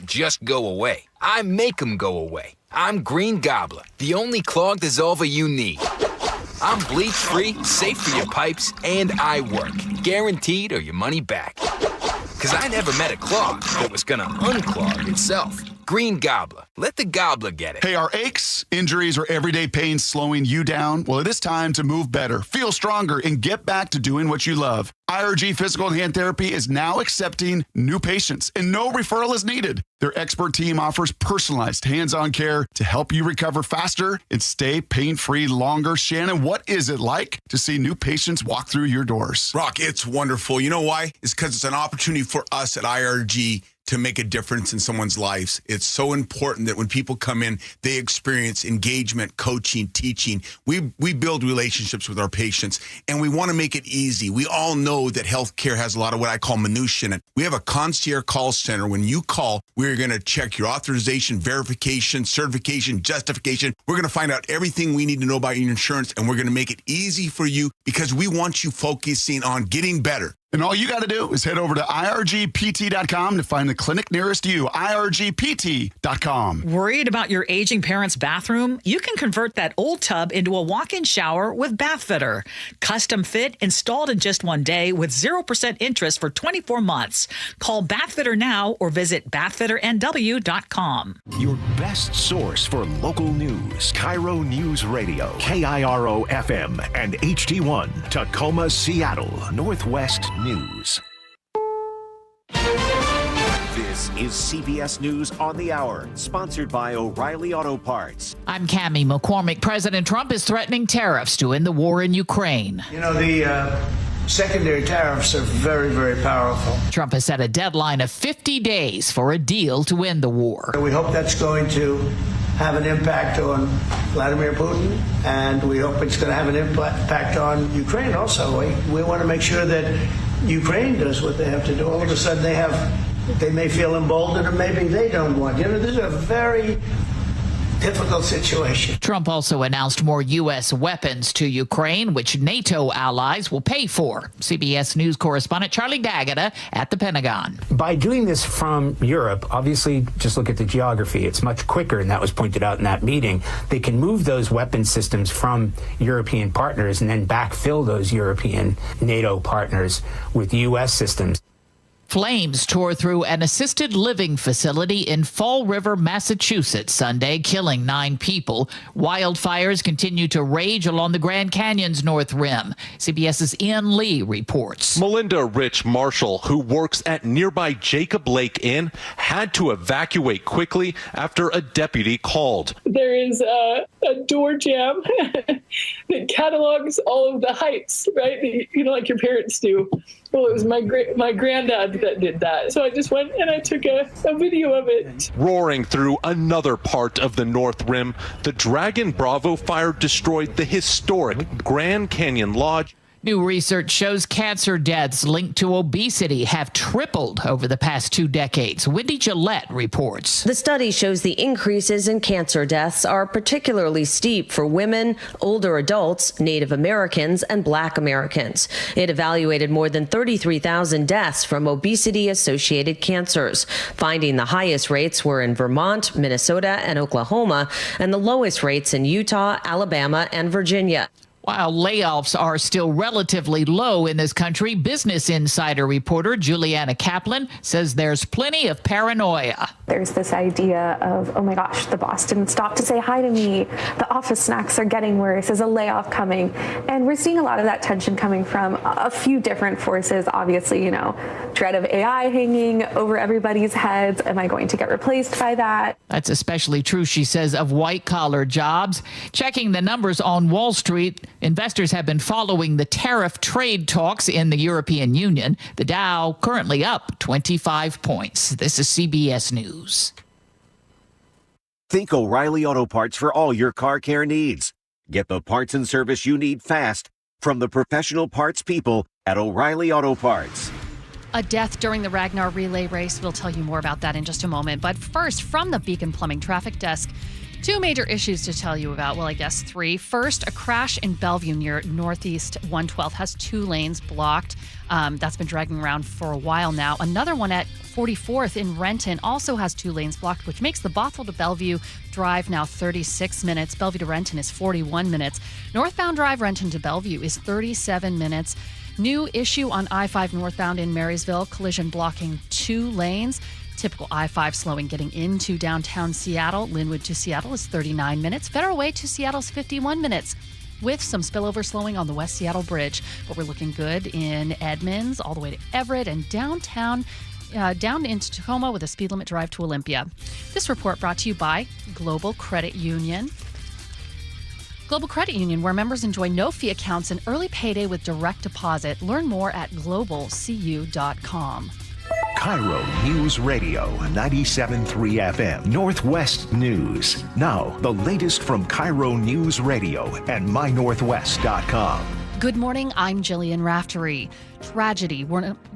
just go away. I make them go away. I'm Green Gobbler, the only clog dissolver you need. I'm bleach-free, safe for your pipes, and I work. Guaranteed or your money back. Because I never met a clog that was going to unclog itself. Green Gobbler. Let the gobbler get it. Hey, are aches, injuries, or everyday pains slowing you down? Well, it is time to move better, feel stronger, and get back to doing what you love. IRG Physical and Hand Therapy is now accepting new patients, and no referral is needed. Their expert team offers personalized hands-on care to help you recover faster and stay pain-free longer. Shannon, what is it like to see new patients walk through your doors? Rock, it's wonderful. You know why? It's because it's an opportunity for us at IRG to make a difference in someone's lives. It's so important that when people come in, they experience engagement, coaching, teaching. We build relationships with our patients, and we want to make it easy. We all know that healthcare has a lot of what I call minutiae in it. We have a concierge call center. When you call, we're going to check your authorization, verification, certification, justification. We're going to find out everything we need to know about your insurance, and we're going to make it easy for you because we want you focusing on getting better. And all you got to do is head over to irgpt.com to find the clinic nearest you, irgpt.com. Worried about your aging parents' bathroom? You can convert that old tub into a walk-in shower with Bath Fitter. Custom fit, installed in just one day with 0% interest for 24 months. Call Bath Fitter now or visit bathfitternw.com. Your best source for local news. KIRO Newsradio, KIRO FM and HD1, Tacoma, Seattle, Northwest News. This is CBS News on the Hour, sponsored by O'Reilly Auto Parts. I'm Cammie McCormick. President Trump is threatening tariffs to end the war in Ukraine. You know, the secondary tariffs are very, very powerful. Trump has set a deadline of 50 days for a deal to end the war. We hope that's going to have an impact on Vladimir Putin, and we hope it's going to have an impact on Ukraine also. We want to make sure that Ukraine does what they have to do. All of a sudden they may feel emboldened, or maybe they don't want. You know, this is a very difficult situation. Trump also announced more U.S. weapons to Ukraine, which NATO allies will pay for. CBS News correspondent Charlie D'Agata at the Pentagon. By doing this from Europe, obviously, just look at the geography. It's much quicker, and that was pointed out in that meeting. They can move those weapon systems from European partners and then backfill those European NATO partners with U.S. systems. Flames tore through an assisted living facility in Fall River, Massachusetts Sunday, killing 9 people. Wildfires continue to rage along the Grand Canyon's North Rim. CBS's Ian Lee reports. Melinda Rich Marshall, who works at nearby Jacob Lake Inn, had to evacuate quickly after a deputy called. There is a door jam that catalogs all of the heights, right? You know, like your parents do. Well, it was my granddad that did that. So I just went and I took a video of it. Roaring through another part of the North Rim, the Dragon Bravo fire destroyed the historic Grand Canyon Lodge. New research shows cancer deaths linked to obesity have tripled over the past 2 decades. Wendy Gillette reports. The study shows the increases in cancer deaths are particularly steep for women, older adults, Native Americans, and Black Americans. It evaluated more than 33,000 deaths from obesity-associated cancers, finding the highest rates were in Vermont, Minnesota, and Oklahoma, and the lowest rates in Utah, Alabama, and Virginia. While layoffs are still relatively low in this country, Business Insider reporter Juliana Kaplan says there's plenty of paranoia. There's this idea of, oh my gosh, the boss didn't stop to say hi to me. The office snacks are getting worse. Is a layoff coming? And we're seeing a lot of that tension coming from a few different forces. Obviously, you know, dread of AI hanging over everybody's heads. Am I going to get replaced by that? That's especially true, she says, of white-collar jobs. Checking the numbers on Wall Street, investors have been following the tariff trade talks in the European Union. The Dow currently up 25 points. This is CBS News. Think O'Reilly Auto Parts for all your car care needs. Get the parts and service you need fast from the professional parts people at O'Reilly Auto Parts. A death during the Ragnar relay race. We'll tell you more about that in just a moment. But first, from the Beacon Plumbing Traffic Desk, Two major issues to tell you about. Well, I guess three. First, a crash in Bellevue near Northeast 112th has 2 lanes blocked. That's been dragging around for a while now. Another one at 44th in Renton also has 2 lanes blocked, which makes the Bothell to Bellevue drive now 36 minutes. Bellevue to Renton is 41 minutes. Northbound drive Renton to Bellevue is 37 minutes. New issue on I-5 northbound in Marysville, collision blocking 2 lanes. Typical I-5 slowing getting into downtown Seattle. Linwood to Seattle is 39 minutes. Federal Way to Seattle is 51 minutes, with some spillover slowing on the West Seattle Bridge. But we're looking good in Edmonds, all the way to Everett, and downtown, down into Tacoma with a speed limit drive to Olympia. This report brought to you by Global Credit Union. Global Credit Union, where members enjoy no-fee accounts and early payday with direct deposit. Learn more at globalcu.com. KIRO News Radio 97.3 FM, Northwest News. Now, the latest from KIRO News Radio and mynorthwest.com. Good morning, I'm Jillian Raftery. Tragedy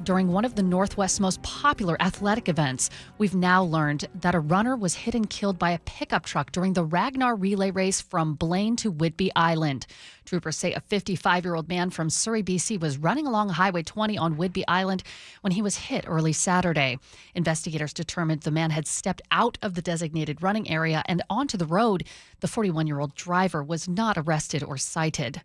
during one of the Northwest's most popular athletic events. We've now learned that a runner was hit and killed by a pickup truck during the Ragnar relay race from Blaine to Whidbey Island. Troopers say a 55-year-old man from Surrey, BC was running along Highway 20 on Whidbey Island when he was hit early Saturday. Investigators determined the man had stepped out of the designated running area and onto the road. The 41-year-old driver was not arrested or cited.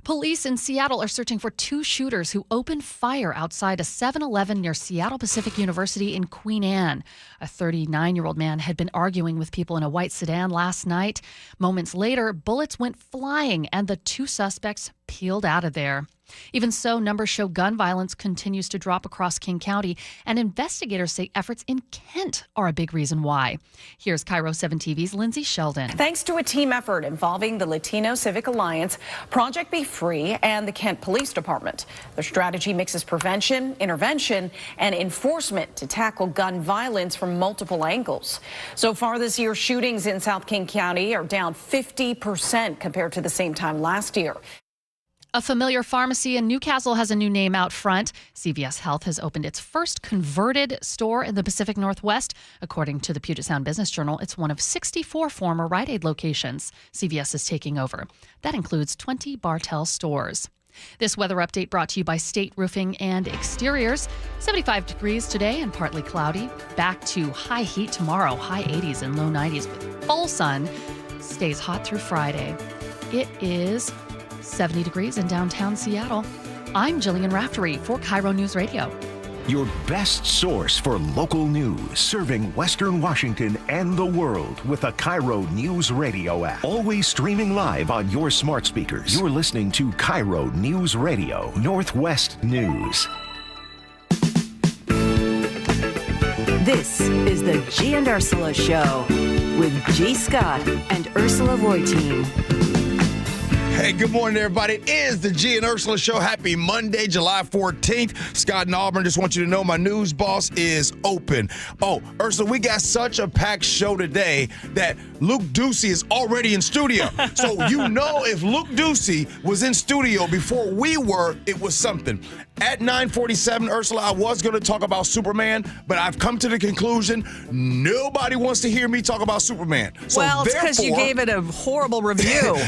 Police in Seattle are searching for 2 shooters who opened fire outside a 7-Eleven near Seattle Pacific University in Queen Anne. A 39-year-old man had been arguing with people in a white sedan last night. Moments later, bullets went flying and the 2 suspects peeled out of there. Even so, numbers show gun violence continues to drop across King County, and investigators say efforts in Kent are a big reason why. Here's KIRO 7 TV's Lindsay Sheldon. Thanks to a team effort involving the Latino Civic Alliance, Project Be Free, and the Kent Police Department. Their strategy mixes prevention, intervention, and enforcement to tackle gun violence from multiple angles. So far this year, shootings in South King County are down 50% compared to the same time last year. A familiar pharmacy in Newcastle has a new name out front. CVS Health has opened its first converted store in the Pacific Northwest. According to the Puget Sound Business Journal, it's one of 64 former Rite Aid locations CVS is taking over. That includes 20 Bartell stores. This weather update brought to you by State Roofing and Exteriors. 75 degrees today and partly cloudy. Back to high heat tomorrow, high 80s and low 90s with full sun. Stays hot through Friday. It is 70 degrees in downtown Seattle. I'm Jillian Raftery for KIRO News Radio. Your best source for local news, serving Western Washington and the world with a KIRO News Radio app. Always streaming live on your smart speakers. You're listening to KIRO News Radio, Northwest News. This is the Gee and Ursula Show with G. Scott and Ursula Reutin. Hey, good morning, everybody. It is the Gee and Ursula Show. Happy Monday, July 14th. Scott and Auburn, just want you to know my news boss is open. Oh, Ursula, we got such a packed show today that Luke Ducey is already in studio. So you know if Luke Ducey was in studio before we were, it was something. At 9:47, Ursula, I was going to talk about Superman, but I've come to the conclusion nobody wants to hear me talk about Superman. So well, it's because you gave it a horrible review.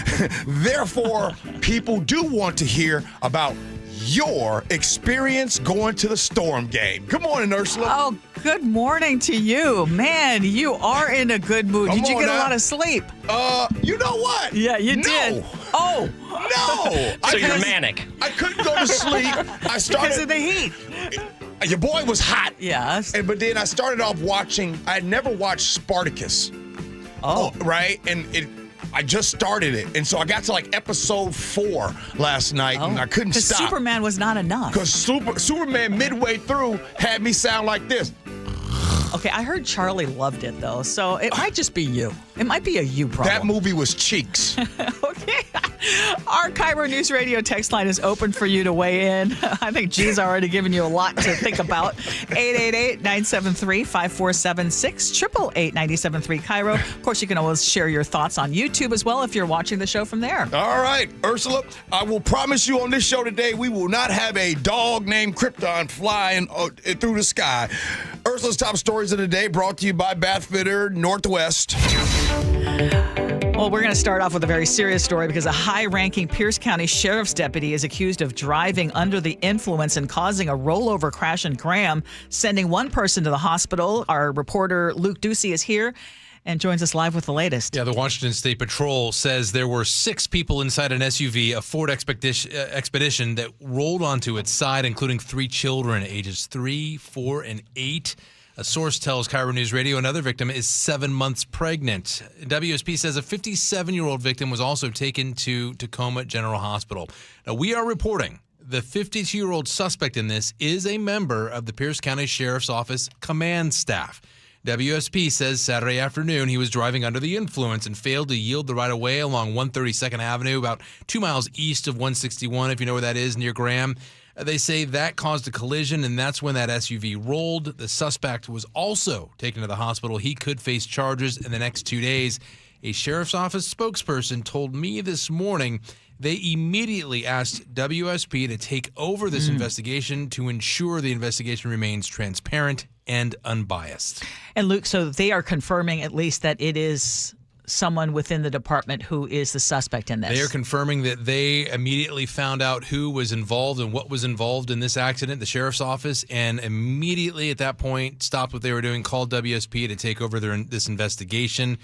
Therefore, people do want to hear about your experience going to the Storm game. Good morning, Ursula. Oh, good morning to you. Man, you are in a good mood. Did you get a lot of sleep? You know what? Yeah, you did. Oh. No. So you're manic. I couldn't go to sleep. I started because of the heat. Your boy was hot. Yes. But then I started off watching, I had never watched Spartacus. Oh. Right? And I just started it. And so I got to like episode 4 last night and I couldn't stop. Because Superman was not enough. Because Superman midway through had me sound like this. Okay, I heard Charlie loved it though, so it might just be you. It might be a you problem. That movie was cheeks. Okay. Our KIRO News Radio text line is open for you to weigh in. I think G's already given you a lot to think about. 888-973-5476, 888-973 KIRO. Of course, you can always share your thoughts on YouTube as well if you're watching the show from there. All right, Ursula, I will promise you on this show today, we will not have a dog named Krypton flying through the sky. Ursula's top stories of the day brought to you by Bath Fitter Northwest. Well, we're going to start off with a very serious story because a high-ranking Pierce County Sheriff's deputy is accused of driving under the influence and causing a rollover crash in Graham, sending one person to the hospital. Our reporter Luke Ducey is here and joins us live with the latest. Yeah, the Washington State Patrol says there were 6 people inside an SUV, a Ford Expedition, that rolled onto its side, including 3 children, ages 3, 4, and 8. A source tells KIRO News Radio another victim is 7 months pregnant. WSP says a 57-year-old victim was also taken to Tacoma General Hospital. Now, we are reporting the 52-year-old suspect in this is a member of the Pierce County Sheriff's Office command staff. WSP says Saturday afternoon he was driving under the influence and failed to yield the right-of-way along 132nd Avenue, about 2 miles east of 161, if you know where that is, near Graham. They say that caused a collision, and that's when that SUV rolled. The suspect was also taken to the hospital. He could face charges in the next 2 days. A sheriff's office spokesperson told me this morning they immediately asked WSP to take over this investigation to ensure the investigation remains transparent and unbiased. And Luke, so they are confirming at least that it is someone within the department who is the suspect in this. They are confirming that they immediately found out who was involved and what was involved in this accident, the sheriff's office, and immediately at that point stopped what they were doing, called WSP to take over this investigation.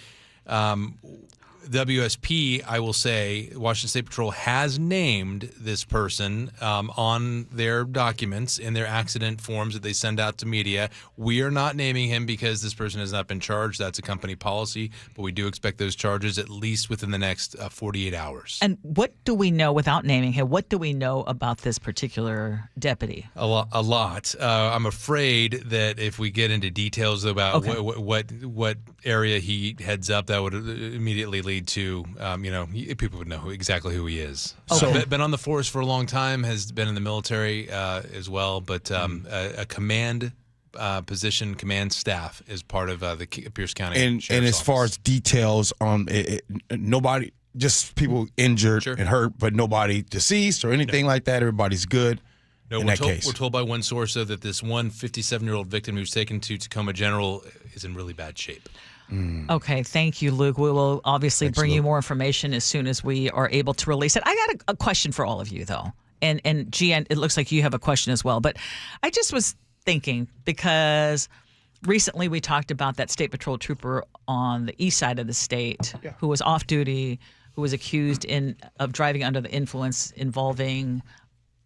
WSP, I will say, Washington State Patrol has named this person on their documents in their accident forms that they send out to media. We are not naming him because this person has not been charged. That's a company policy, but we do expect those charges at least within the next 48 hours. And what do we know, without naming him, what do we know about this particular deputy? A lot. I'm afraid that if we get into details about what area he heads up, that would immediately lead to, people would know exactly who he is. So been on the force for a long time, has been in the military as well, but a command position, command staff is part of the Pierce County and Sheriff's as far as details on nobody, just people injured and hurt, but nobody deceased or anything like that. Everybody's good. No, in that case. We're told by one source that this one 57-year-old victim who was taken to Tacoma General is in really bad shape. Okay, thank you, Luke. We will obviously bring you more information as soon as we are able to release it. I got a question for all of you, though. And Gee, it looks like you have a question as well. But I just was thinking, because recently we talked about that State Patrol trooper on the east side of the state who was off duty, who was accused of driving under the influence involving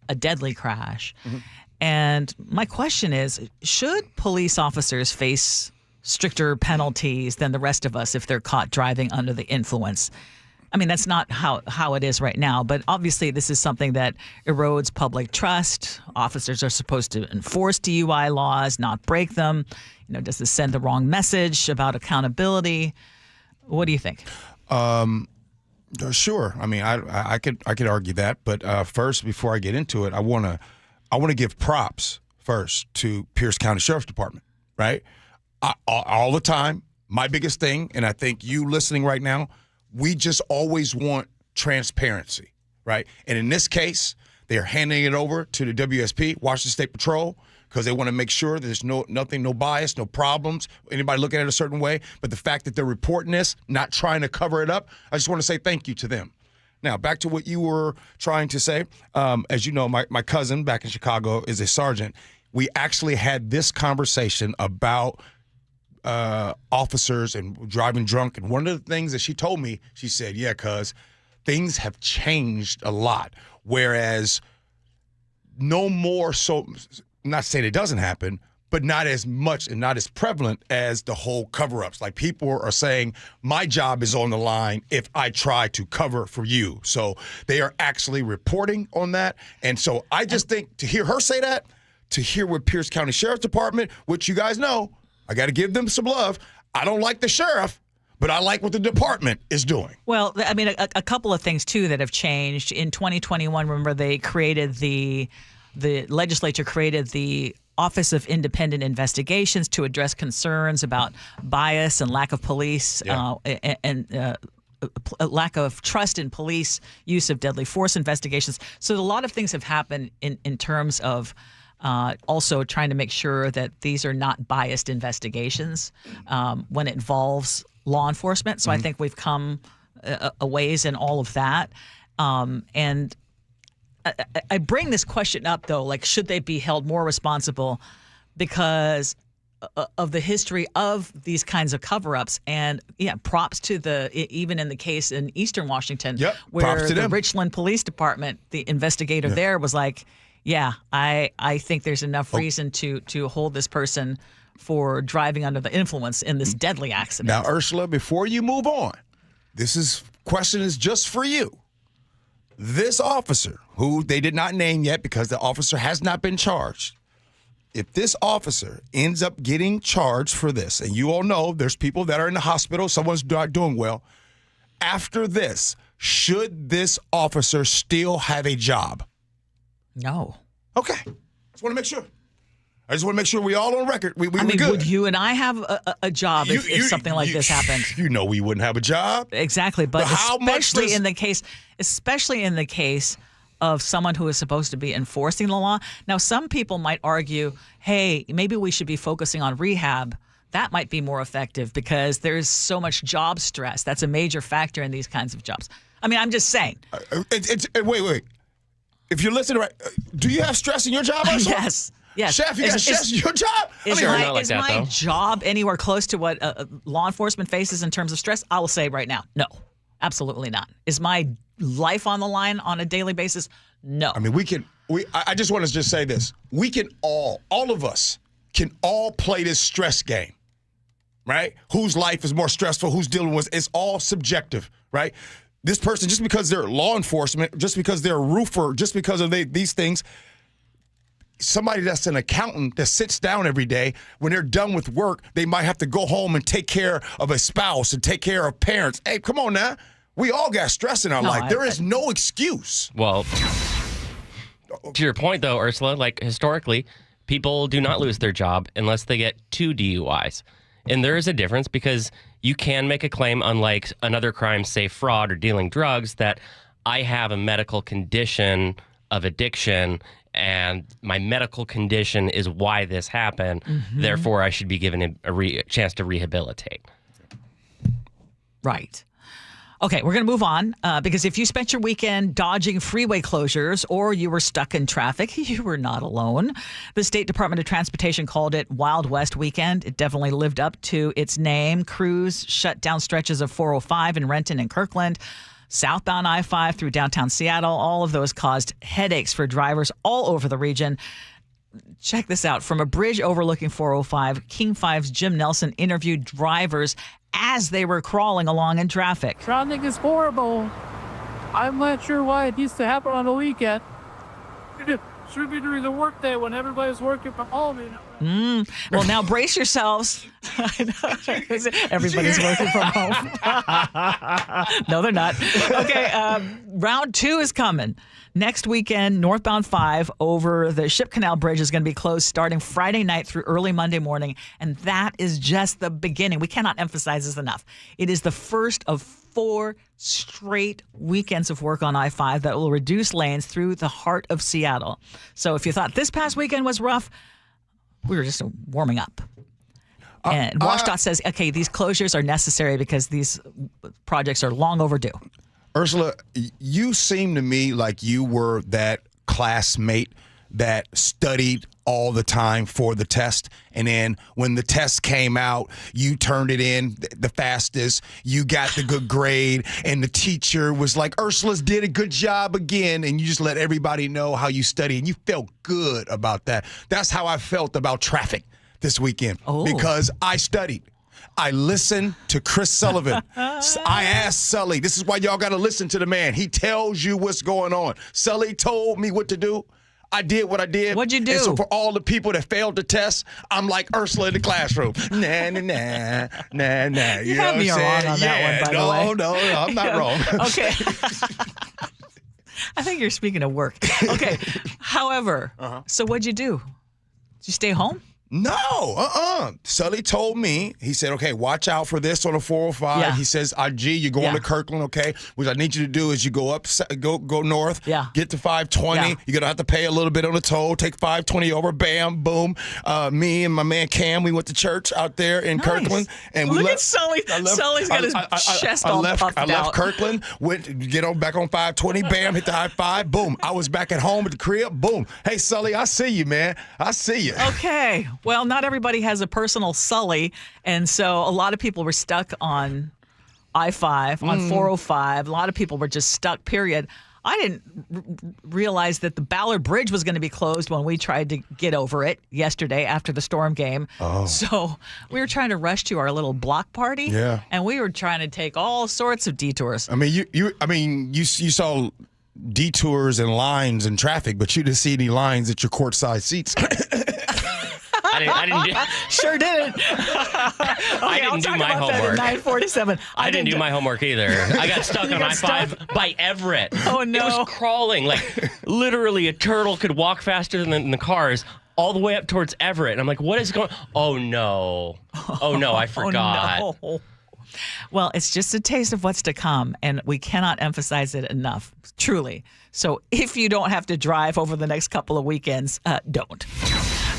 a deadly crash. And my question is, should police officers face stricter penalties than the rest of us if they're caught driving under the influence? I mean, that's not how it is right now, but obviously this is something that erodes public trust. Officers are supposed to enforce DUI laws, not break them. Does this send the wrong message about accountability? What do you think? Sure. I mean, I could argue that, but first, before I get into it, I want to give props first to Pierce County Sheriff's Department, right? All the time, my biggest thing, and I think you listening right now, we just always want transparency, right? And in this case, they are handing it over to the WSP, Washington State Patrol, because they want to make sure that there's no bias, no problems, anybody looking at it a certain way. But the fact that they're reporting this, not trying to cover it up, I just want to say thank you to them. Now, back to what you were trying to say. As you know, my cousin back in Chicago is a sergeant. We actually had this conversation about officers and driving drunk. And one of the things that she told me, she said, yeah, cuz things have changed a lot. Whereas no more so, not saying it doesn't happen, but not as much and not as prevalent as the whole cover-ups. Like people are saying, my job is on the line if I try to cover for you. So they are actually reporting on that. And so I just think to hear her say that, to hear what Pierce County Sheriff's Department, which you guys know, I got to give them some love. I don't like the sheriff, but I like what the department is doing. Well, I mean, a couple of things, too, that have changed. In 2021, remember, they created the legislature created the Office of Independent Investigations to address concerns about bias and lack of police and lack of trust in police use of deadly force investigations. So a lot of things have happened in terms of also trying to make sure that these are not biased investigations when it involves law enforcement. So I think we've come a ways in all of that. And I bring this question up, though, like, should they be held more responsible because of the history of these kinds of cover-ups? And props to even in the case in Eastern Washington, where the Richland Police Department, the investigator there was like, I think there's enough reason to hold this person for driving under the influence in this deadly accident. Now, Ursula, before you move on, question is just for you. This officer, who they did not name yet because the officer has not been charged, if this officer ends up getting charged for this, and you all know there's people that are in the hospital, someone's not doing well, after this, should this officer still have a job? No. Okay. Just want to make sure. I just want to make sure we all on record. We good. Would you and I have a job if something like this happened? You know we wouldn't have a job. Exactly, but especially in the case of someone who is supposed to be enforcing the law. Now, some people might argue, hey, maybe we should be focusing on rehab. That might be more effective because there's so much job stress. That's a major factor in these kinds of jobs. I mean, I'm just saying. Wait. If you're listening, right, do you have stress in your job, Ursula? Yes. Chef, you got stress in your job? Is my job anywhere close to what law enforcement faces in terms of stress? I will say right now, no, absolutely not. Is my life on the line on a daily basis? No. I mean, I just want to just say this. We can all of us can all play this stress game, right? Whose life is more stressful, who's dealing with, it's all subjective, right? This person, just because they're law enforcement, just because they're a roofer, just because of these things, somebody that's an accountant that sits down every day, when they're done with work, they might have to go home and take care of a spouse and take care of parents. Hey, come on now. We all got stress in our life. There is no excuse. Well, to your point, though, Ursula, like historically, people do not lose their job unless they get 2 DUIs. And there is a difference because you can make a claim, unlike another crime, say fraud or dealing drugs, that I have a medical condition of addiction and my medical condition is why this happened. Mm-hmm. Therefore, I should be given a chance to rehabilitate. Right. Okay, we're going to move on because if you spent your weekend dodging freeway closures or you were stuck in traffic, you were not alone. The State Department of Transportation called it Wild West Weekend. It definitely lived up to its name. Crews shut down stretches of 405 in Renton and Kirkland. Southbound I-5 through downtown Seattle, all of those caused headaches for drivers all over the region. Check this out. From a bridge overlooking 405, King 5's Jim Nelson interviewed drivers as they were crawling along in traffic. Traffic is horrible. I'm not sure why it used to happen on the weekend. It should be during the workday when everybody's working from home, you know. Well, now brace yourselves. I know. Everybody's working from home. No, they're not. Okay, round 2 is coming. Next weekend, northbound 5 over the Ship Canal Bridge is going to be closed starting Friday night through early Monday morning. And that is just the beginning. We cannot emphasize this enough. It is the first of 4 straight weekends of work on I-5 that will reduce lanes through the heart of Seattle. So if you thought this past weekend was rough, we were just warming up. And WashDOT says, okay, these closures are necessary because these projects are long overdue. Ursula, you seem to me like you were that classmate that studied all the time for the test. And then when the test came out, you turned it in the fastest. You got the good grade. And the teacher was like, Ursula's did a good job again. And you just let everybody know how you studied. And you felt good about that. That's how I felt about traffic this weekend. Because I studied. I listened to Chris Sullivan. I asked Sully. This is why y'all got to listen to the man. He tells you what's going on. Sully told me what to do. I did what I did. What'd you do? And so for all the people that failed the test, I'm like Ursula in the classroom. Nah, nah, nah, nah, nah. You had me wrong on that one, by the way. No, I'm not wrong. Okay. I think you're speaking of work. Okay. However, so what'd you do? Did you stay home? No, Sully told me, he said, okay, watch out for this on the 405. Yeah. He says, G, you're going to Kirkland, okay? What I need you to do is you go up, go north, get to 520. Yeah. You're going to have to pay a little bit on the toll, take 520 over, bam, boom. Me and my man Cam, we went to church out there in Kirkland. And we Look left, at Sully. Sully's got his chest all puffed I left out. Kirkland, get on back on 520, bam, hit the high five, boom. I was back at home at the crib, boom. Hey, Sully, I see you, man. I see you. Okay. Well, not everybody has a personal Sully, and so a lot of people were stuck on I-5, on 405. A lot of people were just stuck, period. I didn't realize that the Ballard Bridge was going to be closed when we tried to get over it yesterday after the storm game. Oh. So we were trying to rush to our little block party, and we were trying to take all sorts of detours. I mean, you saw detours and lines and traffic, but you didn't see any lines at your courtside seats. I didn't Sure didn't. I didn't do my homework. 9:47. I didn't do my homework either. I got stuck on I-5 by Everett. Oh, no. It was crawling. Like, literally, a turtle could walk faster than the cars all the way up towards Everett. And I'm like, what is going on? Oh, no. Oh, no, I forgot. Oh, no. Well, it's just a taste of what's to come, and we cannot emphasize it enough, truly. So if you don't have to drive over the next couple of weekends, don't.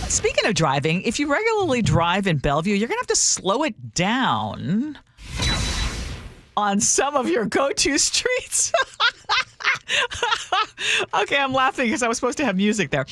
Speaking of driving, if you regularly drive in Bellevue, you're going to have to slow it down on some of your go-to streets. Okay, I'm laughing because I was supposed to have music there.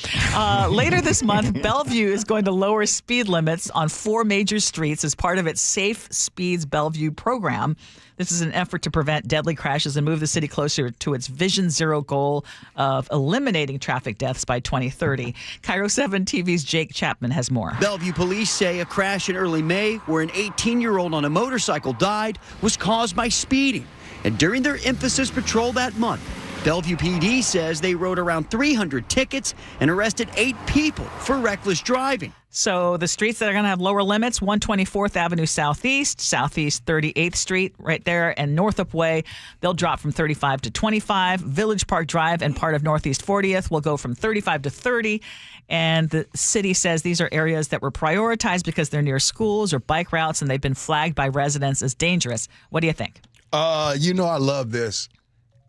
Later this month, Bellevue is going to lower speed limits on 4 major streets as part of its Safe Speeds Bellevue program. This is an effort to prevent deadly crashes and move the city closer to its Vision Zero goal of eliminating traffic deaths by 2030. KIRO 7 TV's Jake Chapman has more. Bellevue police say a crash in early May where an 18-year-old on a motorcycle died was caused by speeding. And during their emphasis patrol that month, Bellevue PD says they wrote around 300 tickets and arrested 8 people for reckless driving. So the streets that are going to have lower limits, 124th Avenue Southeast, Southeast 38th Street right there, and Northup Way, they'll drop from 35 to 25. Village Park Drive and part of Northeast 40th will go from 35 to 30. And the city says these are areas that were prioritized because they're near schools or bike routes, and they've been flagged by residents as dangerous. What do you think? I love this.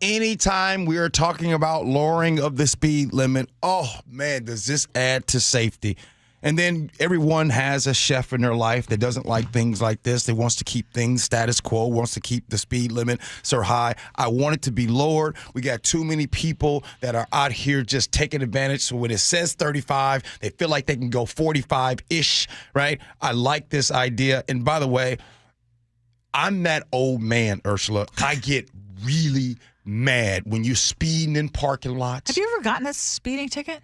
Anytime we are talking about lowering of the speed limit, oh, man, does this add to safety? And then everyone has a chef in their life that doesn't like things like this. They wants to keep things status quo, wants to keep the speed limit so high. I want it to be lowered. We got too many people that are out here just taking advantage. So when it says 35, they feel like they can go 45-ish, right? I like this idea. And by the way, I'm that old man, Ursula. I get really mad when you're speeding in parking lots. Have you ever gotten a speeding ticket?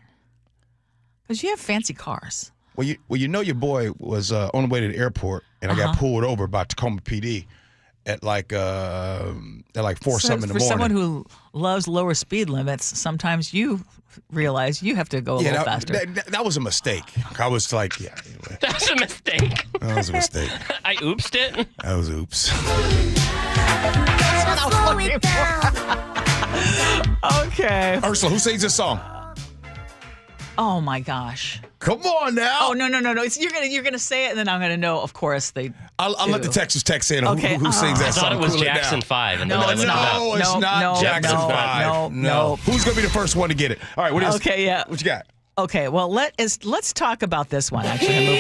Because you have fancy cars. Well, your boy was on the way to the airport, and I got pulled over by Tacoma PD at like 4 something in the morning. For someone who loves lower speed limits, sometimes you realize you have to go a little faster. That was a mistake. I was like, yeah. Anyway. That's a mistake. That was a mistake. I oopsed it. That was oops. Okay. Ursula, who sings this song? Oh my gosh! Come on now! Oh no! You're gonna say it, and then I'm gonna know. Of course they. I'll let the Texas text in. Okay. Who sings that song? I thought it was Jackson 5. And No, it's not Jackson 5. No. Who's gonna be the first one to get it? All right. What is? Okay. Yeah. What you got? Okay. Well, let's talk about this one. Actually,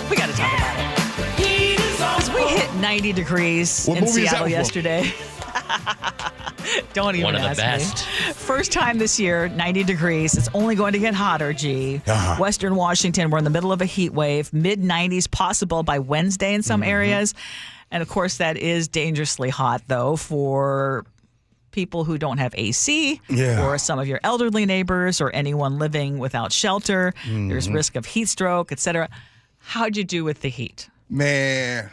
we got to talk about it because we hit 90 degrees in Seattle yesterday. Don't even One of the ask best. me. First time this year, 90 degrees. It's only going to get hotter, G. Western Washington, we're in the middle of a heat wave. Mid-90s possible by Wednesday in some areas. And, of course, that is dangerously hot, though, for people who don't have AC or some of your elderly neighbors or anyone living without shelter. There's risk of heat stroke, etc. How'd you do with the heat? Man,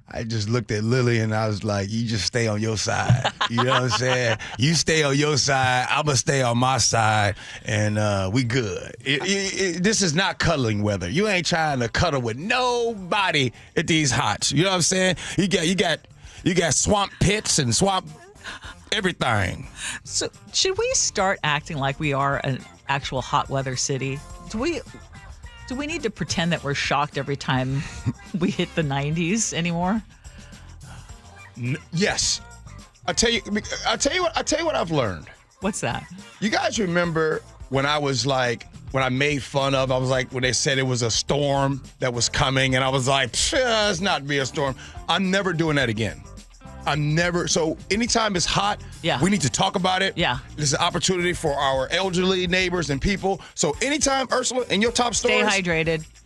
I just looked at Lily and I was like, you just stay on your side. You know what I'm saying? You stay on your side, I'm going to stay on my side, and we good. This is not cuddling weather. You ain't trying to cuddle with nobody at these hots. You know what I'm saying? You got swamp pits and swamp everything. So should we start acting like we are an actual hot weather city? Do we need to pretend that we're shocked every time we hit the 90s anymore? Yes. I'll tell you what I've learned. What's that? You guys remember when I made fun of, when they said it was a storm that was coming, and I was like, it's not be a storm. I'm never doing that again. So anytime it's hot, we need to talk about it. Yeah. This is an opportunity for our elderly neighbors and people. So anytime, Ursula, in your top stories.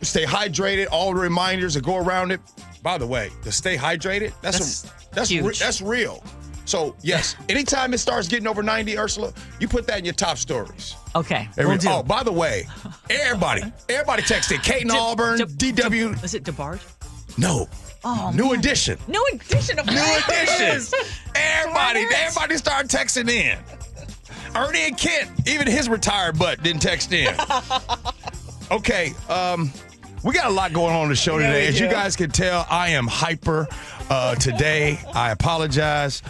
Stay hydrated. All the reminders that go around it. By the way, to stay hydrated, that's real. So, yes, anytime it starts getting over 90, Ursula, you put that in your top stories. Okay. Oh, by the way, everybody texted. Kate in Auburn, DW. Is it DeBarge? No. Oh, New edition. New edition of New edition. Everybody started texting in. Ernie and Kent, even his retired butt didn't text in. Okay, we got a lot going on the show today. As you guys can tell, I am hyper today. I apologize.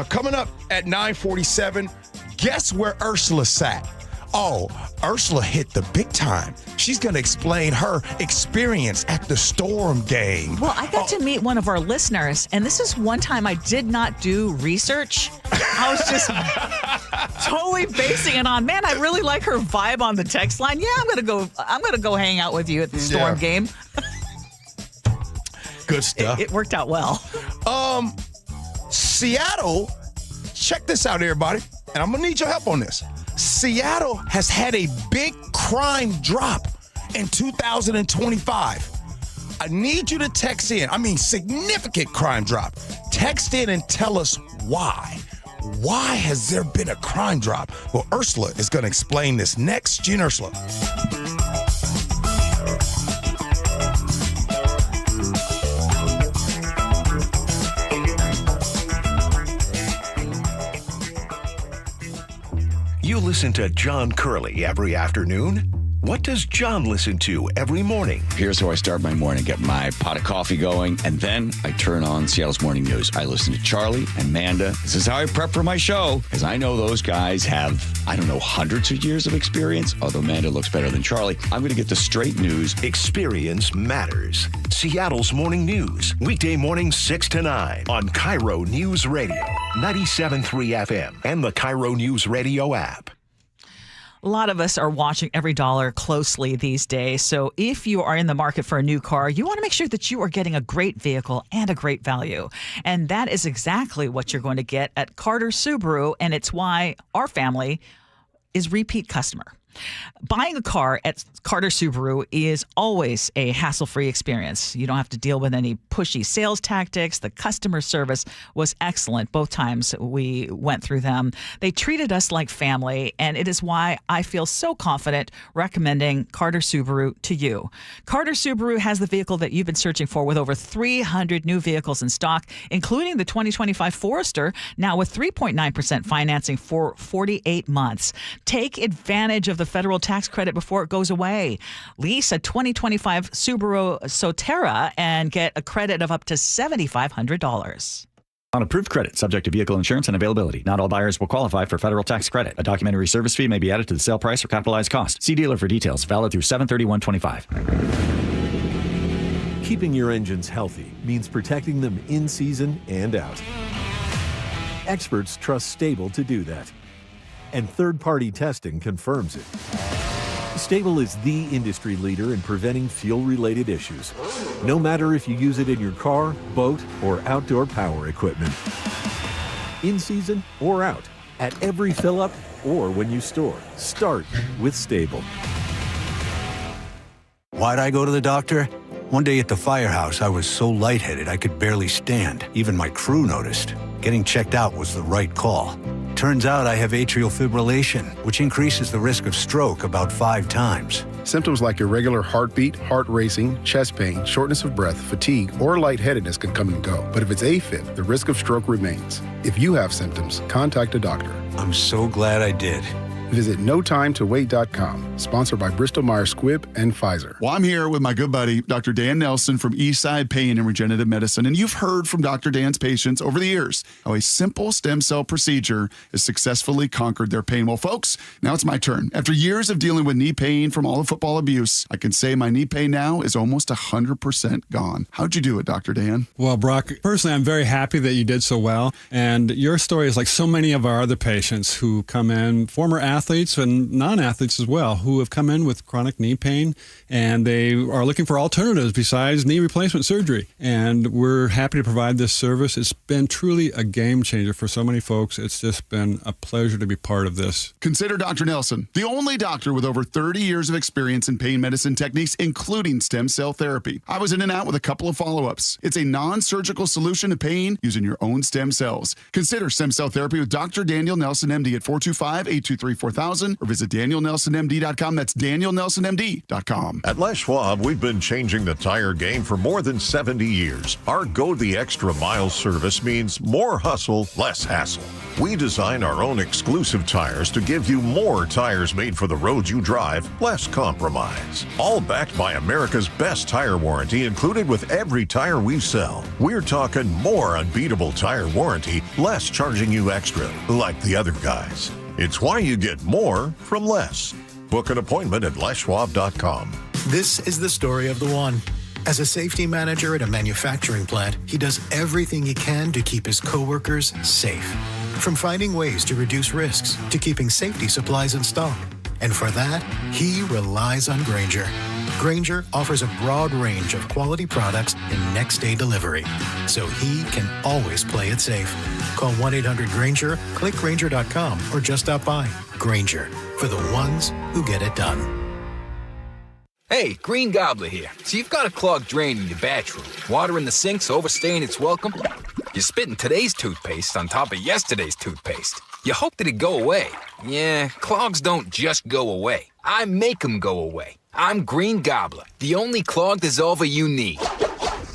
Coming up at 9:47, guess where Ursula sat? Oh, Ursula hit the big time. She's going to explain her experience at the Storm game. Well, I got to meet one of our listeners, and this is one time I did not do research. I was just totally basing it on, man, I really like her vibe on the text line. Yeah, I'm gonna go hang out with you at the Storm game. Good stuff. It worked out well. Seattle, check this out, everybody, and I'm gonna need your help on this. Seattle has had a big crime drop in 2025. I need you to text in. Significant crime drop. Text in and tell us why. Why has there been a crime drop? Well, Ursula is going to explain this next. Gee and Ursula. You listen to John Curley every afternoon. What does John listen to every morning? Here's how I start my morning. Get my pot of coffee going, and then I turn on Seattle's Morning News. I listen to Charlie and Amanda. This is how I prep for my show, because I know those guys have, hundreds of years of experience, although Amanda looks better than Charlie. I'm going to get the straight news. Experience matters. Seattle's Morning News. Weekday mornings 6 to 9 on KIRO Newsradio, 97.3 FM, and the KIRO Newsradio app. A lot of us are watching every dollar closely these days. So if you are in the market for a new car, you want to make sure that you are getting a great vehicle and a great value. And that is exactly what you're going to get at Carter Subaru. And it's why our family is repeat customer. Buying a car at Carter Subaru is always a hassle-free experience. You don't have to deal with any pushy sales tactics. The customer service was excellent both times we went through them. They treated us like family, and it is why I feel so confident recommending Carter Subaru to you. Carter Subaru has the vehicle that you've been searching for with over 300 new vehicles in stock, including the 2025 Forester, now with 3.9% financing for 48 months. Take advantage of the federal tax credit before it goes away. Lease a 2025 Subaru Sotera and get a credit of up to $7,500. On approved credit, subject to vehicle insurance and availability. Not all buyers will qualify for federal tax credit. A documentary service fee may be added to the sale price or capitalized cost. See dealer for details. Valid through 7/31/25. Keeping your engines healthy means protecting them in season and out. Experts trust Stable to do that. And third-party testing confirms it. Stable is the industry leader in preventing fuel-related issues, no matter if you use it in your car, boat, or outdoor power equipment. In season or out, at every fill-up or when you store, start with Stable. Why'd I go to the doctor? One day at the firehouse, I was so lightheaded I could barely stand. Even my crew noticed. Getting checked out was the right call. Turns out I have atrial fibrillation, which increases the risk of stroke about 5 times. Symptoms like irregular heartbeat, heart racing, chest pain, shortness of breath, fatigue, or lightheadedness can come and go. But if it's AFib, the risk of stroke remains. If you have symptoms, contact a doctor. I'm so glad I did. Visit notimetowait.com. Sponsored by Bristol-Myers Squibb and Pfizer. Well, I'm here with my good buddy, Dr. Dan Nelson from Eastside Pain and Regenerative Medicine. And you've heard from Dr. Dan's patients over the years how a simple stem cell procedure has successfully conquered their pain. Well, folks, now it's my turn. After years of dealing with knee pain from all the football abuse, I can say my knee pain now is almost 100% gone. How'd you do it, Dr. Dan? Well, Brock, personally, I'm very happy that you did so well. And your story is like so many of our other patients who come in, former athletes and non-athletes as well, who have come in with chronic knee pain, and they are looking for alternatives besides knee replacement surgery. And we're happy to provide this service. It's been truly a game changer for so many folks. It's just been a pleasure to be part of this. Consider Dr. Nelson, the only doctor with over 30 years of experience in pain medicine techniques, including stem cell therapy. I was in and out with a couple of follow-ups. It's a non-surgical solution to pain using your own stem cells. Consider stem cell therapy with Dr. Daniel Nelson, MD at 425-823-4000 or visit DanielNelsonMD.com. That's DanielNelsonMD.com. At Les Schwab, we've been changing the tire game for more than 70 years. Our Go the Extra Mile service means more hustle, less hassle. We design our own exclusive tires to give you more tires made for the road you drive, less compromise. All backed by America's best tire warranty included with every tire we sell. We're talking more unbeatable tire warranty, less charging you extra, like the other guys. It's why you get more from less. Book an appointment at leschwab.com. This is the story of the one. As a safety manager at a manufacturing plant, he does everything he can to keep his coworkers safe. From finding ways to reduce risks to keeping safety supplies in stock. And for that, he relies on Grainger. Grainger offers a broad range of quality products and next-day delivery, so he can always play it safe. Call 1-800-GRAINGER, click Grainger.com, or just stop by. Grainger, for the ones who get it done. Hey, Green Gobbler here. So you've got a clogged drain in your bathroom. Water in the sink's overstaying its welcome. You're spitting today's toothpaste on top of yesterday's toothpaste. You hope that it'd go away. Yeah, clogs don't just go away. I make them go away. I'm Green Gobbler, the only clog dissolver you need.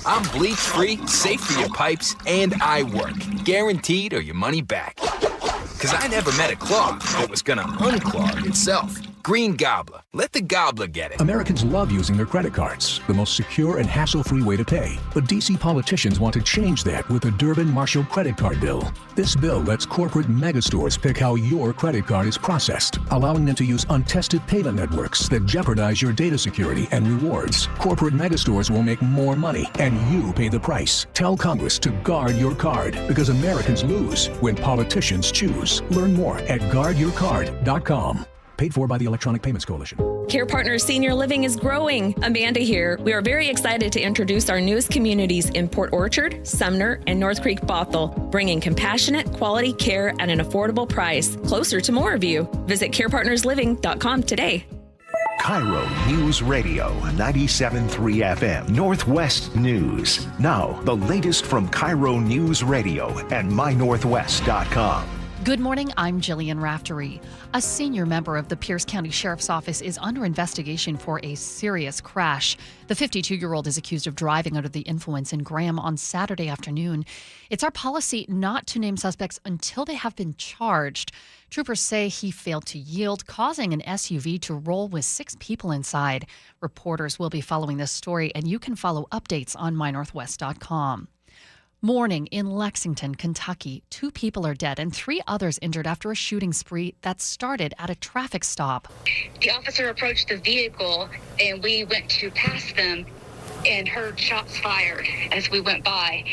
I'm bleach-free, safe for your pipes, and I work. Guaranteed or your money back. Because I never met a clog that was gonna unclog itself. Green Gobbler. Let the gobbler get it. Americans love using their credit cards, the most secure and hassle-free way to pay. But D.C. politicians want to change that with the Durbin-Marshall credit card bill. This bill lets corporate megastores pick how your credit card is processed, allowing them to use untested payment networks that jeopardize your data security and rewards. Corporate megastores will make more money, and you pay the price. Tell Congress to guard your card, because Americans lose when politicians choose. Learn more at guardyourcard.com. Paid for by the Electronic Payments Coalition. Care Partners Senior Living is growing. Amanda here. We are very excited to introduce our newest communities in Port Orchard, Sumner, and North Creek Bothell, bringing compassionate, quality care at an affordable price, closer to more of you. Visit carepartnersliving.com today. KIRO Newsradio 97.3 FM, Northwest News. Now, the latest from KIRO Newsradio and mynorthwest.com. Good morning, I'm Jillian Raftery. A senior member of the Pierce County Sheriff's Office is under investigation for a serious crash. The 52-year-old is accused of driving under the influence in Graham on Saturday afternoon. It's our policy not to name suspects until they have been charged. Troopers say he failed to yield, causing an SUV to roll with 6 people inside. Reporters will be following this story, and you can follow updates on mynorthwest.com. Morning in Lexington, Kentucky. 2 people are dead and 3 others injured after a shooting spree that started at a traffic stop. The officer approached the vehicle and we went to pass them and heard shots fired as we went by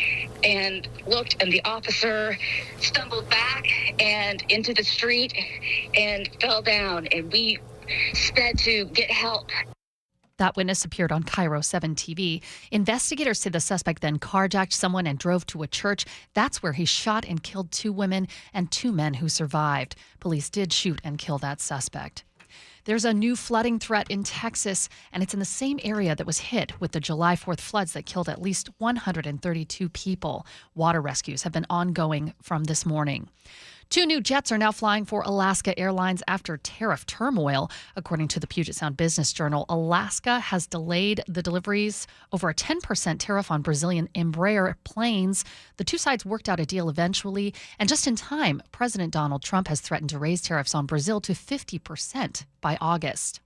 and looked, and the officer stumbled back and into the street and fell down, and we sped to get help. That witness appeared on KIRO 7 TV. Investigators say the suspect then carjacked someone and drove to a church. That's where he shot and killed 2 women and 2 men who survived. Police did shoot and kill that suspect. There's a new flooding threat in Texas, and it's in the same area that was hit with the July 4th floods that killed at least 132 people. Water rescues have been ongoing from this morning. 2 new jets are now flying for Alaska Airlines after tariff turmoil. According to the Puget Sound Business Journal, Alaska has delayed the deliveries over a 10% tariff on Brazilian Embraer planes. The two sides worked out a deal eventually, and just in time, President Donald Trump has threatened to raise tariffs on Brazil to 50% by August.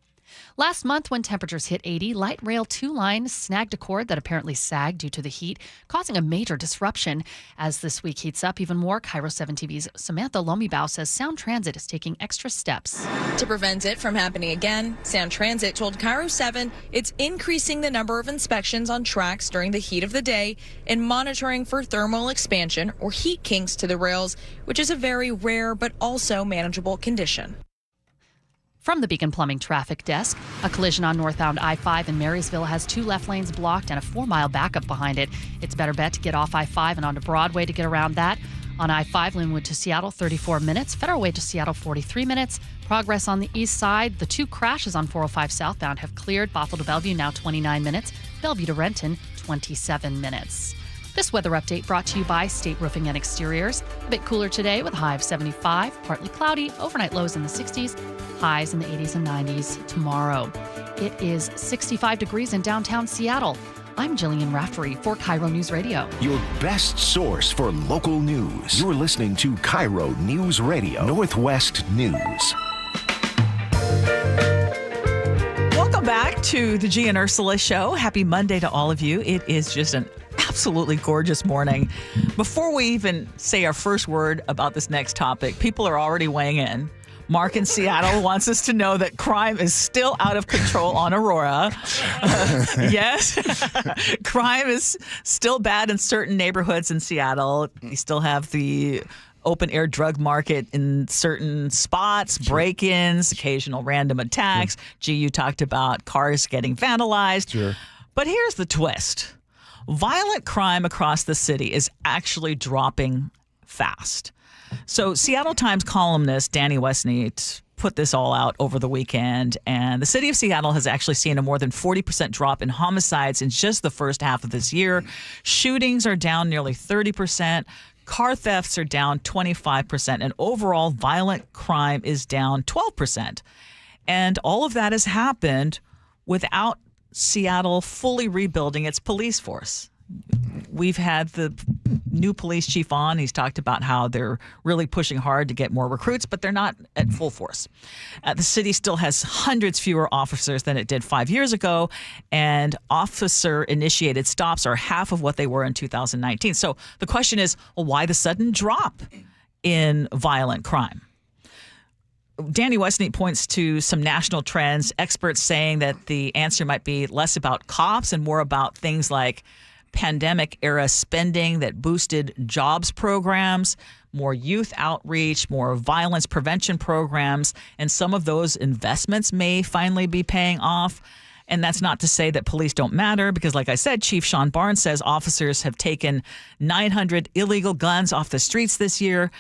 Last month, when temperatures hit 80, light rail 2 line snagged a cord that apparently sagged due to the heat, causing a major disruption. As this week heats up even more, KIRO 7 TV's Samantha Lomibao says Sound Transit is taking extra steps. To prevent it from happening again, Sound Transit told KIRO 7 it's increasing the number of inspections on tracks during the heat of the day and monitoring for thermal expansion or heat kinks to the rails, which is a very rare but also manageable condition. From the Beacon Plumbing Traffic Desk, a collision on northbound I-5 in Marysville has 2 left lanes blocked and a 4-mile backup behind it. It's better bet to get off I-5 and onto Broadway to get around that. On I-5, Linwood to Seattle, 34 minutes. Federal Way to Seattle, 43 minutes. Progress on the east side. The 2 crashes on 405 southbound have cleared. Bothell to Bellevue, now 29 minutes. Bellevue to Renton, 27 minutes. This weather update brought to you by State Roofing and Exteriors. A bit cooler today with a high of 75, partly cloudy, overnight lows in the 60s, highs in the 80s and 90s tomorrow. It is 65 degrees in downtown Seattle. I'm Jillian Raftery for KIRO News Radio. Your best source for local news. You're listening to KIRO News Radio, Northwest News. Welcome back to the Gee and Ursula Show. Happy Monday to all of you. It is just an absolutely gorgeous morning. Before we even say our first word about this next topic, people are already weighing in. Mark in Seattle wants us to know that crime is still out of control on Aurora. Yes, crime is still bad in certain neighborhoods in Seattle. You still have the open-air drug market in certain spots, break-ins, occasional random attacks. Gee, you talked about cars getting vandalized. Sure. But here's the twist. Violent crime across the city is actually dropping fast. So Seattle Times columnist Danny Westneat put this all out over the weekend, and the city of Seattle has actually seen a more than 40% drop in homicides in just the first half of this year. Shootings are down nearly 30%. Car thefts are down 25%, and overall violent crime is down 12%. And all of that has happened without Seattle fully rebuilding its police force. We've had the new police chief on. He's talked about how they're really pushing hard to get more recruits, but they're not at full force. The city still has hundreds fewer officers than it did 5 years ago, and officer-initiated stops are half of what they were in 2019. So the question is, well, why the sudden drop in violent crime? Danny Westneat points to some national trends, experts saying that the answer might be less about cops and more about things like pandemic-era spending that boosted jobs programs, more youth outreach, more violence prevention programs, and some of those investments may finally be paying off. And that's not to say that police don't matter, because like I said, Chief Sean Barnes says officers have taken 900 illegal guns off the streets this year.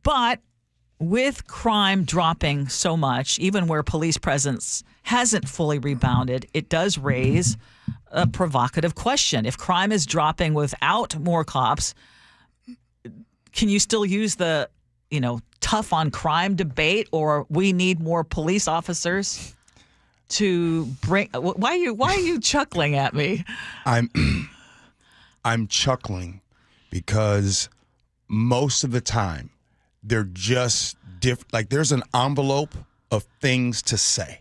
But with crime dropping so much, even where police presence hasn't fully rebounded, it does raise a provocative question. If crime is dropping without more cops, can you still use the, tough on crime debate, or we need more police officers to bring? Why are you chuckling at me? I'm chuckling because most of the time they're just different. Like there's an envelope of things to say.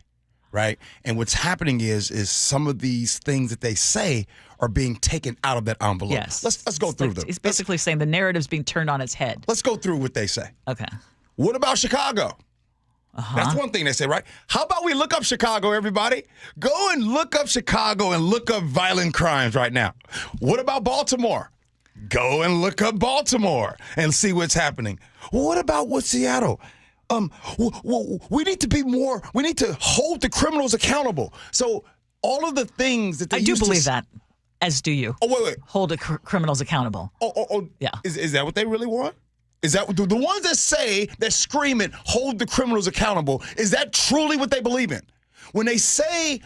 Right. And what's happening is some of these things that they say are being taken out of that envelope. Yes. Let's go through them. It's basically saying the narrative's being turned on its head. Let's go through what they say. Okay. What about Chicago? That's one thing they say, right? How about we look up Chicago, everybody? Go and look up Chicago and look up violent crimes right now. What about Baltimore? Go and look up Baltimore and see what's happening. What about Seattle? We need to be more. We need to hold the criminals accountable. So all of the things that they I do believe that, as do you. Oh wait. Hold the criminals accountable. Oh. Yeah. Is that what they really want? Is that the ones that scream it, hold the criminals accountable? Is that truly what they believe in? When they say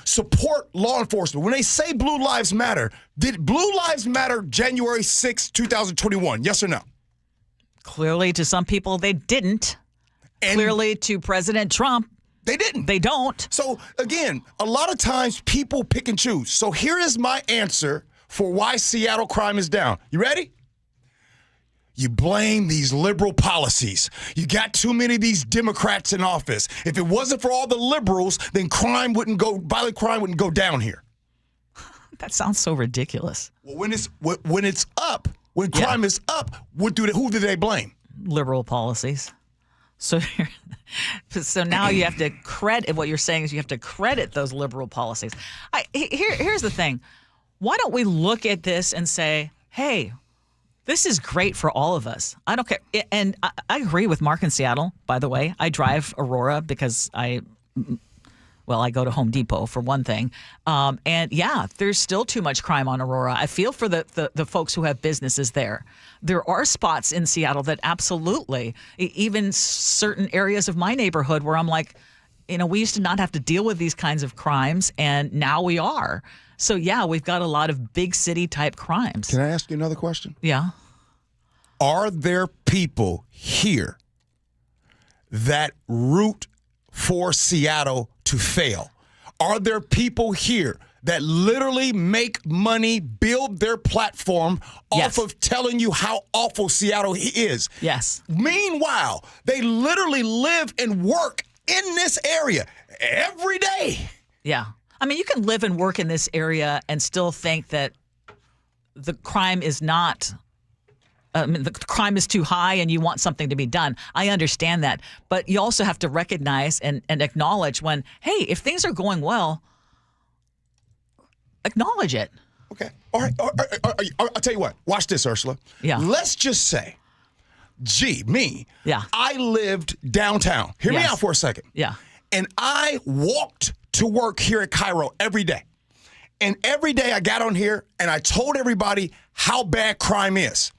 support law enforcement, when they say Blue Lives Matter, did Blue Lives Matter January 6, 2021? Yes or no? Clearly, to some people, they didn't. And clearly, to President Trump, they didn't. They don't. So, again, a lot of times people pick and choose. So here is my answer for why Seattle crime is down. You ready? You blame these liberal policies. You got too many of these Democrats in office. If it wasn't for all the liberals, then violent crime wouldn't go down here. That sounds so ridiculous. Well, when it's up, when crime is up, who do they blame? Liberal policies. So now you have to credit, what you're saying is you have to credit those liberal policies. Here's the thing. Why don't we look at this and say, hey, this is great for all of us. I don't care. And I agree with Mark in Seattle, by the way. I drive Aurora because I go to Home Depot for one thing. And yeah, there's still too much crime on Aurora. I feel for the folks who have businesses there. There are spots in Seattle that absolutely, even certain areas of my neighborhood where I'm like, we used to not have to deal with these kinds of crimes, and now we are. So yeah, we've got a lot of big city type crimes. Can I ask you another question? Yeah. Are there people here that root for Seattle to fail? Are there people here that literally make money, build their platform off of telling you how awful Seattle is? Yes. Meanwhile, they literally live and work in this area every day. Yeah. I mean, you can live and work in this area and still think that the crime is not the crime is too high and you want something to be done. I understand that. But you also have to recognize and acknowledge when, hey, if things are going well, acknowledge it. Okay. All right. I'll tell you what. Watch this, Ursula. Yeah. Let's just say, Yeah. I lived downtown. Hear me out for a second. Yeah. And I walked to work here at KIRO every day. And every day I got on here and I told everybody how bad crime is.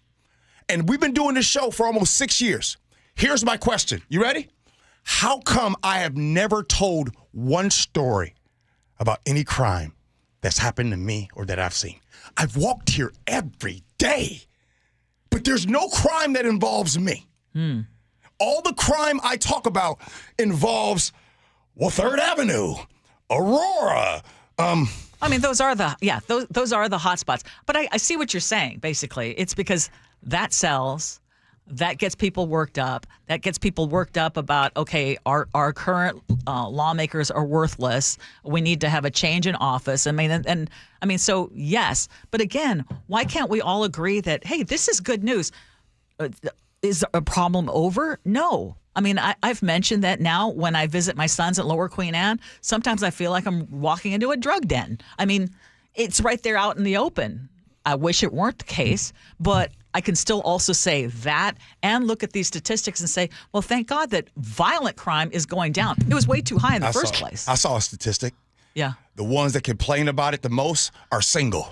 And we've been doing this show for almost 6 years. Here's my question. You ready? How come I have never told one story about any crime that's happened to me or that I've seen? I've walked here every day, but there's no crime that involves me. All the crime I talk about involves, 3rd Avenue, Aurora. I mean, those are those are the hot spots. But I see what you're saying, basically. It's because that sells. That gets people worked up. That gets people worked up about, okay, our current lawmakers are worthless. We need to have a change in office. I mean, so yes. But again, why can't we all agree that, hey, this is good news? Is a problem over? No. I mean, I've mentioned that now when I visit my sons at Lower Queen Anne, sometimes I feel like I'm walking into a drug den. I mean, it's right there out in the open. I wish it weren't the case, but I can still also say that and look at these statistics and say, well, thank God that violent crime is going down. It was way too high in the first place. I saw a statistic. Yeah. The ones that complain about it the most are single.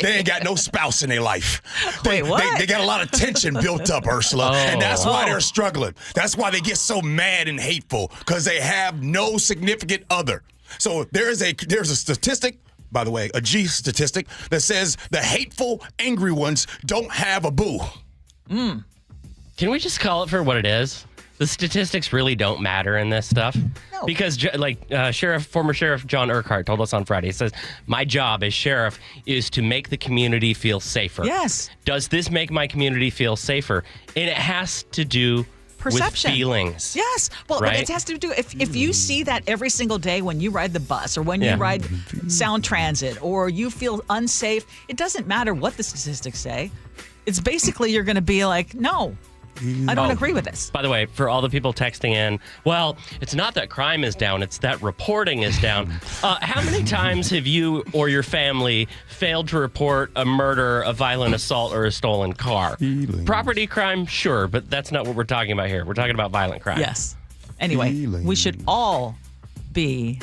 They ain't got no spouse in their life. They got a lot of tension built up, Ursula, and that's why they're struggling. That's why they get so mad and hateful, because they have no significant other. So there's a statistic, by the way, a G statistic, that says the hateful, angry ones don't have a boo. Can we just call it for what it is? The statistics really don't matter in this stuff. No. Because former Sheriff John Urquhart told us on Friday, he says, my job as sheriff is to make the community feel safer. Yes. Does this make my community feel safer? And it has to do perception. With feelings. Yes. Well, right? It has to do, if you see that every single day when you ride the bus or when you ride Sound Transit or you feel unsafe, it doesn't matter what the statistics say. It's basically you're going to be like, no. I don't agree with this. By the way, for all the people texting in, well, it's not that crime is down, it's that reporting is down. How many times have you or your family failed to report a murder, a violent assault, or a stolen car? Property crime, sure, but that's not what we're talking about here. We're talking about violent crime. Yes. Anyway, we should all be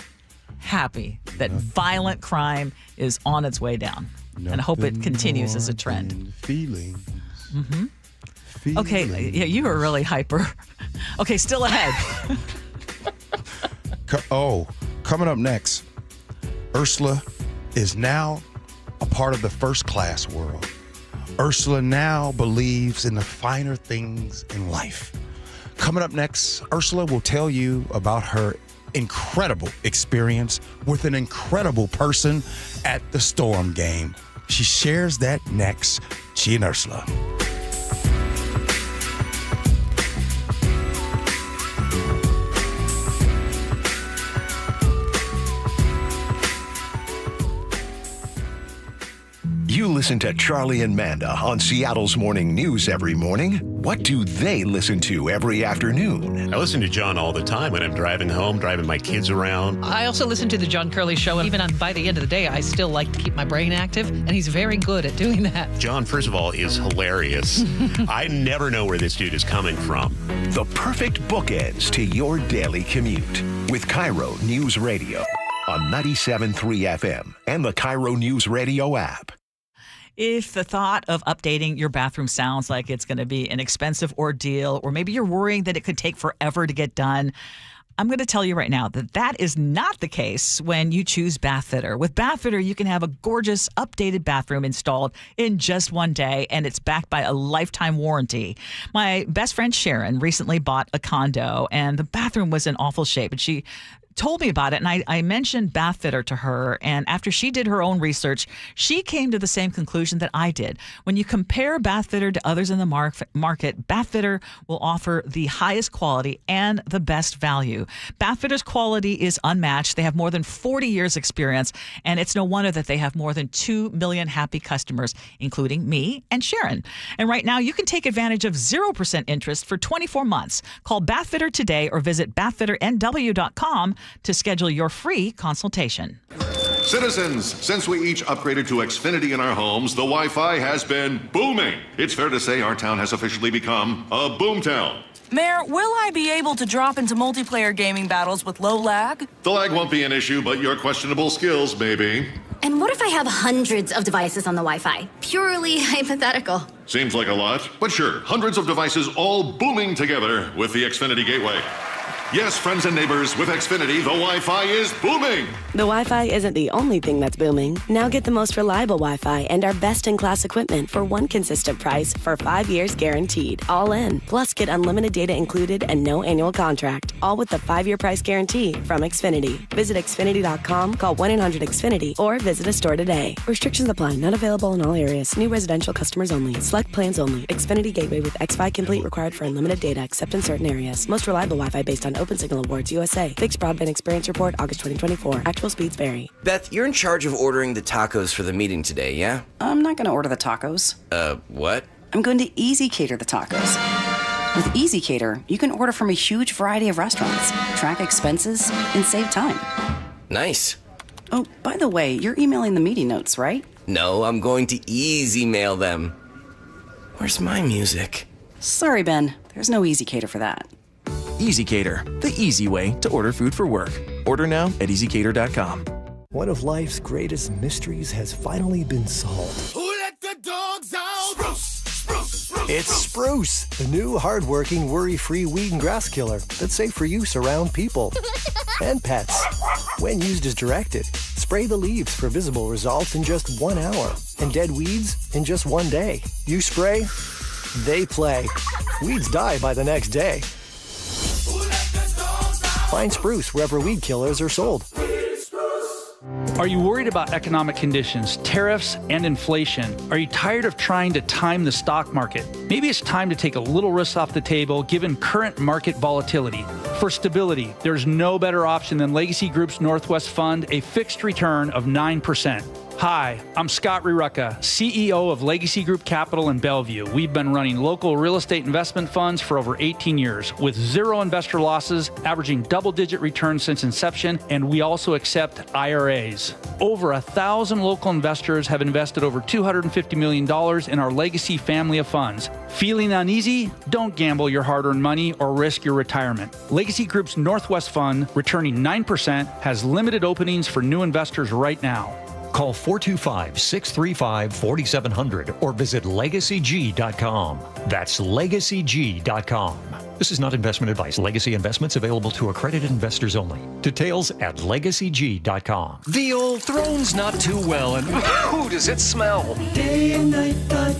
happy that violent crime is on its way down. And I hope it continues as a trend. Mm-hmm. Okay, yeah, you were really hyper. Okay, still ahead. Coming up next, Ursula is now a part of the first class world. Ursula now believes in the finer things in life. Coming up next, Ursula will tell you about her incredible experience with an incredible person at the Storm game. She shares that next. Gee and Ursula. You listen to Charlie and Manda on Seattle's Morning News every morning. What do they listen to every afternoon? I listen to John all the time when I'm driving home, driving my kids around. I also listen to the John Curley Show, and even by the end of the day, I still like to keep my brain active, and he's very good at doing that. John, first of all, is hilarious. I never know where this dude is coming from. The perfect bookends to your daily commute with KIRO Newsradio on 97.3 FM and the KIRO Newsradio app. If the thought of updating your bathroom sounds like it's going to be an expensive ordeal, or maybe you're worrying that it could take forever to get done, I'm going to tell you right now that that is not the case when you choose Bathfitter. With Bathfitter, you can have a gorgeous, updated bathroom installed in just one day, and it's backed by a lifetime warranty. My best friend Sharon recently bought a condo, and the bathroom was in awful shape, and she told me about it, and I mentioned Bathfitter to her, and after she did her own research, she came to the same conclusion that I did. When you compare Bathfitter to others in the market, Bathfitter will offer the highest quality and the best value. Bathfitter's quality is unmatched. They have more than 40 years experience, and it's no wonder that they have more than 2 million happy customers, including me and Sharon. And right now, you can take advantage of 0% interest for 24 months. Call Bathfitter today or visit bathfitternw.com to schedule your free consultation. Citizens, since we each upgraded to Xfinity in our homes, the Wi-Fi has been booming. It's fair to say our town has officially become a boomtown. Mayor, will I be able to drop into multiplayer gaming battles with low lag? The lag won't be an issue, but your questionable skills may be. And what if I have hundreds of devices on the Wi-Fi? Purely hypothetical. Seems like a lot, but sure, hundreds of devices all booming together with the Xfinity Gateway. Yes, friends and neighbors, with Xfinity, the Wi-Fi is booming. The Wi-Fi isn't the only thing that's booming. Now get the most reliable Wi-Fi and our best-in-class equipment for one consistent price for 5 years guaranteed. All in. Plus, get unlimited data included and no annual contract. All with the 5-year price guarantee from Xfinity. Visit Xfinity.com, call 1-800-XFINITY, or visit a store today. Restrictions apply. Not available in all areas. New residential customers only. Select plans only. Xfinity Gateway with XFi Complete required for unlimited data except in certain areas. Most reliable Wi-Fi based on Open Signal Awards USA. Fixed Broadband Experience Report, August 2024. Actual speeds vary. Beth, you're in charge of ordering the tacos for the meeting today, yeah? I'm not going to order the tacos. What? I'm going to Easy Cater the tacos. With Easy Cater, you can order from a huge variety of restaurants, track expenses, and save time. Nice. Oh, by the way, you're emailing the meeting notes, right? No, I'm going to easy mail them. Where's my music? Sorry, Ben. There's no Easy Cater for that. Easy Cater, the easy way to order food for work. Order now at easycater.com. One of life's greatest mysteries has finally been solved. Who let the dogs out? Spruce, spruce, spruce. It's Spruce, the new hard-working, worry-free weed and grass killer that's safe for use around people and pets. When used as directed, spray the leaves for visible results in just 1 hour and dead weeds in just 1 day. You spray, they play. Weeds die by the next day. Find Spruce wherever weed killers are sold. Are you worried about economic conditions, tariffs, and inflation? Are you tired of trying to time the stock market? Maybe it's time to take a little risk off the table given current market volatility. For stability, there's no better option than Legacy Group's Northwest Fund, a fixed return of 9%. Hi, I'm Scott Rurucka, CEO of Legacy Group Capital in Bellevue. We've been running local real estate investment funds for over 18 years with zero investor losses, averaging double-digit returns since inception, and we also accept IRAs. Over 1,000 local investors have invested over $250 million in our Legacy family of funds. Feeling uneasy? Don't gamble your hard-earned money or risk your retirement. Legacy Group's Northwest Fund, returning 9%, has limited openings for new investors right now. Call 425-635-4700 or visit LegacyG.com. That's LegacyG.com. This is not investment advice. Legacy investments available to accredited investors only. Details at LegacyG.com. The old throne's not too well, and ooh, does it smell? Day and night, the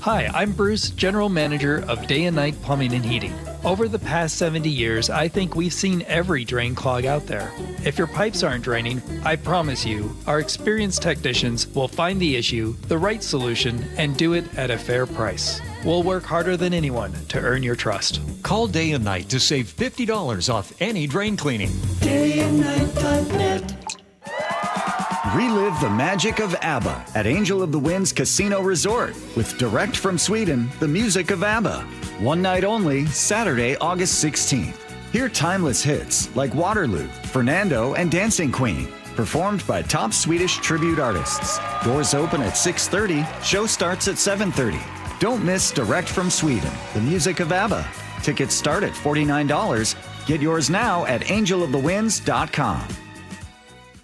Hi, I'm Bruce, General Manager of Day and Night Plumbing and Heating. Over the past 70 years, I think we've seen every drain clog out there. If your pipes aren't draining, I promise you, our experienced technicians will find the issue, the right solution, and do it at a fair price. We'll work harder than anyone to earn your trust. Call Day and Night to save $50 off any drain cleaning. DayandNight.net. Relive the magic of ABBA at Angel of the Winds Casino Resort with direct from Sweden, the music of ABBA. One night only, Saturday, August 16th. Hear timeless hits like Waterloo, Fernando, and Dancing Queen, performed by top Swedish tribute artists. Doors open at 6:30, show starts at 7:30. Don't miss Direct from Sweden, the music of ABBA. Tickets start at $49. Get yours now at angelofthewinds.com.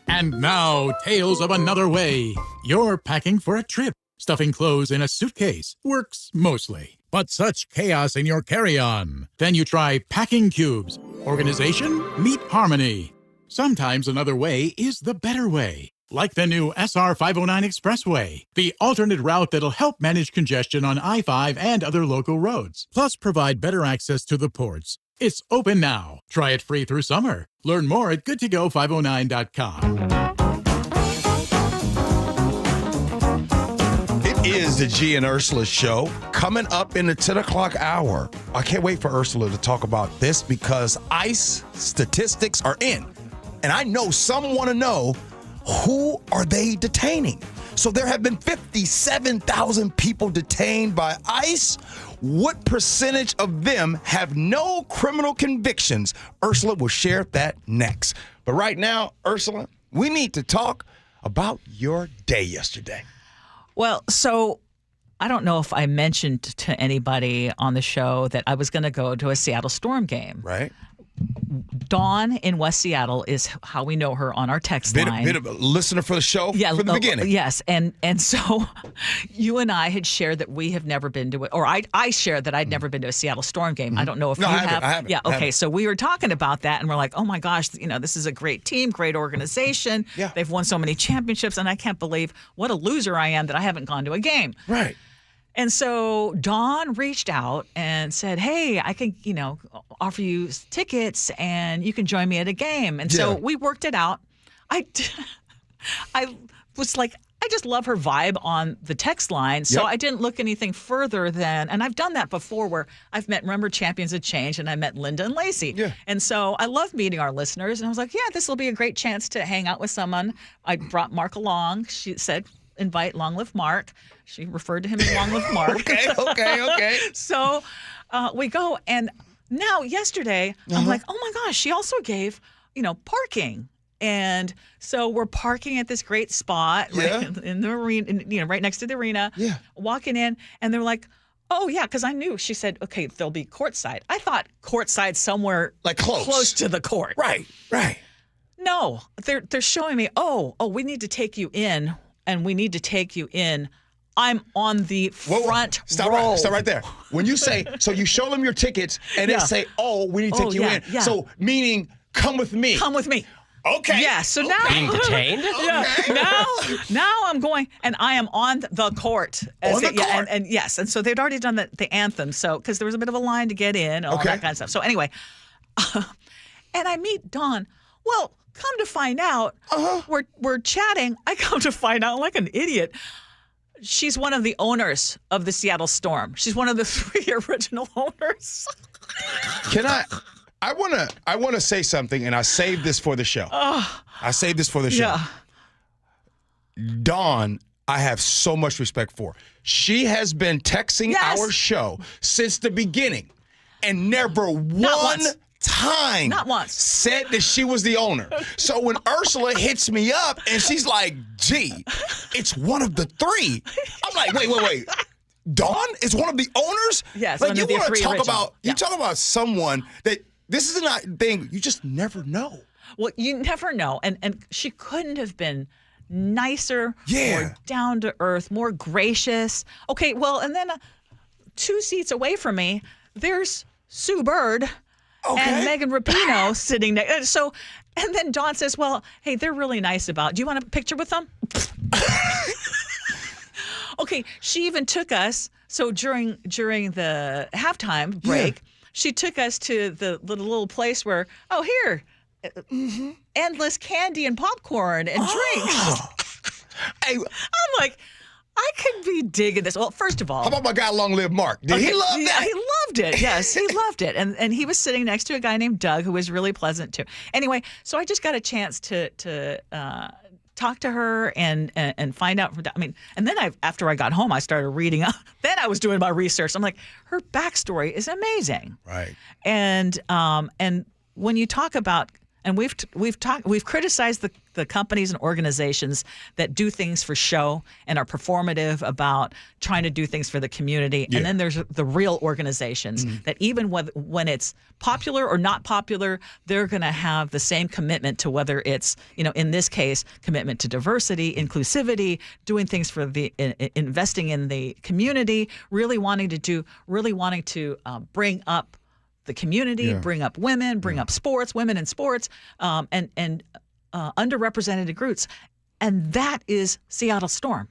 And now, tales of another way. You're packing for a trip. Stuffing clothes in a suitcase works mostly. But such chaos in your carry-on. Then you try packing cubes. Organization? Meet harmony. Sometimes another way is the better way. Like the new SR 509 Expressway, the alternate route that'll help manage congestion on I-5 and other local roads, plus provide better access to the ports. It's open now. Try it free through summer. Learn more at goodtogo509.com. It is the Gee and Ursula Show coming up in the 10 o'clock hour. I can't wait for Ursula to talk about this because ICE statistics are in. And I know some want to know, who are they detaining? So there have been 57,000 people detained by ICE. What percentage of them have no criminal convictions? Ursula will share that next. But right now, Ursula, we need to talk about your day yesterday. Well, so I don't know if I mentioned to anybody on the show that I was going to go to a Seattle Storm game. Right. Dawn in West Seattle is how we know her on our text line. Bit of a listener for the show from the beginning. Yes. And so you and I had shared that we have never been to it, or I shared that I'd never been to a Seattle Storm game. I don't know if you have. I haven't. Yeah, okay. So we were talking about that and we're like, oh my gosh, this is a great team, great organization. Yeah. They've won so many championships and I can't believe what a loser I am that I haven't gone to a game. Right. And so Dawn reached out and said, hey, I can, offer you tickets and you can join me at a game. And so we worked it out. I was like, I just love her vibe on the text line. So I didn't look anything further than, and I've done that before where I've met, remember, Champions of Change, and I met Linda and Lacey. Yeah. And so I love meeting our listeners. And I was like, yeah, this will be a great chance to hang out with someone. I brought Mark along. She said, invite Long Live Mark. She referred to him as Long Live Mark. Okay. So we go, and now yesterday, I'm like, oh my gosh, she also gave, parking. And so we're parking at this great spot right in the arena, right next to the arena. Yeah. Walking in, and they're like, oh, yeah, because I knew. She said, okay, they'll be courtside. I thought courtside somewhere like close to the court. Right. No, they're showing me, we need to take you in. And we need to take you in. I'm on the front row. Stop right there. When you say, so you show them your tickets, and they say, we need to take you in. Yeah. So meaning, come with me. Come with me. Okay. Yeah, so now. Being detained? Now I'm going, and I am on the court. On the court? And yes, and so they'd already done the anthem, so, because there was a bit of a line to get in, all that kind of stuff. So anyway, and I meet Dawn. Well, come to find out, we're chatting. I come to find out, like an idiot, she's one of the owners of the Seattle Storm. She's one of the 3 original owners. Can I want to say something, and I saved this for the show. Yeah. Dawn, I have so much respect for. She has been texting our show since the beginning, and never once said that she was the owner. So when Ursula hits me up and she's like, gee, it's one of the 3. I'm like, wait. Dawn is one of the owners? Yes. Like, you want to talk about, you talk about someone that this is not a thing, you just never know. Well, you never know. And she couldn't have been nicer, more down to earth, more gracious. Okay, well, and then 2 seats away from me, there's Sue Bird. And Megan Rapinoe sitting there. So, and then Dawn says, well, hey, they're really nice about, do you want a picture with them? Okay, she even took us. So during the halftime break, she took us to the little place where, here, endless candy and popcorn and drinks. Hey, I'm like, I could be digging this. Well, first of all, how about my guy Long Live Mark? Did he love that? He loved it. Yes, he loved it. And he was sitting next to a guy named Doug who was really pleasant too. Anyway, so I just got a chance to talk to her and find out. And then after I got home, I started reading. Then I was doing my research. I'm like, her backstory is amazing. Right. And when you talk about, and we've criticized the companies and organizations that do things for show and are performative about trying to do things for the community. Yeah. And then there's the real organizations that even when it's popular or not popular, they're going to have the same commitment to whether it's, in this case, commitment to diversity, inclusivity, doing things for the investing in the community, really wanting to bring up the community, bring up women, bring up sports, women in sports, and underrepresented groups. And that is Seattle Storm.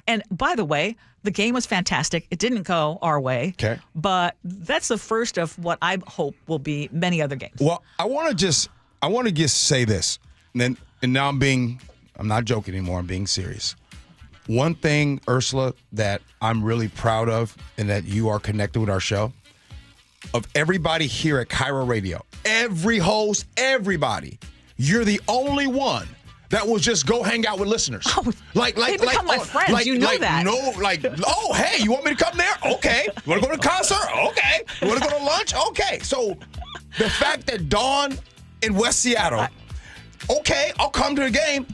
And by the way, the game was fantastic. It didn't go our way. Okay. But that's the first of what I hope will be many other games. Well, I want to just say this. And now I'm not joking anymore. I'm being serious. One thing, Ursula, that I'm really proud of and that you are connected with our show, of everybody here at KIRO Radio, every host, everybody, you're the only one that will just go hang out with listeners. They become my friends. You know that. Hey, you want me to come there? Okay. You want to go to a concert? Okay. You want to go to lunch? Okay. So the fact that Dawn in West Seattle, okay, I'll come to the game.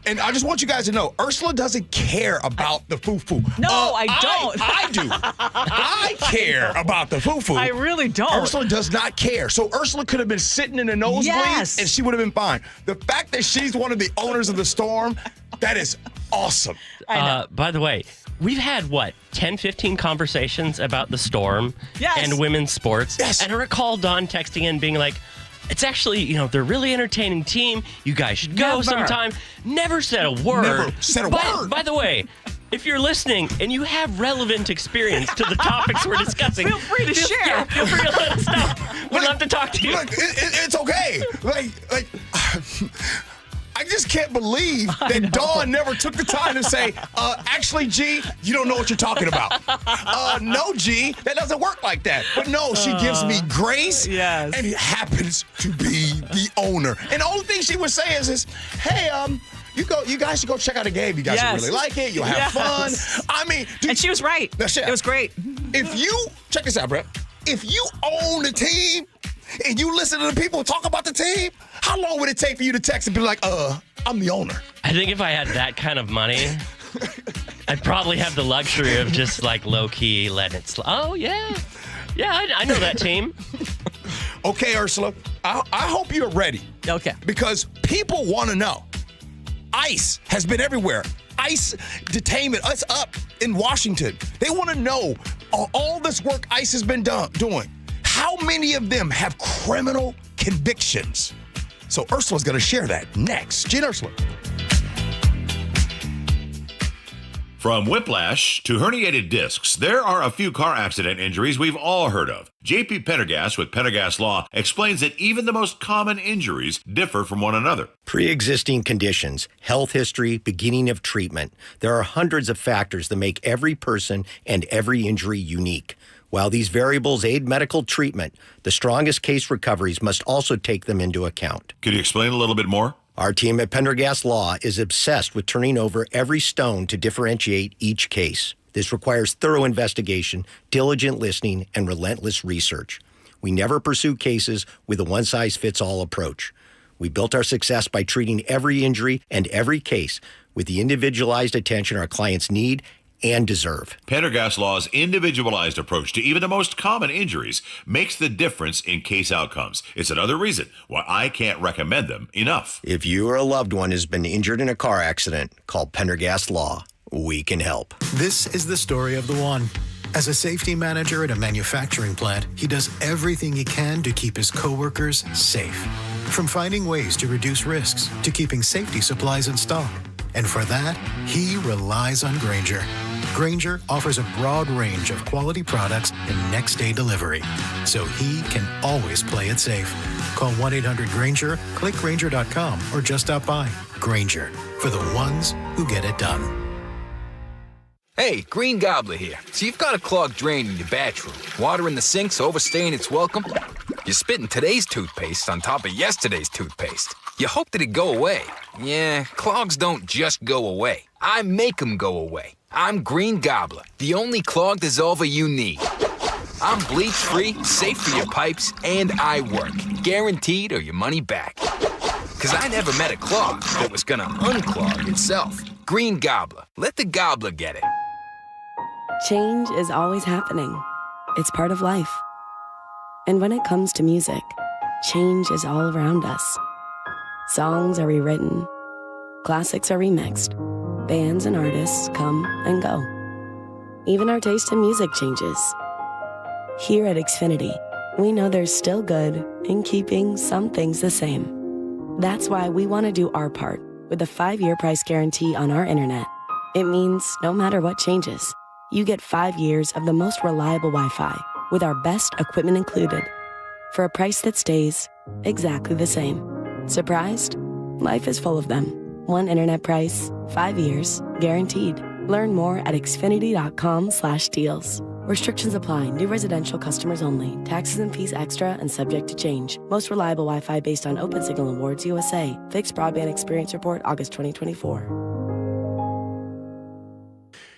And I just want you guys to know, Ursula doesn't care about the foo-foo. No, I don't. I do. I care about the foo-foo. I really don't. Ursula does not care. So Ursula could have been sitting in the nosebleeds, and she would have been fine. The fact that she's one of the owners of the Storm, that is awesome. By the way, we've had, 10, 15 conversations about the Storm and women's sports. Yes. And I recall Dawn texting in being like, it's actually, they're a really entertaining team. You guys should go sometime. Never said a word. Never said a word. By the way, if you're listening and you have relevant experience to the topics we're discussing, feel free to share. Yeah, feel free to let us know. We'd love to talk to you. It's okay. I just can't believe that Dawn never took the time to say, actually, G, you don't know what you're talking about. No, G, that doesn't work like that. But no, she gives me grace and happens to be the owner. And the only thing she would say is hey, you guys should go check out a game. You guys will really like it. You'll have fun. I mean, dude, and she was right. It was great. If you, check this out, Brett. If you own the team, and you listen to the people talk about the team, how long would it take for you to text and be like, I'm the owner? I think if I had that kind of money, I'd probably have the luxury of just low-key letting it slide. Oh, yeah. Yeah, I know that team. Okay, Ursula, I hope you're ready. Okay. Because people want to know. ICE has been everywhere. ICE detainment, us up in Washington. They want to know all this work ICE has been doing. How many of them have criminal convictions? So Ursula's going to share that next. Gee Ursula. From whiplash to herniated discs, there are a few car accident injuries we've all heard of. JP Pendergast with Pendergast Law explains that even the most common injuries differ from one another. Pre-existing conditions, health history, beginning of treatment. There are hundreds of factors that make every person and every injury unique. While these variables aid medical treatment, the strongest case recoveries must also take them into account. Could you explain a little bit more? Our team at Pendergast Law is obsessed with turning over every stone to differentiate each case. This requires thorough investigation, diligent listening, and relentless research. We never pursue cases with a one-size-fits-all approach. We built our success by treating every injury and every case with the individualized attention our clients need and deserve. Pendergast Law's individualized approach to even the most common injuries makes the difference in case outcomes. It's another reason why I can't recommend them enough. If you or a loved one has been injured in a car accident, call Pendergast Law. We can help. This is the story of the one. As a safety manager at a manufacturing plant, he does everything he can to keep his coworkers safe. From finding ways to reduce risks to keeping safety supplies in stock. And for that, he relies on Grainger, Grainger offers a broad range of quality products and next-day delivery, so he can always play it safe. Call 1-800-GRAINGER, click Grainger.com, or just stop by. Grainger, for the ones who get it done. Hey, Green Gobbler here. So you've got a clogged drain in your bathroom. Water in the sink's overstaying its welcome. You're spitting today's toothpaste on top of yesterday's toothpaste. You hope that it go away. Yeah, clogs don't just go away. I make them go away. I'm Green Gobbler, the only clog dissolver you need. I'm bleach-free, safe for your pipes, and I work. Guaranteed or your money back. Because I never met a clog that was gonna unclog itself. Green Gobbler. Let the gobbler get it. Change is always happening. It's part of life. And when it comes to music, change is all around us. Songs are rewritten. Classics are remixed. Bands and artists come and go. Even our taste in music changes. Here at Xfinity, we know there's still good in keeping some things the same. That's why we want to do our part with a 5-year price guarantee on our internet. It means no matter what changes, you get 5 years of the most reliable Wi-Fi with our best equipment included for a price that stays exactly the same. Surprised? Life is full of them. One internet price, 5 years, guaranteed. Learn more at xfinity.com/deals. Restrictions apply. New residential customers only. Taxes and fees extra and subject to change. Most reliable Wi-Fi based on Open Signal Awards USA. Fixed Broadband Experience Report, August 2024.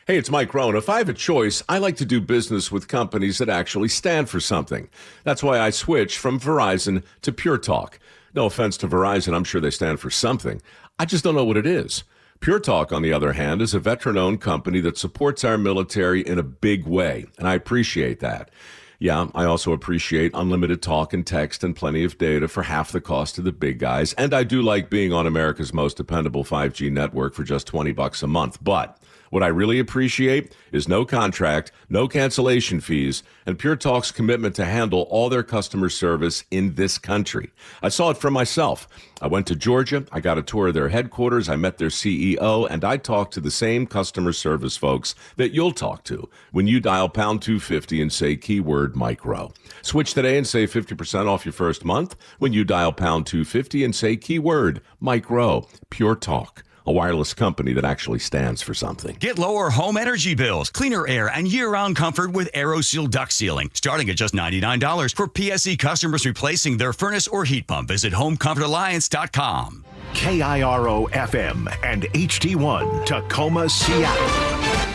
Hey, it's Mike Rohn. If I have a choice, I like to do business with companies that actually stand for something. That's why I switched from Verizon to Pure Talk. No offense to Verizon, I'm sure they stand for something. I just don't know what it is. Pure Talk, on the other hand, is a veteran-owned company that supports our military in a big way, and I appreciate that. Yeah, I also appreciate unlimited talk and text and plenty of data for half the cost of the big guys, and I do like being on America's most dependable 5G network for just $20 a month, but what I really appreciate is no contract, no cancellation fees, and Pure Talk's commitment to handle all their customer service in this country. I saw it for myself. I went to Georgia, I got a tour of their headquarters, I met their CEO, and I talked to the same customer service folks that you'll talk to when you dial pound 250 and say keyword micro. Switch today and save 50% off your first month when you dial pound 250 and say keyword micro. Pure Talk. A wireless company that actually stands for something. Get lower home energy bills, cleaner air, and year-round comfort with AeroSeal duct sealing, starting at just $99 for PSE customers replacing their furnace or heat pump. Visit HomeComfortAlliance.com. KIRO FM and HD1 Tacoma, Seattle.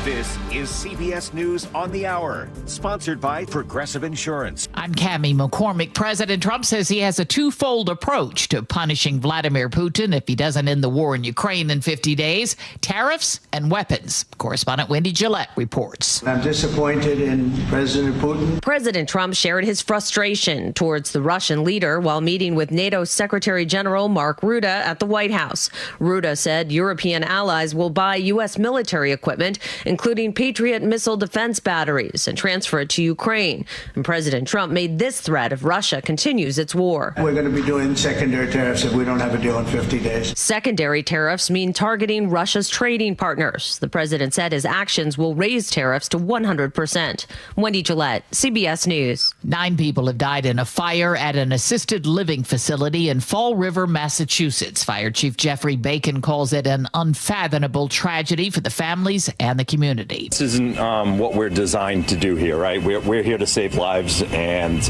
This is CBS News on the Hour, sponsored by Progressive Insurance. I'm Cammie McCormick. President Trump says he has a twofold approach to punishing Vladimir Putin if he doesn't end the war in Ukraine in 50 days, tariffs and weapons. Correspondent Wendy Gillette reports. I'm disappointed in President Putin. President Trump shared his frustration towards the Russian leader while meeting with NATO Secretary General Mark Rutte at the White House. Rutte said European allies will buy U.S. military equipment, including Patriot missile defense batteries, and transfer it to Ukraine. And President Trump made this threat if Russia continues its war. We're going to be doing secondary tariffs if we don't have a deal in 50 days. Secondary tariffs mean targeting Russia's trading partners. The president said his actions will raise tariffs to 100%. Wendy Gillette, CBS News. 9 people have died in a fire at an assisted living facility in Fall River, Massachusetts. Fire Chief Jeffrey Bacon calls it an unfathomable tragedy for the families and the community. This isn't what we're designed to do here, right? We're here to save lives, and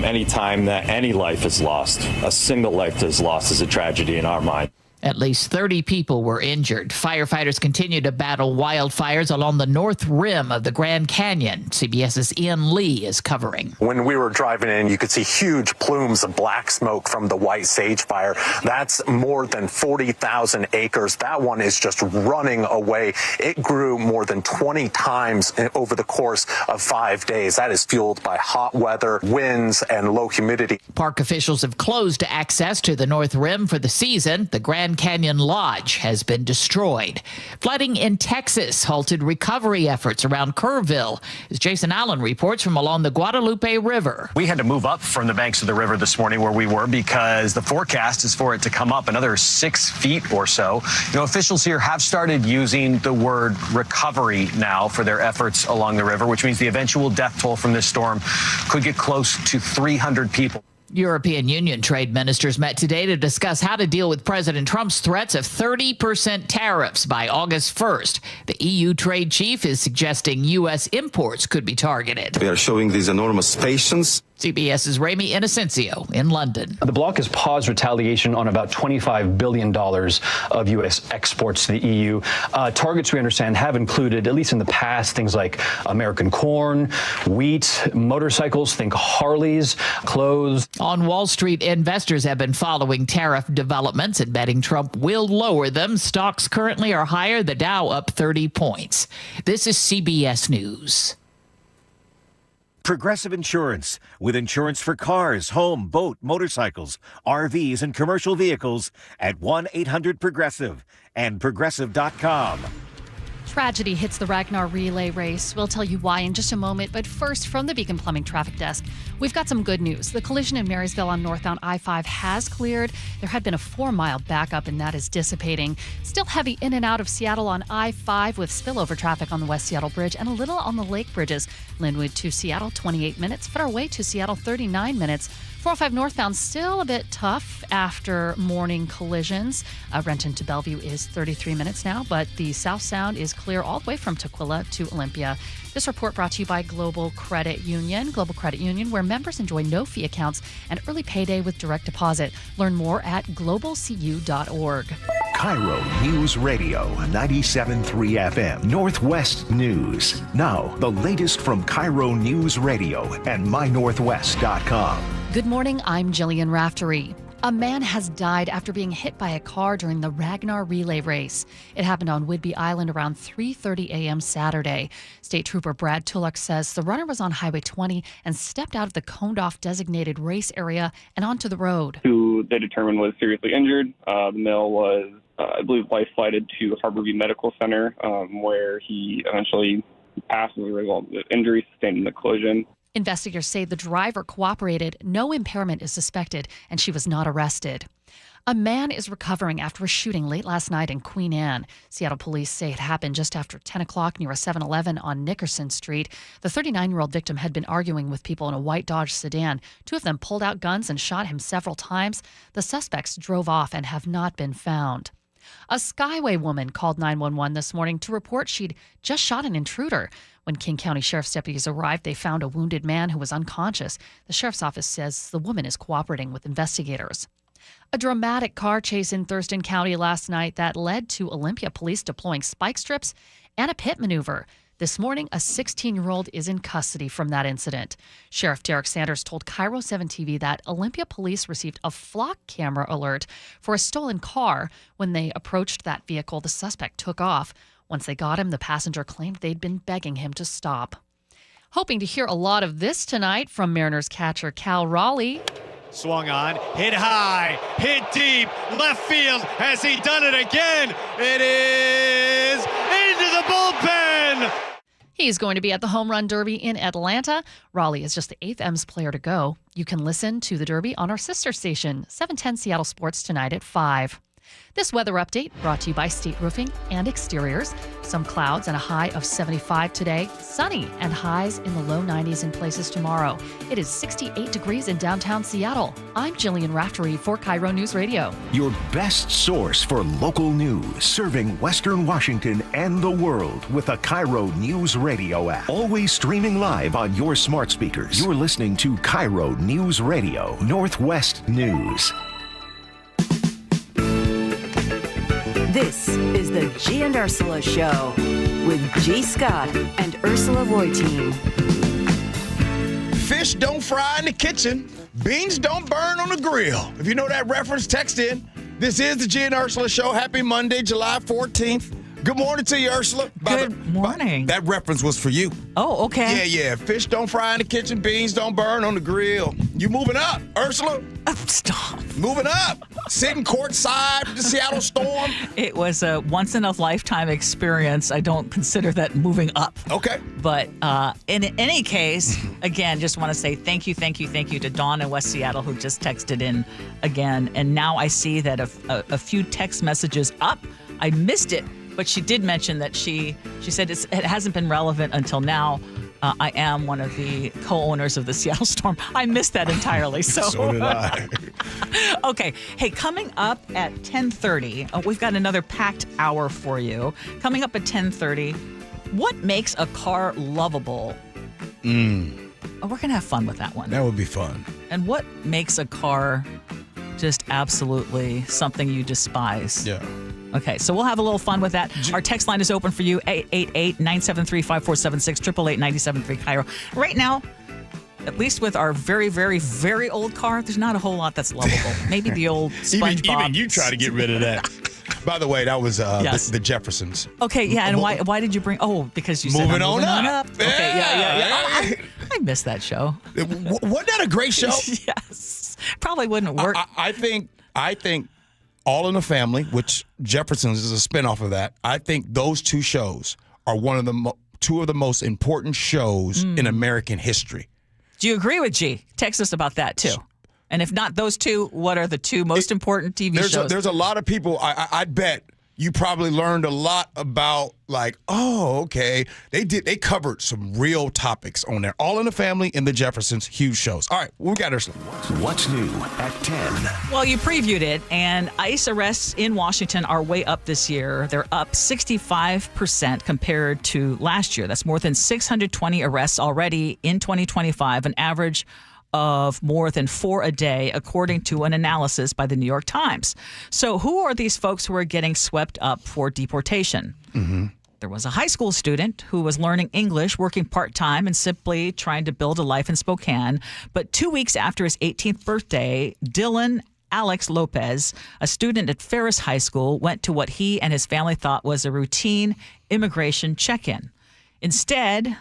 any time that any life is lost, a single life is lost, is a tragedy in our mind. At least 30 people were injured. Firefighters continue to battle wildfires along the north rim of the Grand Canyon. CBS's Ian Lee is covering. When we were driving in, you could see huge plumes of black smoke from the White Sage Fire. That's more than 40,000 acres. That one is just running away. It grew more than 20 times over the course of 5 days. That is fueled by hot weather, winds, and low humidity. Park officials have closed access to the north rim for the season. The Grand Grand Canyon Lodge has been destroyed. Flooding in Texas halted recovery efforts around Kerrville, as Jason Allen reports from along the Guadalupe River. We had to move up from the banks of the river this morning where we were because the forecast is for it to come up another 6 feet or so. Officials here have started using the word recovery now for their efforts along the river, which means the eventual death toll from this storm could get close to 300 people. European Union trade ministers met today to discuss how to deal with President Trump's threats of 30% tariffs by August 1st. The EU trade chief is suggesting U.S. imports could be targeted. We are showing this enormous patience. CBS's Ramy Inocencio in London. The bloc has paused retaliation on about $25 billion of U.S. exports to the EU. Targets, we understand, have included, at least in the past, things like American corn, wheat, motorcycles, think Harleys, clothes. On Wall Street, investors have been following tariff developments and betting Trump will lower them. Stocks currently are higher, the Dow up 30 points. This is CBS News. Progressive Insurance, with insurance for cars, home, boat, motorcycles, RVs, and commercial vehicles at 1-800-PROGRESSIVE and Progressive.com. Tragedy hits the Ragnar Relay Race. We'll tell you why in just a moment, but first, from the Beacon Plumbing Traffic Desk, we've got some good news. The collision in Marysville on northbound I-5 has cleared. There had been a 4-mile backup, and that is dissipating. Still heavy in and out of Seattle on I-5 with spillover traffic on the West Seattle Bridge and a little on the Lake Bridges. Linwood to Seattle, 28 minutes. Federal Way to Seattle, 39 minutes. 405 northbound still a bit tough after morning collisions. Renton to Bellevue is 33 minutes now, but the South Sound is clear all the way from Tukwila to Olympia. This report brought to you by Global Credit Union. Global Credit Union, where members enjoy no-fee accounts and early payday with direct deposit. Learn more at globalcu.org. KIRO News Radio 97.3 FM Northwest News. Now, the latest from KIRO News Radio and mynorthwest.com. Good morning, I'm Jillian Raftery. A man has died after being hit by a car during the Ragnar Relay Race. It happened on Whidbey Island around 3:30 a.m. Saturday. State Trooper Brad Tulloch says the runner was on Highway 20 and stepped out of the coned-off designated race area and onto the road. Who they determined was seriously injured. The male was, I believe, life-flighted to Harborview Medical Center, where he eventually passed as a result of injuries sustained in the collision. Investigators say the driver cooperated, no impairment is suspected, and she was not arrested. A man is recovering after a shooting late last night in Queen Anne. Seattle police say it happened just after 10 o'clock near a 7-Eleven on Nickerson Street. The 39-year-old victim had been arguing with people in a white Dodge sedan. 2 of them pulled out guns and shot him several times. The suspects drove off and have not been found. A Skyway woman called 911 this morning to report she'd just shot an intruder. When King County Sheriff's deputies arrived, they found a wounded man who was unconscious. The sheriff's office says the woman is cooperating with investigators. A dramatic car chase in Thurston County last night that led to Olympia police deploying spike strips and a pit maneuver. This morning, a 16-year-old is in custody from that incident. Sheriff Derek Sanders told KIRO 7 TV that Olympia police received a flock camera alert for a stolen car. When they approached that vehicle, the suspect took off. Once they got him, the passenger claimed they'd been begging him to stop. Hoping to hear a lot of this tonight from Mariners catcher Cal Raleigh. Swung on, hit high, hit deep, left field. Has he done it again? It is into the bullpen. He's going to be at the Home Run Derby in Atlanta. Raleigh is just the 8th M's player to go. You can listen to the Derby on our sister station, 710 Seattle Sports, tonight at 5. This weather update brought to you by State Roofing and Exteriors. Some clouds and a high of 75 today. Sunny and highs in the low 90s in places tomorrow. It is 68 degrees in downtown Seattle. I'm Jillian Raftery for KIRO News Radio. Your best source for local news, serving Western Washington and the world with a KIRO Newsradio app. Always streaming live on your smart speakers. You're listening to KIRO Newsradio Northwest News. This is the Gee and Ursula Show with G. Scott and Ursula Reutin. Fish don't fry in the kitchen. Beans don't burn on the grill. If you know that reference, text in. This is the Gee and Ursula Show. Happy Monday, July 14th. Good morning to you, Ursula. Good morning. That reference was for you. Oh, okay. Yeah. Fish don't fry in the kitchen. Beans don't burn on the grill. You moving up, Ursula? Stop. Moving up. Sitting courtside with the Seattle Storm. It was a once-in-a-lifetime experience. I don't consider that moving up. Okay. But in any case, again, just want to say thank you to Dawn in West Seattle who just texted in again. And now I see that a few text messages up. I missed it, but she did mention that she said it hasn't been relevant until now. I am one of the co-owners of the Seattle Storm. I missed that entirely. So did I. Okay. Hey, coming up at 10:30, we've got another packed hour for you. Coming up at 10:30, what makes a car lovable? We're going to have fun with that one. That would be fun. And what makes a car just absolutely something you despise? Yeah. Okay, so we'll have a little fun with that. Our text line is open for you, 888-973-5476, 888-973 KIRO. Right now, at least with our very, very, very old car, there's not a whole lot that's lovable. Maybe the old SpongeBob. Even you try to get rid of that. By the way, that was Yes. the Jeffersons. Okay, yeah, and why did you bring... Oh, because you said Moving moving on on up. Yeah. Okay, yeah. I missed that show. Wasn't that a great show? Yes. Probably wouldn't work. I think All in the Family, which Jeffersons is a spinoff of that. I think those two shows are two of the most important shows in American history. Do you agree with G? Text us about that, too. And if not those two, what are the two most important TV shows? There's a lot of people, I bet you probably learned a lot about, like, oh, okay. They covered some real topics on there. All in the Family and the Jeffersons, huge shows. All right, we got Ursula. What's new at 10? Well, you previewed it, and ICE arrests in Washington are way up this year. They're up 65% compared to last year. That's more than 620 arrests already in 2025, an average of more than 4 a day, according to an analysis by the New York Times. So who are these folks who are getting swept up for deportation? Mm-hmm. There was a high school student who was learning English, working part-time, and simply trying to build a life in Spokane. But 2 weeks after his 18th birthday, Dylan Alex Lopez, a student at Ferris High School, went to what he and his family thought was a routine immigration check-in. Instead,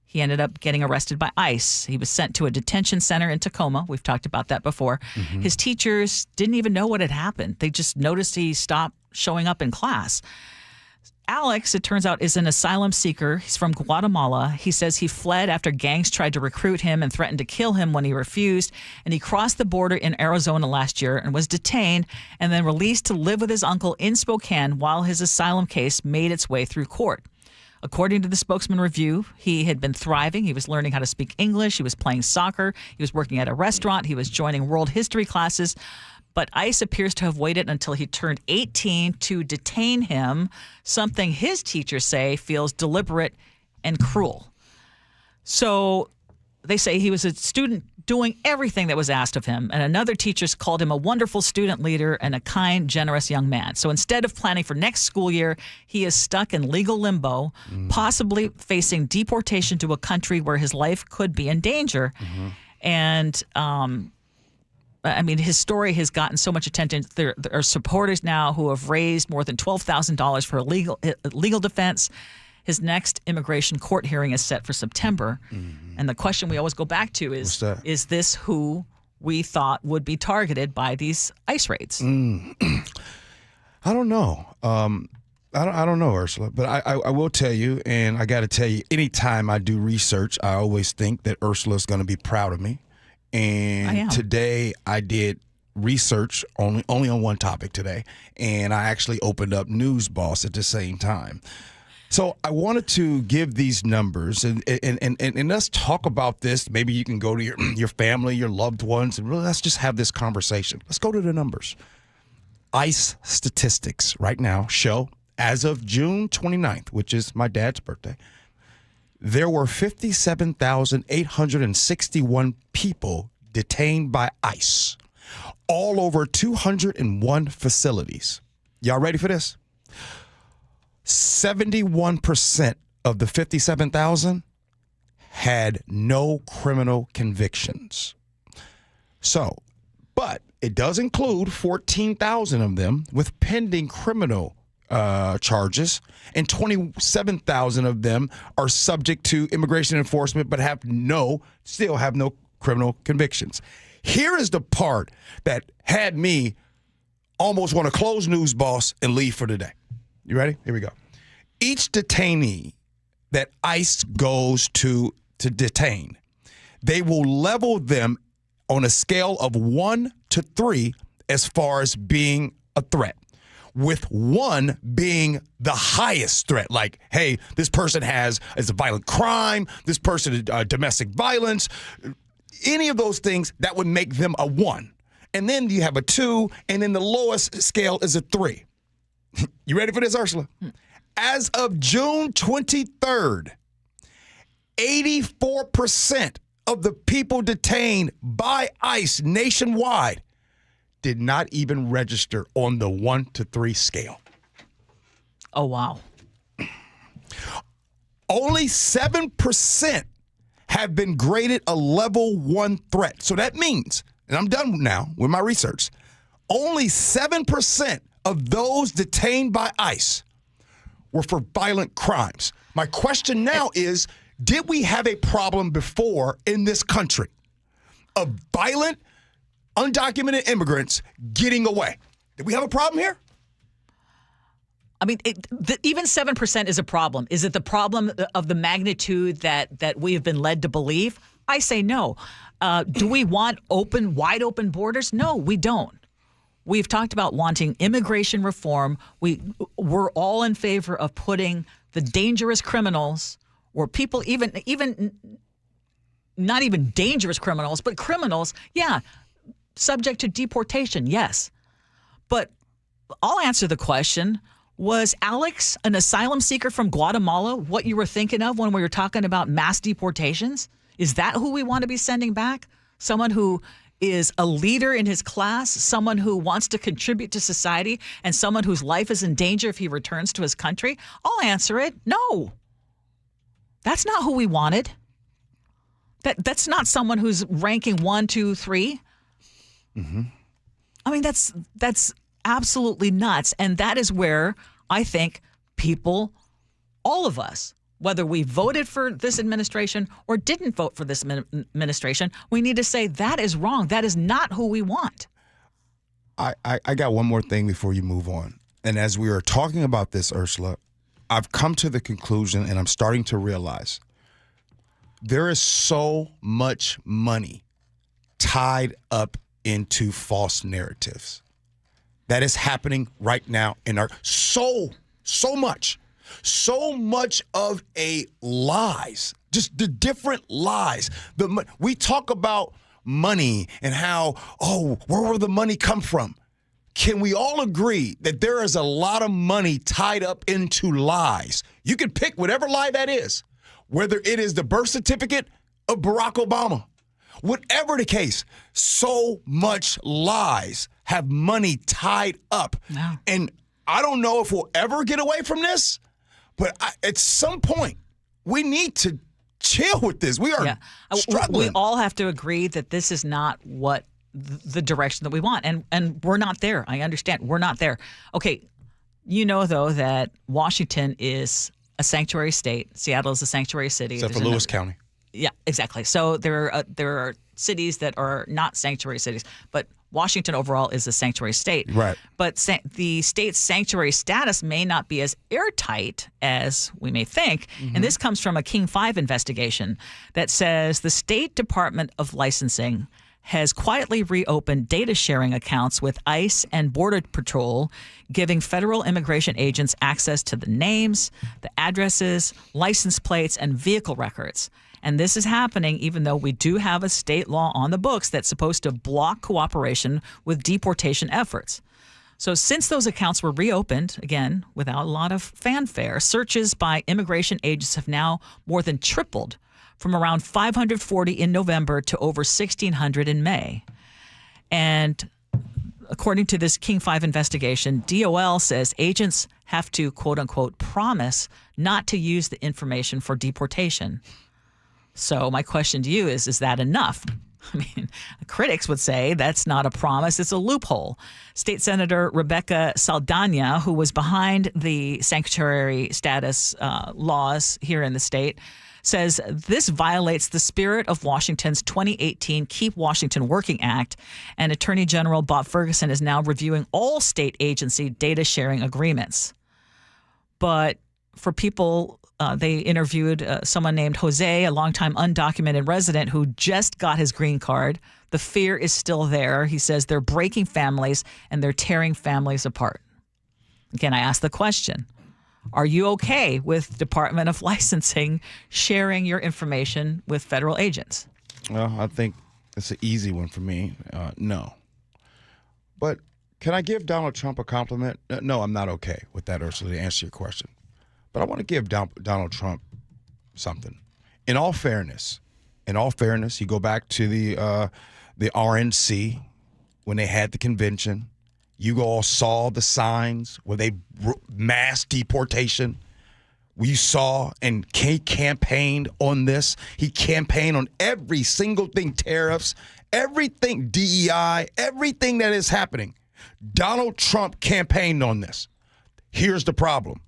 he ended up getting arrested by ICE. He was sent to a detention center in Tacoma. We've talked about that before. Mm-hmm. His teachers didn't even know what had happened. They just noticed he stopped showing up in class. Alex, it turns out, is an asylum seeker. He's from Guatemala. He says he fled after gangs tried to recruit him and threatened to kill him when he refused. And he crossed the border in Arizona last year and was detained and then released to live with his uncle in Spokane while his asylum case made its way through court. According to the Spokesman Review, he had been thriving. He was learning how to speak English. He was playing soccer. He was working at a restaurant. He was joining world history classes. But ICE appears to have waited until he turned 18 to detain him, something his teachers say feels deliberate and cruel. So they say he was a student doing everything that was asked of him, and another teacher called him a wonderful student leader and a kind, generous young man. So instead of planning for next school year, he is stuck in legal limbo, possibly facing deportation to a country where his life could be in danger. Mm-hmm. And I mean, his story has gotten so much attention. There are supporters now who have raised more than $12,000 for a legal defense. His next immigration court hearing is set for September. Mm-hmm. And the question we always go back to is this who we thought would be targeted by these ICE raids? I don't know. I don't know, Ursula. But I will tell you, and I got to tell you, anytime I do research, I always think that Ursula's going to be proud of me. And today I did research only on one topic today, and I actually opened up News Boss at the same time. So I wanted to give these numbers and let's talk about this. Maybe you can go to your family, your loved ones, and really let's just have this conversation. Let's go to the numbers. ICE statistics right now show as of June 29th, which is my dad's birthday, there were 57,861 people detained by ICE, all over 201 facilities. Y'all ready for this? 71% of the 57,000 had no criminal convictions. So, but it does include 14,000 of them with pending criminal charges, and 27,000 of them are subject to immigration enforcement but still have no criminal convictions. Here is the part that had me almost want to close News Boss and leave for the day. You ready? Here we go. Each detainee that ICE goes to detain, they will level them on a scale of 1 to 3 as far as being a threat, with 1 being the highest threat. Like, hey, this person is a violent crime, this person is domestic violence, any of those things that would make them a 1. And then you have a 2, and then the lowest scale is a 3. You ready for this, Ursula? As of June 23rd, 84% of the people detained by ICE nationwide did not even register on the 1 to 3 scale. Oh, wow. Only 7% have been graded a level 1 threat. So that means, and I'm done now with my research, only 7% of those detained by ICE were for violent crimes. My question now is, did we have a problem before in this country of violent, undocumented immigrants getting away? Did we have a problem here? I mean, even 7% is a problem. Is it the problem of the magnitude that we have been led to believe? I say no. Do we want wide open borders? No, we don't. We've talked about wanting immigration reform. We're all in favor of putting the dangerous criminals, or people even not even dangerous criminals, but criminals, yeah, subject to deportation, yes. But I'll answer the question. Was Alex an asylum seeker from Guatemala what you were thinking of when we were talking about mass deportations? Is that who we want to be sending back? Someone who is a leader in his class, someone who wants to contribute to society, and someone whose life is in danger if he returns to his country? I'll answer it. No. That's not who we wanted. That's not someone who's ranking 1, 2, 3. Mm-hmm. I mean, that's absolutely nuts. And that is where I think people, all of us, whether we voted for this administration or didn't vote for this administration, we need to say that is wrong. That is not who we want. I got one more thing before you move on. And as we are talking about this, Ursula, I've come to the conclusion, and I'm starting to realize there is so much money tied up into false narratives that is happening right now in our so much of a lies, just the different lies. We talk about money and how, where will the money come from? Can we all agree that there is a lot of money tied up into lies? You can pick whatever lie that is, whether it is the birth certificate of Barack Obama. Whatever the case, so much lies have money tied up. No. And I don't know if we'll ever get away from this, but at some point, we need to chill with this. We are struggling. We all have to agree that this is not what the direction that we want. And we're not there. I understand. We're not there. Okay. You know, though, that Washington is a sanctuary state. Seattle is a sanctuary city. Except for Lewis County. Yeah, exactly. So there are cities that are not sanctuary cities, but Washington overall is a sanctuary state. Right. But the state's sanctuary status may not be as airtight as we may think. Mm-hmm. And this comes from a King 5 investigation that says the State Department of Licensing has quietly reopened data sharing accounts with ICE and Border Patrol, giving federal immigration agents access to the names, the addresses, license plates, and vehicle records. And this is happening even though we do have a state law on the books that's supposed to block cooperation with deportation efforts. So since those accounts were reopened, again, without a lot of fanfare, searches by immigration agents have now more than tripled, from around 540 in November to over 1,600 in May. And according to this King 5 investigation, DOL says agents have to, quote unquote, promise not to use the information for deportation. So my question to you is that enough? I mean, critics would say that's not a promise, it's a loophole. State Senator Rebecca Saldana, who was behind the sanctuary status laws here in the state, says this violates the spirit of Washington's 2018 Keep Washington Working Act, and Attorney General Bob Ferguson is now reviewing all state agency data sharing agreements. But for people, they interviewed someone named Jose, a longtime undocumented resident who just got his green card. The fear is still there. He says they're breaking families and they're tearing families apart. Again, I ask the question, are you okay with Department of Licensing sharing your information with federal agents? Well, I think it's an easy one for me. No. But can I give Donald Trump a compliment? No, I'm not okay with that, Ursula, to answer your question. But I want to give Donald Trump something. In all fairness, you go back to the RNC when they had the convention. You all saw the signs where they mass deportation. We saw, and he campaigned on this. He campaigned on every single thing, tariffs, everything, DEI, everything that is happening. Donald Trump campaigned on this. Here's the problem,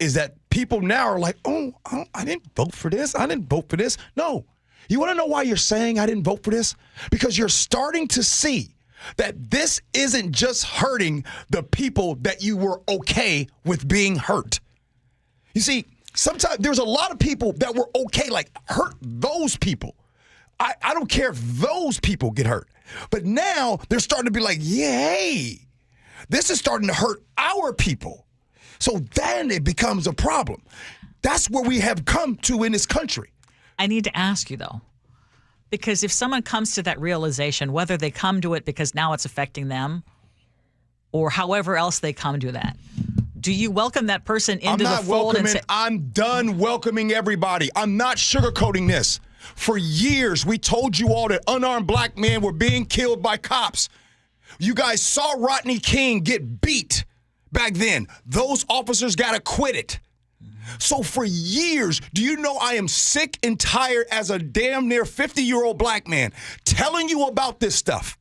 is that people now are like, I didn't vote for this. I didn't vote for this. No. You want to know why you're saying I didn't vote for this? Because you're starting to see that this isn't just hurting the people that you were okay with being hurt. You see, sometimes there's a lot of people that were okay, like hurt those people. I don't care if those people get hurt. But now they're starting to be like, yay, this is starting to hurt our people. So then it becomes a problem. That's where we have come to in this country. I need to ask you, though, because if someone comes to that realization, whether they come to it because now it's affecting them or however else they come to that, do you welcome that person into the fold? I'm done welcoming everybody. I'm not sugarcoating this. For years, we told you all that unarmed black men were being killed by cops. You guys saw Rodney King get beat back then. Those officers got acquitted. So for years, do you know I am sick and tired as a damn near 50-year-old black man telling you about this stuff.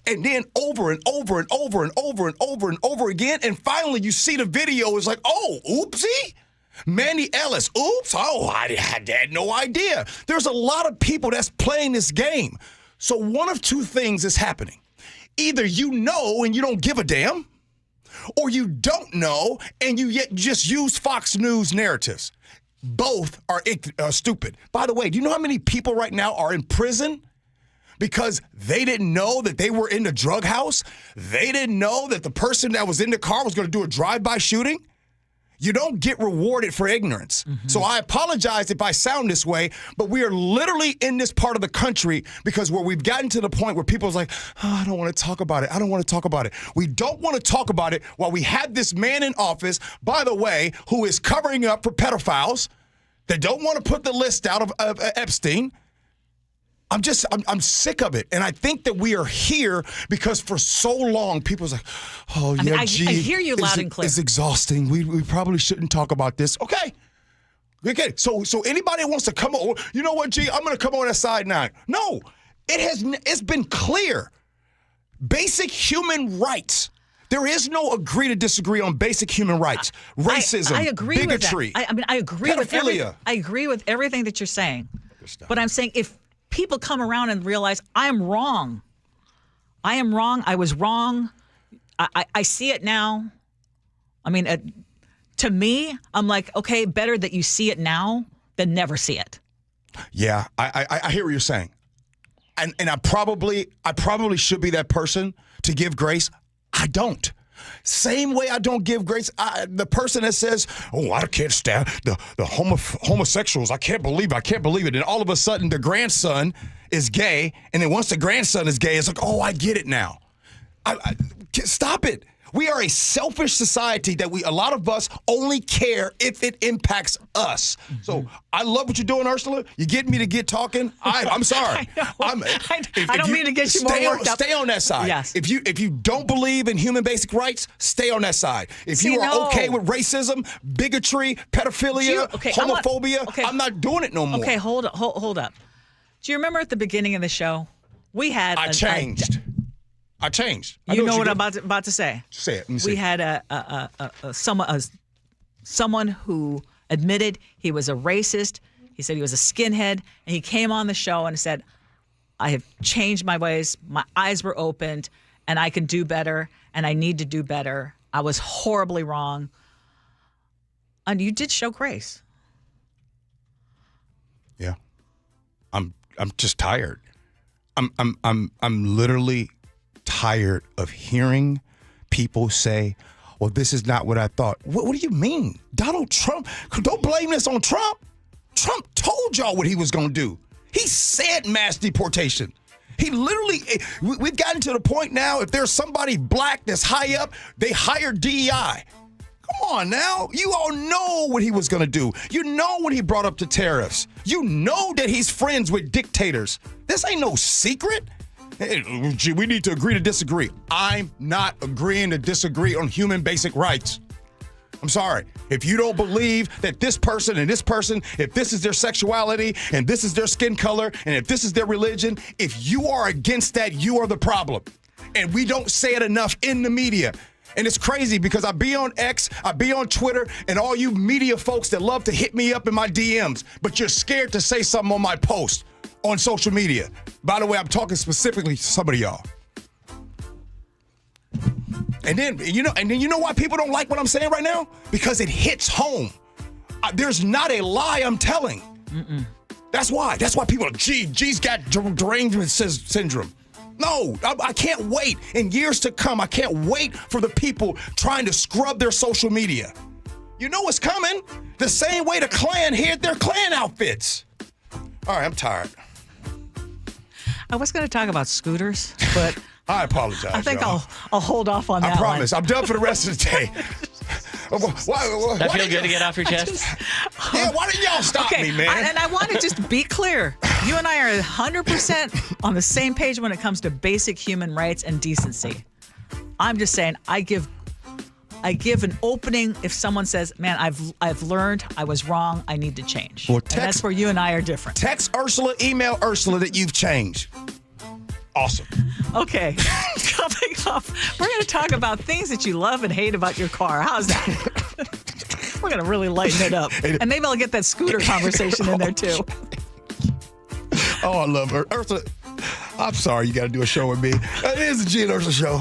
And then over and over and over and over and over and over again. And finally, you see the video. It's like, oh, oopsie. Manny Ellis, oops. Oh, I had no idea. There's a lot of people that's playing this game. So one of two things is happening. Either you know and you don't give a damn, or you don't know and you yet just use Fox News narratives. Both are stupid. By the way, do you know how many people right now are in prison because they didn't know that they were in the drug house? They didn't know that the person that was in the car was going to do a drive-by shooting? You don't get rewarded for ignorance. Mm-hmm. So I apologize if I sound this way, but we are literally in this part of the country because where we've gotten to the point where people's like, I don't want to talk about it. I don't want to talk about it. We don't want to talk about it while we have this man in office, by the way, who is covering up for pedophiles that don't want to put the list out of Epstein. I'm sick of it. And I think that we are here because for so long, people's like, I hear you loud and clear. It's exhausting. We probably shouldn't talk about this. Okay. So anybody that wants to come on, you know what, G, I'm going to come on that side now. No, it's been clear. Basic human rights. There is no agree to disagree on basic human rights. Racism, I agree bigotry, with that. I agree pedophilia. I agree with everything that you're saying. But I'm saying if people come around and realize I'm wrong. I was wrong. I see it now. I mean, to me, I'm like, okay, better that you see it now than never see it. Yeah, I hear what you're saying. And I probably should be that person to give grace. I don't. Same way I don't give grace. The person that says, I can't stand the homosexuals. I can't believe it. And all of a sudden, the grandson is gay. And then once the grandson is gay, it's like, I get it now. Stop it. We are a selfish society that a lot of us only care if it impacts us. Mm-hmm. So I love what you're doing, Ursula. You get me to get talking. I'm sorry. I don't mean to get you more worked up. Stay on that side. Yes. If you don't believe in human basic rights, stay on that side. If you are okay with racism, bigotry, pedophilia, homophobia, I'm not doing it no more. Okay, hold up. Do you remember at the beginning of the show, we had I changed. You know what I'm about to say? Say it. Let me see. We had someone who admitted he was a racist. He said he was a skinhead, and he came on the show and said, I have changed my ways. My eyes were opened, and I can do better, and I need to do better. I was horribly wrong. And you did show grace. Yeah. I'm just tired. I'm literally tired of hearing people say, well, this is not what I thought. What do you mean? Donald Trump, don't blame this on Trump. Trump told y'all what he was going to do. He said mass deportation. He literally, we've gotten to the point now, if there's somebody black that's high up, they hire DEI. Come on now. You all know what he was going to do. You know when he brought up the tariffs. You know that he's friends with dictators. This ain't no secret. Hey, we need to agree to disagree. I'm not agreeing to disagree on human basic rights. I'm sorry. If you don't believe that this person and this person, if this is their sexuality and this is their skin color and if this is their religion, if you are against that, you are the problem. And we don't say it enough in the media. And it's crazy because I be on X, I be on Twitter, and all you media folks that love to hit me up in my DMs, but you're scared to say something on my post on social media. By the way, I'm talking specifically to some of y'all. And then you know why people don't like what I'm saying right now? Because it hits home. There's not a lie I'm telling. Mm-mm. That's why people are, G's got derangement syndrome. No, I can't wait. In years to come, I can't wait for the people trying to scrub their social media. You know what's coming? The same way the Klan hid their Klan outfits. All right, I'm tired. I was going to talk about scooters, but I apologize. I think y'all. I'll hold off on that. I promise. I'm done for the rest of the day. That feel good to get off your chest? Why didn't y'all stop me, man? And I want to just be clear. You and I are 100% on the same page when it comes to basic human rights and decency. I'm just saying I give an opening if someone says, man, I've learned I was wrong. I need to change. Well, and that's where you and I are different. Text Ursula, email Ursula that you've changed. Awesome. Okay. Coming up, we're going to talk about things that you love and hate about your car. How's that? We're going to really lighten it up. And maybe I'll get that scooter conversation in there too. Oh, I love her. Ursula, I'm sorry you got to do a show with me. It is the Gee and Ursula Show.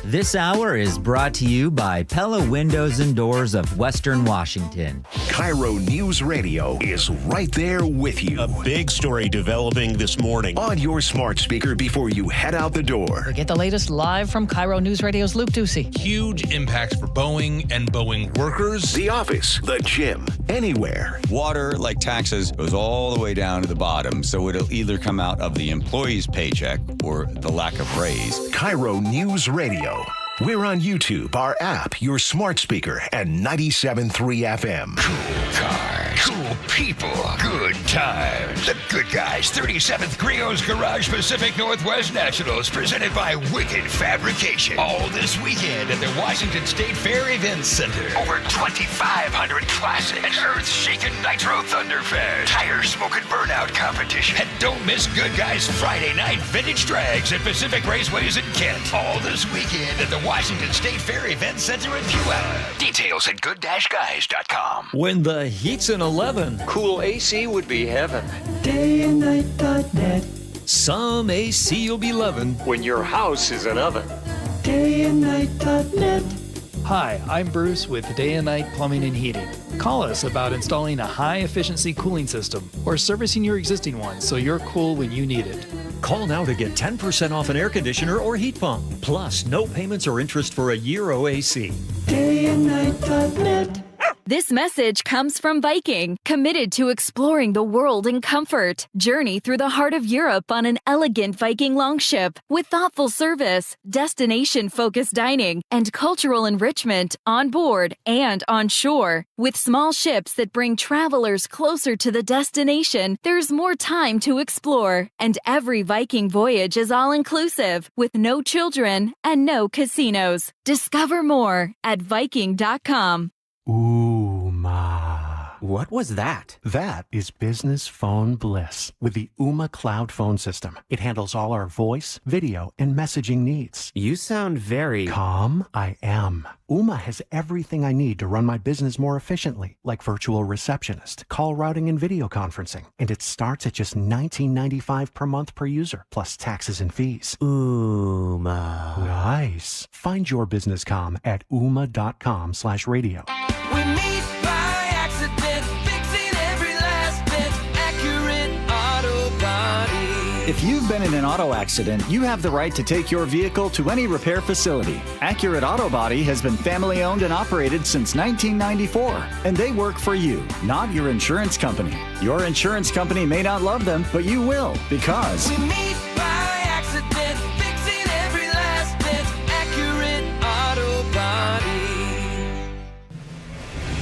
This hour is brought to you by Pella Windows and Doors of Western Washington. KIRO Newsradio is right there with you. A big story developing this morning. On your smart speaker before you head out the door. Get the latest live from KIRO Newsradio's Luke Ducey. Huge impacts for Boeing and Boeing workers. The office, the gym, anywhere. Water, like taxes, goes all the way down to the bottom, so it'll either come out of the employee's paycheck or the lack of raise. KIRO Newsradio. We're on YouTube, our app, your smart speaker, and 97.3 FM. Cool cars, cool people, good times. The Good Guys 37th Griot's Garage Pacific Northwest Nationals, presented by Wicked Fabrication. All this weekend at the Washington State Fair Events Center. Over 2,500 classics. An earth-shaking Nitro Thunderfest. Tire smoking burnout competition. And don't miss Good Guys Friday night vintage drags at Pacific Raceways in Kent. All this weekend at the Washington State Fair Event Center in Puyallup. Details at good-guys.com. When the heat's an 11, cool AC would be heaven. Dayandnight.net. Some AC you'll be loving when your house is an oven. Dayandnight.net. Hi, I'm Bruce with Day and Night Plumbing and Heating. Call us about installing a high-efficiency cooling system or servicing your existing one so you're cool when you need it. Call now to get 10% off an air conditioner or heat pump. Plus, no payments or interest for a year OAC. Dayandnight.net. This message comes from Viking, committed to exploring the world in comfort. Journey through the heart of Europe on an elegant Viking longship with thoughtful service, destination-focused dining, and cultural enrichment on board and on shore. With small ships that bring travelers closer to the destination, there's more time to explore. And every Viking voyage is all-inclusive, with no children and no casinos. Discover more at Viking.com. Ooh, ma. What was that? That is business phone bliss with the Ooma Cloud Phone System. It handles all our voice, video, and messaging needs. You sound very... Calm? I am. Ooma has everything I need to run my business more efficiently, like virtual receptionist, call routing, and video conferencing. And it starts at just $19.95 per month per user, plus taxes and fees. Ooma. Nice. Find your business calm at ooma.com/radio. We meet by accident, fixing every last bit, Accurate Auto Body. If you've been in an auto accident, you have the right to take your vehicle to any repair facility. Accurate Auto Body has been family owned and operated since 1994, and they work for you, not your insurance company. Your insurance company may not love them, but you will, because... We meet by accident, fixing every last bit, Accurate Auto Body.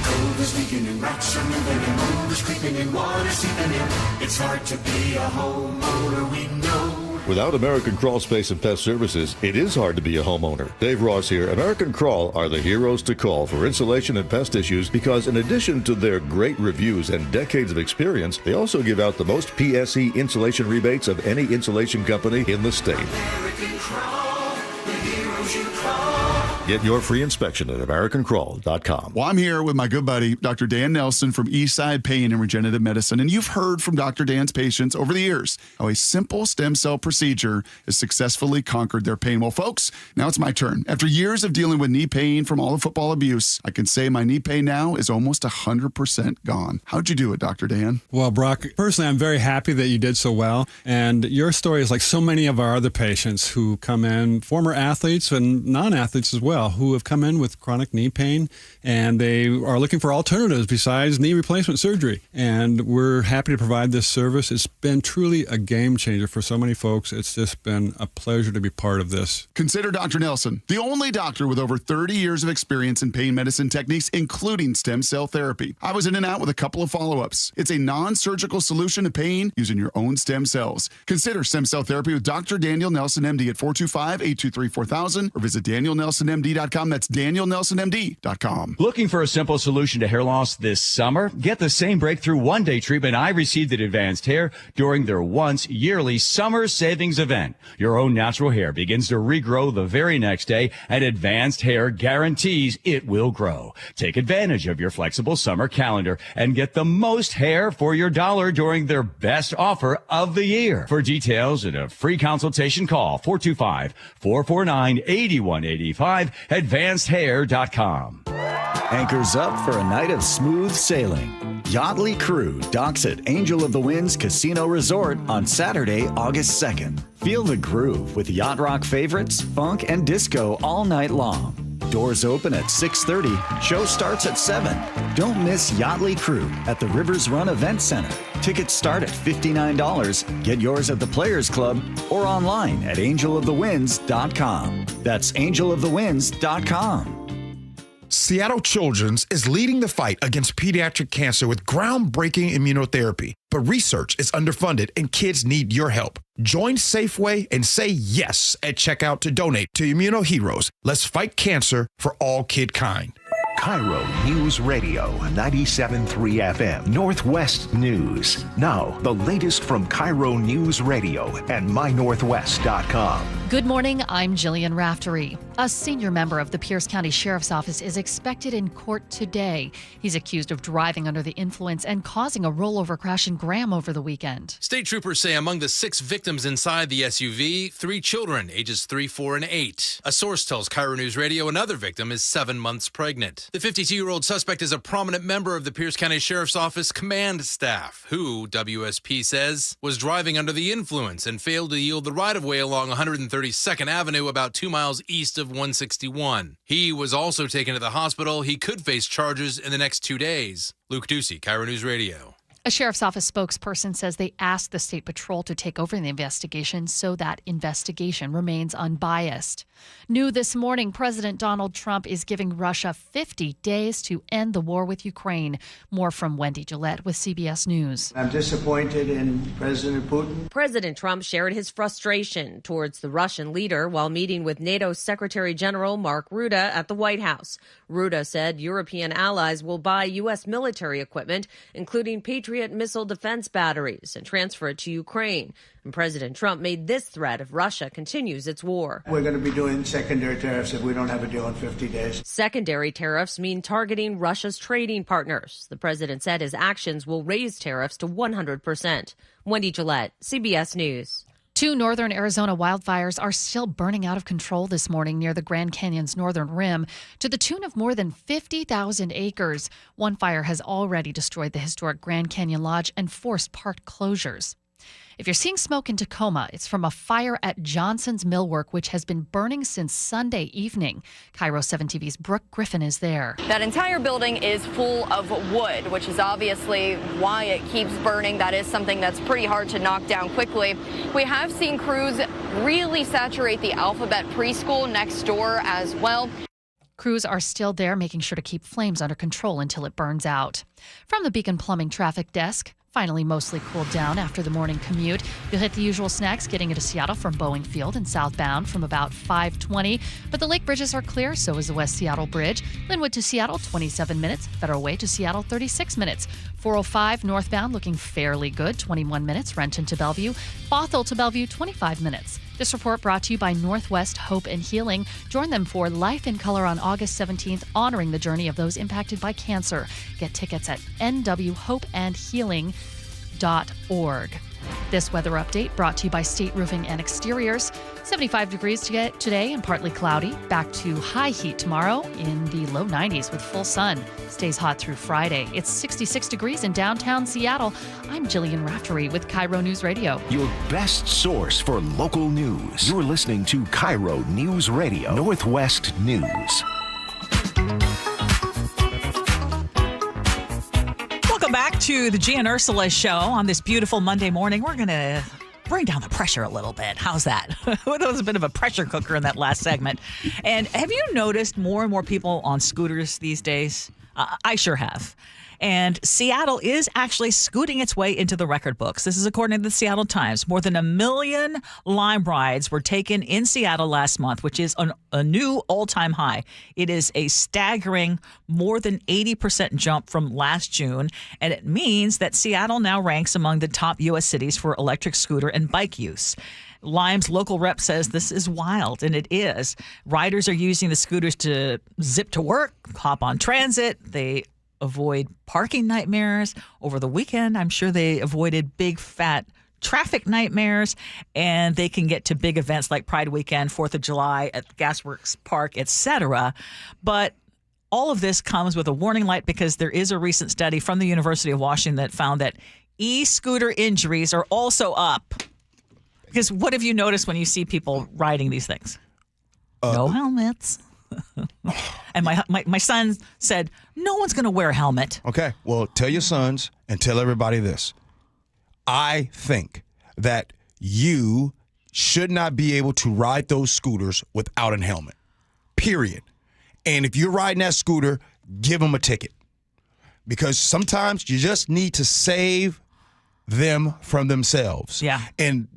Cold is leaking and rocks are moving and mold is creeping and water seeping in. It's hard to be a homeowner, we know. Without American Crawl Space and Pest Services, it is hard to be a homeowner. Dave Ross here. American Crawl are the heroes to call for insulation and pest issues because in addition to their great reviews and decades of experience, they also give out the most PSE insulation rebates of any insulation company in the state. American Crawl, the heroes you call. Get your free inspection at AmericanCrawl.com. Well, I'm here with my good buddy, Dr. Dan Nelson from Eastside Pain and Regenerative Medicine. And you've heard from Dr. Dan's patients over the years how a simple stem cell procedure has successfully conquered their pain. Well, folks, now it's my turn. After years of dealing with knee pain from all the football abuse, I can say my knee pain now is almost 100% gone. How'd you do it, Dr. Dan? Well, Brock, personally, I'm very happy that you did so well. And your story is like so many of our other patients who come in, former athletes and non-athletes as well, who have come in with chronic knee pain, and they are looking for alternatives besides knee replacement surgery. And we're happy to provide this service. It's been truly a game changer for so many folks. It's just been a pleasure to be part of this. Consider Dr. Nelson, the only doctor with over 30 years of experience in pain medicine techniques, including stem cell therapy. I was in and out with a couple of follow-ups. It's a non-surgical solution to pain using your own stem cells. Consider stem cell therapy with Dr. Daniel Nelson, MD at 425-823-4000 or visit DanielNelsonMD.com. That's DanielNelsonMD.com. Looking for a simple solution to hair loss this summer? Get the same breakthrough one-day treatment I received at Advanced Hair during their once yearly summer savings event. Your own natural hair begins to regrow the very next day, and Advanced Hair guarantees it will grow. Take advantage of your flexible summer calendar and get the most hair for your dollar during their best offer of the year. For details and a free consultation, call 425-449-8185, AdvancedHair.com. Anchors up for a night of smooth sailing. Yachtly Crew docks at Angel of the Winds Casino Resort on Saturday, August 2nd. Feel the groove with yacht rock favorites, funk, and disco all night long. Doors open at 6:30. Show starts at 7. Don't miss Yachtly Crew at the Rivers Run Event Center. Tickets start at $59. Get yours at the Players Club or online at angelofthewinds.com. That's angelofthewinds.com. Seattle Children's is leading the fight against pediatric cancer with groundbreaking immunotherapy. But research is underfunded and kids need your help. Join Safeway and say yes at checkout to donate to Immunoheroes. Let's fight cancer for all kidkind. KIRO Newsradio 97.3 FM Northwest News. Now, the latest from KIRO Newsradio and mynorthwest.com. Good morning, I'm Jillian Raftery. A senior member of the Pierce County Sheriff's Office is expected in court today. He's accused of driving under the influence and causing a rollover crash in Graham over the weekend. State troopers say among the 6 victims inside the SUV, 3 children, ages 3, 4, and 8. A source tells KIRO News Radio another victim is 7 months pregnant. The 52-year-old suspect is a prominent member of the Pierce County Sheriff's Office command staff, who, WSP says, was driving under the influence and failed to yield the right-of-way along 132nd Avenue about 2 miles east of 161. He was also taken to the hospital. He could face charges in the next 2 days. Luke Ducey, KIRO News Radio. A sheriff's office spokesperson says they asked the state patrol to take over the investigation so that investigation remains unbiased. New this morning, President Donald Trump is giving Russia 50 days to end the war with Ukraine. More from Wendy Gillette with CBS News. I'm disappointed in President Putin. President Trump shared his frustration towards the Russian leader while meeting with NATO Secretary General Mark Rutte at the White House. Rutte said European allies will buy U.S. military equipment, including Patriot missile defense batteries, and transfer it to Ukraine. And President Trump made this threat if Russia continues its war. We're going to be doing secondary tariffs if we don't have a deal in 50 days. Secondary tariffs mean targeting Russia's trading partners. The president said his actions will raise tariffs to 100%. Wendy Gillette, CBS News. 2 northern Arizona wildfires are still burning out of control this morning near the Grand Canyon's northern rim to the tune of more than 50,000 acres. One fire has already destroyed the historic Grand Canyon Lodge and forced park closures. If you're seeing smoke in Tacoma, it's from a fire at Johnson's Millwork, which has been burning since Sunday evening. KIRO 7 TV's Brooke Griffin is there. That entire building is full of wood, which is obviously why it keeps burning. That is something that's pretty hard to knock down quickly. We have seen crews really saturate the Alphabet preschool next door as well. Crews are still there, making sure to keep flames under control until it burns out. From the Beacon Plumbing Traffic Desk, finally mostly cooled down after the morning commute. You'll hit the usual snacks getting into Seattle from Boeing Field and southbound from about 5:20. But the lake bridges are clear, so is the West Seattle Bridge. Linwood to Seattle, 27 minutes. Federal Way to Seattle, 36 minutes. 405 northbound looking fairly good, 21 minutes. Renton to Bellevue. Bothell to Bellevue, 25 minutes. This report brought to you by Northwest Hope and Healing. Join them for Life in Color on August 17th, honoring the journey of those impacted by cancer. Get tickets at nwhopeandhealing.org. This weather update brought to you by State Roofing and Exteriors. 75 degrees today and partly cloudy. Back to high heat tomorrow in the low 90s with full sun. Stays hot through Friday. It's 66 degrees in downtown Seattle. I'm Jillian Raftery with KIRO News Radio. Your best source for local news. You're listening to KIRO News Radio, Northwest News. Welcome back to the Gee and Ursula Show on this beautiful Monday morning. We're going to bring down the pressure a little bit. How's that? That was a bit of a pressure cooker in that last segment. And have you noticed more and more people on scooters these days? I sure have. And Seattle is actually scooting its way into the record books. This is according to the Seattle Times. More than 1 million Lime rides were taken in Seattle last month, which is a new all-time high. It is a staggering more than 80% jump from last June, and it means that Seattle now ranks among the top U.S. cities for electric scooter and bike use. Lime's local rep says this is wild, and it is. Riders are using the scooters to zip to work, hop on transit. They avoid parking nightmares. Over the weekend, I'm sure they avoided big, fat traffic nightmares, and they can get to big events like Pride Weekend, 4th of July at Gasworks Park, etc. But all of this comes with a warning light because there is a recent study from the University of Washington that found that e-scooter injuries are also up. Because what have you noticed when you see people riding these things? No helmets. And my son said, no one's going to wear a helmet. Okay, well, tell your sons and tell everybody this. I think that you should not be able to ride those scooters without a helmet, period. And if you're riding that scooter, give them a ticket. Because sometimes you just need to save them from themselves. Yeah. And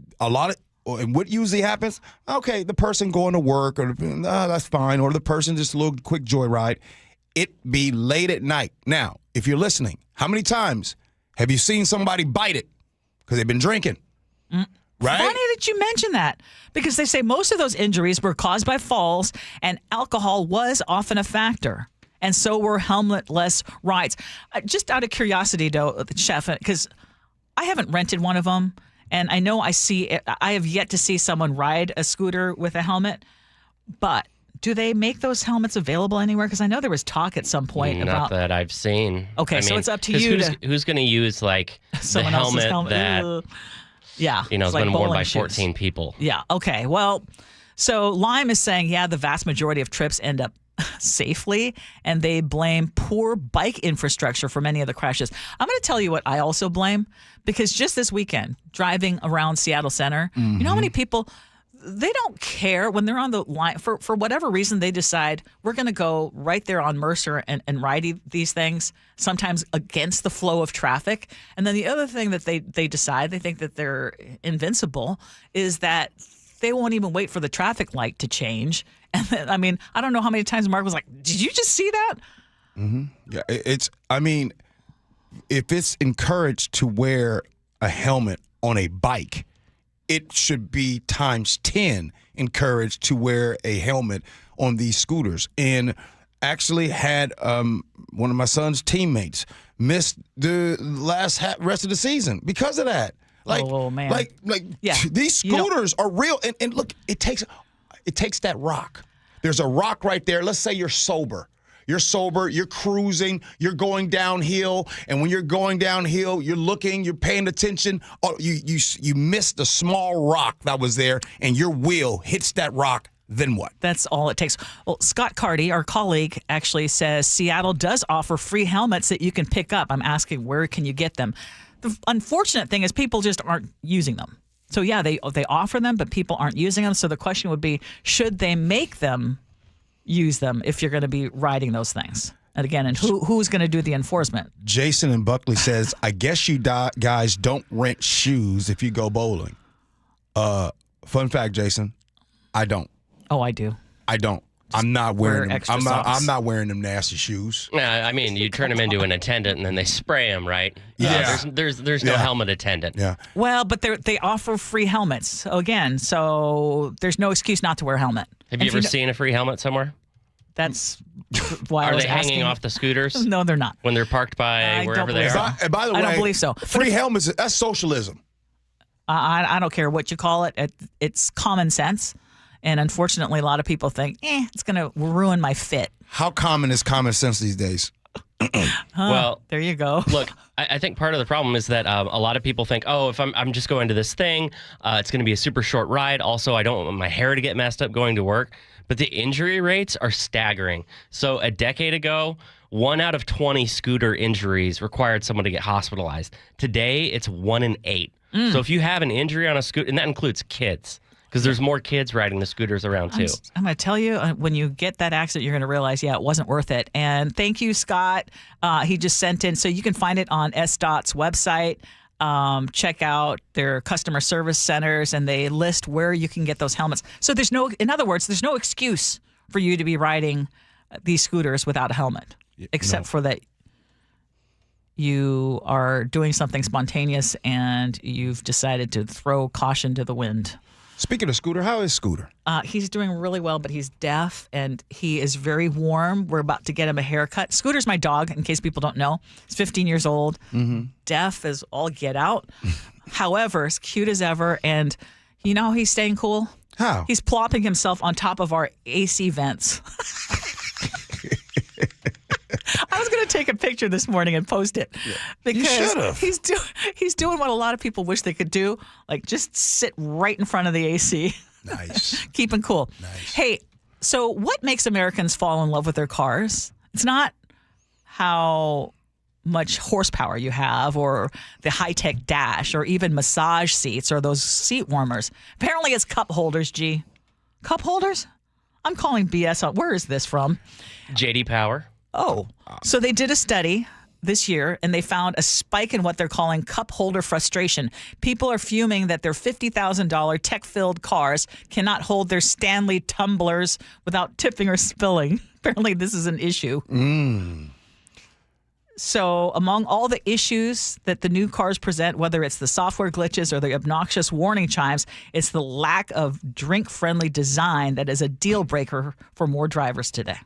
and what usually happens, okay, the person going to work, or that's fine, or the person just a little quick joyride, it be late at night. Now, if you're listening, how many times have you seen somebody bite it because they've been drinking? Right? Funny that you mention that, because they say most of those injuries were caused by falls, and alcohol was often a factor. And so were helmet-less rides. Just out of curiosity, though, Chef, because I haven't rented one of them, and I know I have yet to see someone ride a scooter with a helmet, but do they make those helmets available anywhere? Because I know there was talk at some point about... Not that I've seen. Okay, so it's up to you who's going to use, like, the helmet that... Yeah. You know, it's like been worn by shoes. 14 people. Yeah, okay. Well, so Lime is saying, the vast majority of trips end up safely, and they blame poor bike infrastructure for many of the crashes. I'm going to tell you what I also blame, because just this weekend, driving around Seattle Center, you know how many people, they don't care when they're on the line. For whatever reason, they decide we're going to go right there on Mercer and ride these things, sometimes against the flow of traffic. And then the other thing that they decide, they think that they're invincible, is that they won't even wait for the traffic light to change. And then, I mean, I don't know how many times Mark was like, did you just see that? Yeah, if it's encouraged to wear a helmet on a bike, it should be times 10 encouraged to wear a helmet on these scooters. And actually had one of my son's teammates miss the rest of the season because of that. Man. These scooters are real. And look, it takes that rock. There's a rock right there. Let's say you're sober. You're cruising, you're going downhill, and when you're going downhill, you're looking, you're paying attention. Oh, you missed a small rock that was there, and your wheel hits that rock. Then what? That's all it takes. Well, Scott Carty, our colleague, actually says Seattle does offer free helmets that you can pick up. I'm asking, where can you get them? The unfortunate thing is people just aren't using them. So, yeah, they offer them, but people aren't using them. So the question would be, should they make them use them if you're going to be riding those things? And again, and who's going to do the enforcement? Jason in Buckley says, I guess you guys don't rent shoes if you go bowling. Fun fact, Jason, I don't. Oh, I do. I don't. I'm not wearing them. I'm not wearing them nasty shoes. Yeah, I mean, you turn them into an attendant and then they spray them, right? Yeah. There's no helmet attendant. Yeah. Well, but they offer free helmets. So there's no excuse not to wear a helmet. Have you ever seen a free helmet somewhere? That's why I was asking. Are they hanging off the scooters? No, they're not. When they're parked by wherever they are? By the way, I don't believe so. Free helmets, that's socialism. I don't care what you call it. It's common sense. And unfortunately, a lot of people think, it's going to ruin my fit. How common is common sense these days? Well, there you go. Look, I think part of the problem is that a lot of people think, if I'm just going to this thing, it's going to be a super short ride. Also, I don't want my hair to get messed up going to work. But the injury rates are staggering. So a decade ago, 1 out of 20 scooter injuries required someone to get hospitalized. Today, it's 1 in 8. So if you have an injury on a scooter, and that includes kids, because there's more kids riding the scooters around, too. I'm going to tell you, when you get that accident, you're going to realize, it wasn't worth it. And thank you, Scott. He just sent in. So you can find it on SDOT's website. Check out their customer service centers, and they list where you can get those helmets. So in other words, there's no excuse for you to be riding these scooters without a helmet, except for that you are doing something spontaneous and you've decided to throw caution to the wind. Speaking of Scooter, how is Scooter? He's doing really well, but he's deaf and he is very warm. We're about to get him a haircut. Scooter's my dog, in case people don't know. He's 15 years old, deaf as all get out. However, as cute as ever. And you know how he's staying cool? How? He's plopping himself on top of our AC vents. I was going to take a picture this morning and post it because he's doing what a lot of people wish they could do, like just sit right in front of the AC. Nice. Keeping cool. Nice. Hey, so what makes Americans fall in love with their cars? It's not how much horsepower you have or the high-tech dash or even massage seats or those seat warmers. Apparently it's cup holders, G. Cup holders? I'm calling BS on. Where is this from? J.D. Power. Oh, so they did a study this year, and they found a spike in what they're calling cup holder frustration. People are fuming that their $50,000 tech-filled cars cannot hold their Stanley tumblers without tipping or spilling. Apparently, this is an issue. So among all the issues that the new cars present, whether it's the software glitches or the obnoxious warning chimes, it's the lack of drink-friendly design that is a deal breaker for more drivers today.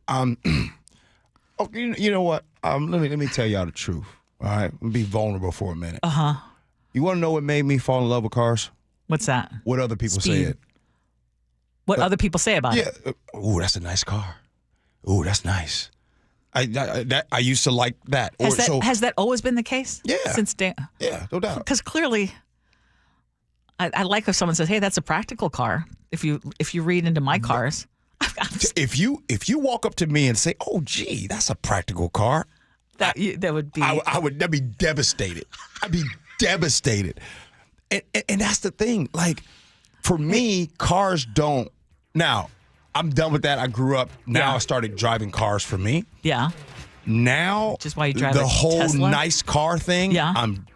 You know what? Let me tell y'all the truth. All right, I'm gonna be vulnerable for a minute. You want to know what made me fall in love with cars? What's that? What other people said. What other people say about it? Ooh, that's a nice car. Ooh, that's nice. I used to like that. Has that always been the case? Yeah. Since day. Yeah, no doubt. Because clearly, I like if someone says, "Hey, that's a practical car." If you read into my cars. If you walk up to me and say, "Oh, gee, that's a practical car," that would be. I'd be devastated. I'd be devastated. And that's the thing. Like, for me, cars don't. Now, I'm done with that. I grew up. Now I started driving cars for me. Yeah. Now, just why you drive the a whole Tesla? nice car thing, I'm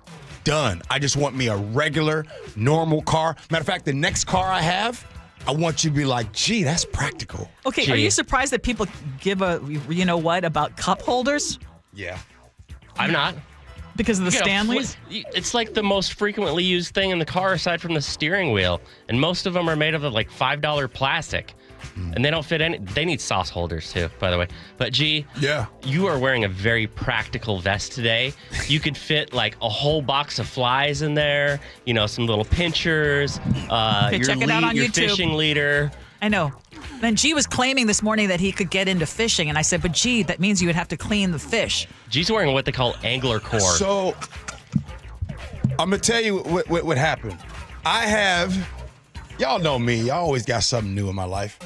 done. I just want me a regular, normal car. Matter of fact, the next car I have, I want you to be like, gee, that's practical. Okay, are you surprised that people give about cup holders? Yeah. I'm not. Because of the Stanleys? It's like the most frequently used thing in the car aside from the steering wheel. And most of them are made of like $5 plastic. And they don't fit any. They need sauce holders too, by the way. But Gee, you are wearing a very practical vest today. You could fit like a whole box of flies in there. You know, some little pinchers. Check it out on your YouTube. fishing leader. I know. Then Gee was claiming this morning that he could get into fishing, and I said, "But Gee, that means you would have to clean the fish." Gee's wearing what they call angler core. So I'm gonna tell you what happened. I have. Y'all know me. I always got something new in my life.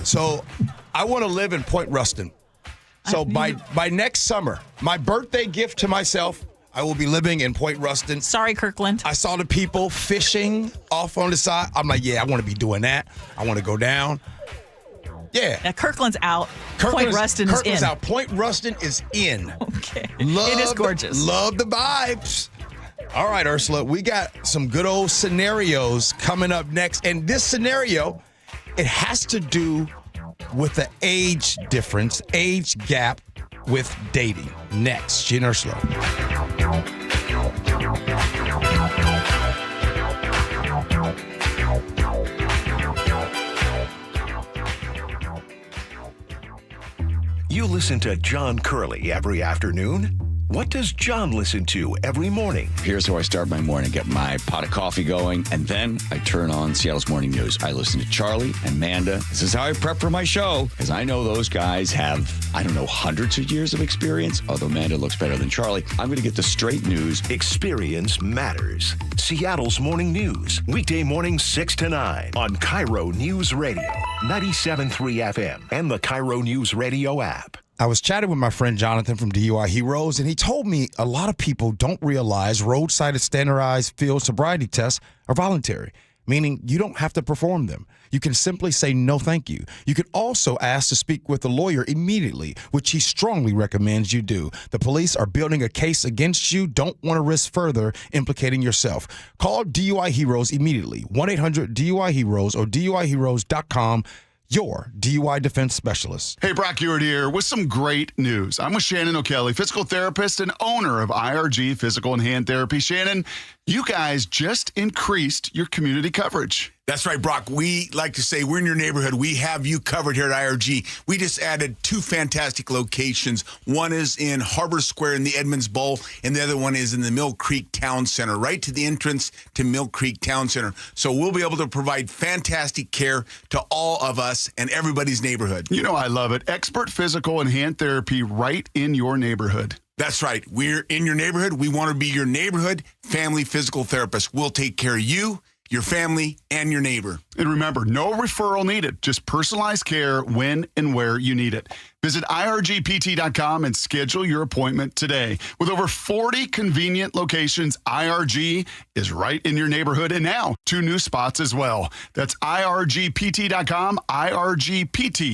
So I want to live in Point Ruston. So by next summer, my birthday gift to myself, I will be living in Point Ruston. Sorry, Kirkland. I saw the people fishing off on the side. I'm like, yeah, I want to be doing that. I want to go down. Yeah. Kirkland's out. Point Ruston is in. out. Point Ruston is in. Okay. It is gorgeous. Love the vibes. All right, Ursula, we got some good old scenarios coming up next. And this scenario, it has to do with the age difference, age gap with dating. Next, Gee and Ursula. You listen to John Curley every afternoon. What does John listen to every morning? Here's how I start my morning. Get my pot of coffee going, and then I turn on Seattle's Morning News. I listen to Charlie and Amanda. This is how I prep for my show, because I know those guys have, hundreds of years of experience, although Amanda looks better than Charlie. I'm going to get the straight news. Experience matters. Seattle's Morning News, weekday mornings 6 to 9 on KIRO News Radio, 97.3 FM, and the KIRO Newsradio app. I was chatting with my friend Jonathan from DUI Heroes, and he told me a lot of people don't realize roadside standardized field sobriety tests are voluntary, meaning you don't have to perform them. You can simply say no thank you. You can also ask to speak with a lawyer immediately, which he strongly recommends you do. The police are building a case against you. Don't want to risk further implicating yourself. Call DUI Heroes immediately, 1-800-DUI-HEROES or DUIHeroes.com. Your DUI defense specialist. Hey, Brock Ewart here with some great news. I'm with Shannon O'Kelly, physical therapist and owner of IRG Physical and Hand Therapy. Shannon, you guys just increased your community coverage. That's right, Brock. We like to say we're in your neighborhood. We have you covered here at IRG. We just added 2 fantastic locations. One is in Harbor Square in the Edmonds Bowl, and the other one is in the Mill Creek Town Center, right to the entrance to Mill Creek Town Center. So we'll be able to provide fantastic care to all of us and everybody's neighborhood. You know I love it. Expert physical and hand therapy right in your neighborhood. That's right. We're in your neighborhood. We want to be your neighborhood family physical therapist. We'll take care of you, your family, and your neighbor. And remember, no referral needed. Just personalized care when and where you need it. Visit IRGPT.com and schedule your appointment today. With over 40 convenient locations, IRG is right in your neighborhood, and now 2 new spots as well. That's IRGPT.com, IRGPT.com.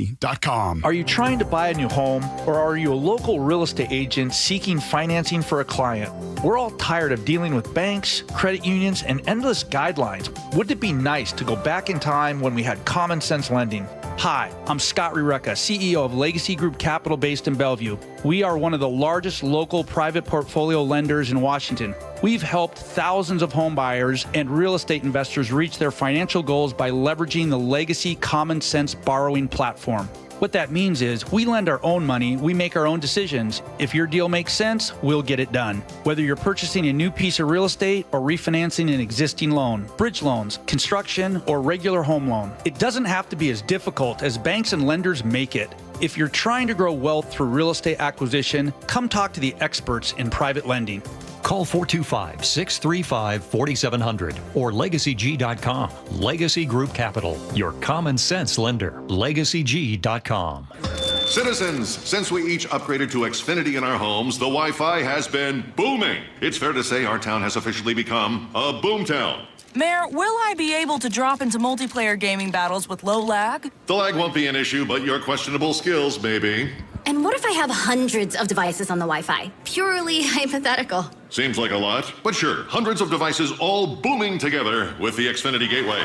Are you trying to buy a new home, or are you a local real estate agent seeking financing for a client? We're all tired of dealing with banks, credit unions, and endless guidelines. Wouldn't it be nice to go back in time when we had common sense lending? Hi, I'm Scott Reutin, CEO of Legacy Group Capital based in Bellevue. We are one of the largest local private portfolio lenders in Washington. We've helped thousands of home buyers and real estate investors reach their financial goals by leveraging the Legacy Common Sense borrowing platform. What that means is we lend our own money, we make our own decisions. If your deal makes sense, we'll get it done. Whether you're purchasing a new piece of real estate or refinancing an existing loan, bridge loans, construction, or regular home loan, it doesn't have to be as difficult as banks and lenders make it. If you're trying to grow wealth through real estate acquisition, come talk to the experts in private lending. Call 425-635-4700 or LegacyG.com. Legacy Group Capital, your common sense lender. LegacyG.com. Citizens, since we each upgraded to Xfinity in our homes, the Wi-Fi has been booming. It's fair to say our town has officially become a boomtown. Mayor, will I be able to drop into multiplayer gaming battles with low lag? The lag won't be an issue, but your questionable skills may be. And what if I have hundreds of devices on the Wi-Fi? Purely hypothetical. Seems like a lot, but sure, hundreds of devices all booming together with the Xfinity Gateway.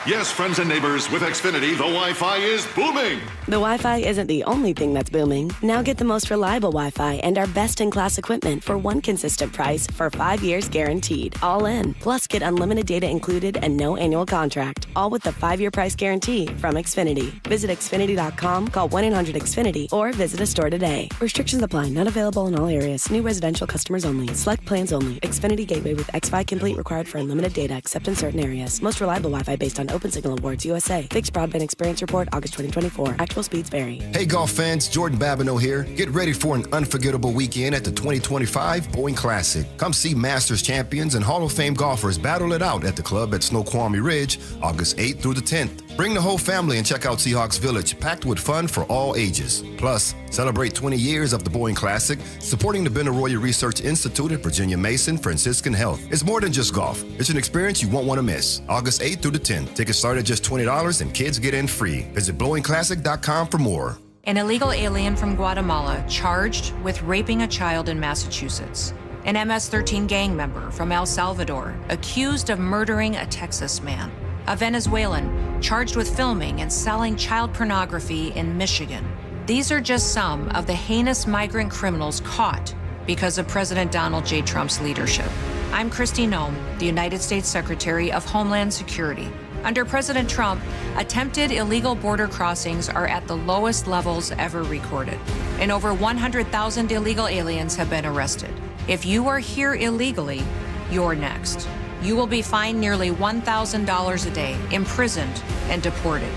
Yes, friends and neighbors, with Xfinity, the Wi-Fi is booming. The Wi-Fi isn't the only thing that's booming. Now get the most reliable Wi-Fi and our best-in-class equipment for one consistent price for 5 years guaranteed. All in. Plus, get unlimited data included and no annual contract. All with the 5-year price guarantee from Xfinity. Visit Xfinity.com, call 1-800-XFINITY, or visit a store today. Restrictions apply. Not available in all areas. New residential customers only. Select plans only. Xfinity Gateway with XFi Complete required for unlimited data except in certain areas. Most reliable Wi-Fi based on Open Signal Awards USA. Fixed Broadband Experience Report, August 2024. Actual speeds vary. Hey golf fans, Jordan Babineau here. Get ready for an unforgettable weekend at the 2025 Boeing Classic. Come see Masters champions and Hall of Fame golfers battle it out at the club at Snoqualmie Ridge, August 8th through the 10th. Bring the whole family and check out Seahawks Village, packed with fun for all ages. Plus, celebrate 20 years of the Boeing Classic, supporting the Benaroya Research Institute at Virginia Mason Franciscan Health. It's more than just golf. It's an experience you won't want to miss. August 8th through the 10th. Tickets start at just $20 and kids get in free. Visit BlowingClassic.com for more. An illegal alien from Guatemala charged with raping a child in Massachusetts. An MS-13 gang member from El Salvador accused of murdering a Texas man. A Venezuelan charged with filming and selling child pornography in Michigan. These are just some of the heinous migrant criminals caught because of President Donald J. Trump's leadership. I'm Kristi Noem, the United States Secretary of Homeland Security. Under President Trump, attempted illegal border crossings are at the lowest levels ever recorded, and over 100,000 illegal aliens have been arrested. If you are here illegally, you're next. You will be fined nearly $1,000 a day, imprisoned, and deported.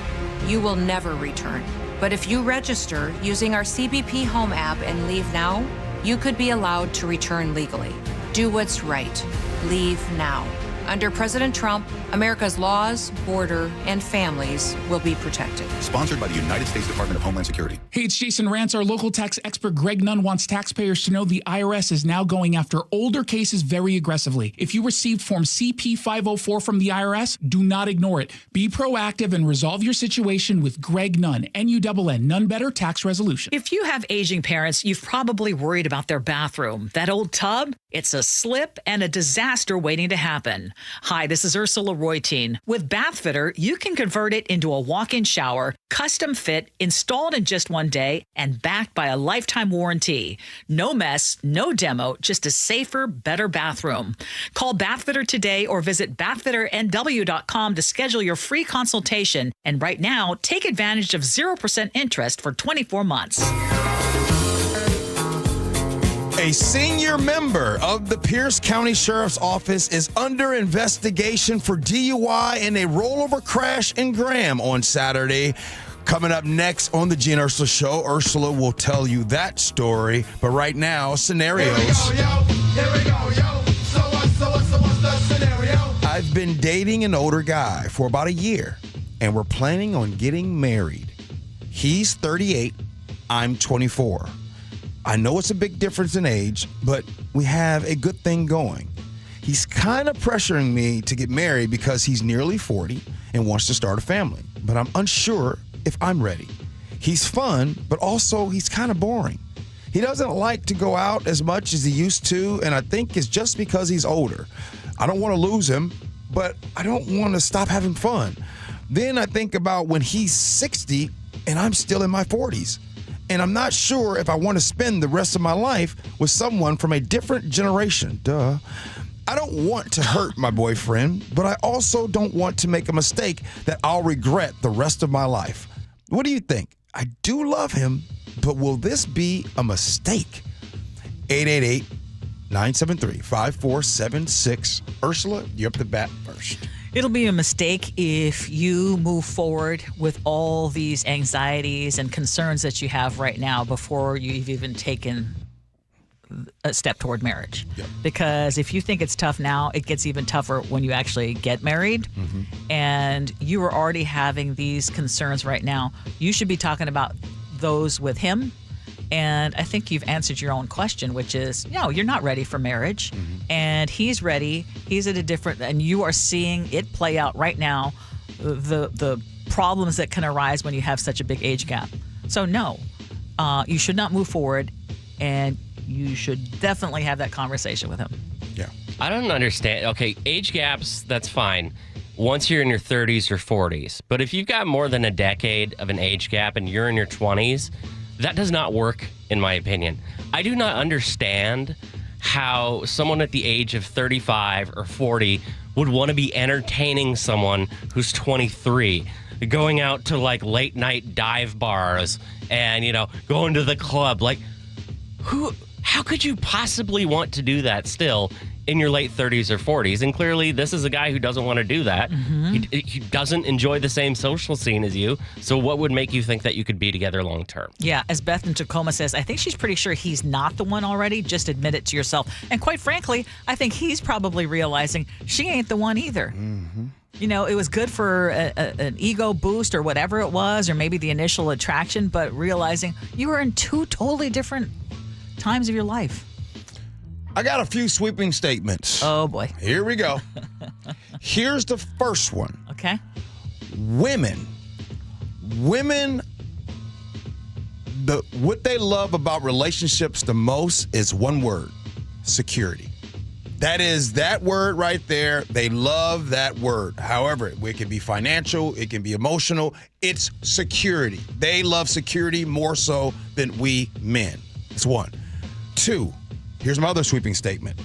You will never return. But if you register using our CBP Home app and leave now, you could be allowed to return legally. Do what's right. Leave now. Under President Trump, America's laws, border, and families will be protected. Sponsored by the United States Department of Homeland Security. Hey, it's Jason Rantz. Our local tax expert Greg Nunn wants taxpayers to know the IRS is now going after older cases very aggressively. If you received Form CP-504 from the IRS, do not ignore it. Be proactive and resolve your situation with Greg Nunn, N-U-N-N, None Better Tax Resolution. If you have aging parents, you've probably worried about their bathroom. That old tub, it's a slip and a disaster waiting to happen. Hi, this is Ursula Reutin. With Bathfitter, you can convert it into a walk-in shower, custom fit, installed in just one day, and backed by a lifetime warranty. No mess, no demo, just a safer, better bathroom. Call Bathfitter today or visit bathfitternw.com to schedule your free consultation. And right now, take advantage of 0% interest for 24 months. A senior member of the Pierce County Sheriff's Office is under investigation for DUI in a rollover crash in Graham on Saturday. Coming up next on the Gee and Ursula Show, Ursula will tell you that story. But right now, scenarios. Here we go, yo. So what's the scenario? I've been dating an older guy for about a year, and we're planning on getting married. He's 38, I'm 24. I know it's a big difference in age, but we have a good thing going. He's kind of pressuring me to get married because he's nearly 40 and wants to start a family, but I'm unsure if I'm ready. He's fun, but also he's kind of boring. He doesn't like to go out as much as he used to, and I think it's just because he's older. I don't want to lose him, but I don't want to stop having fun. Then I think about when he's 60 and I'm still in my 40s. And I'm not sure if I want to spend the rest of my life with someone from a different generation. Duh. I don't want to hurt my boyfriend, but I also don't want to make a mistake that I'll regret the rest of my life. What do you think? I do love him, but will this be a mistake? 888-973-5476. Ursula, you're up to bat first. It'll be a mistake if you move forward with all these anxieties and concerns that you have right now before you've even taken a step toward marriage. Because if you think it's tough now, it gets even tougher when you actually get married. And you are already having these concerns right now. You should be talking about those with him. And I think you've answered your own question, which is, no, you're not ready for marriage. And he's ready. He's at a different, and you are seeing it play out right now, the problems that can arise when you have such a big age gap. So no, you should not move forward, and you should definitely have that conversation with him. Yeah. I don't understand. Okay, age gaps, that's fine once you're in your 30s or 40s. But if you've got more than a decade of an age gap and you're in your 20s, that does not work, in my opinion. I do not understand how someone at the age of 35 or 40 would want to be entertaining someone who's 23, going out to like late night dive bars and, you know, going to the club. Like, how could you possibly want to do that still in your late 30s or 40s? And clearly this is a guy who doesn't want to do that. He doesn't enjoy the same social scene as you. So what would make you think that you could be together long term? Yeah, as Beth in Tacoma says, I think she's pretty sure he's not the one already. Just admit it to yourself. And quite frankly, I think he's probably realizing she ain't the one either. You know, it was good for an ego boost or whatever it was, or maybe the initial attraction, but realizing you were in two totally different times of your life. I got a few sweeping statements. Oh, boy. Here we go. Here's the first one. Okay. Women, what they love about relationships the most is one word: security. That is that word right there. They love that word. However, it can be financial, it can be emotional. It's security. They love security more so than we men. That's one. Two, here's my other sweeping statement.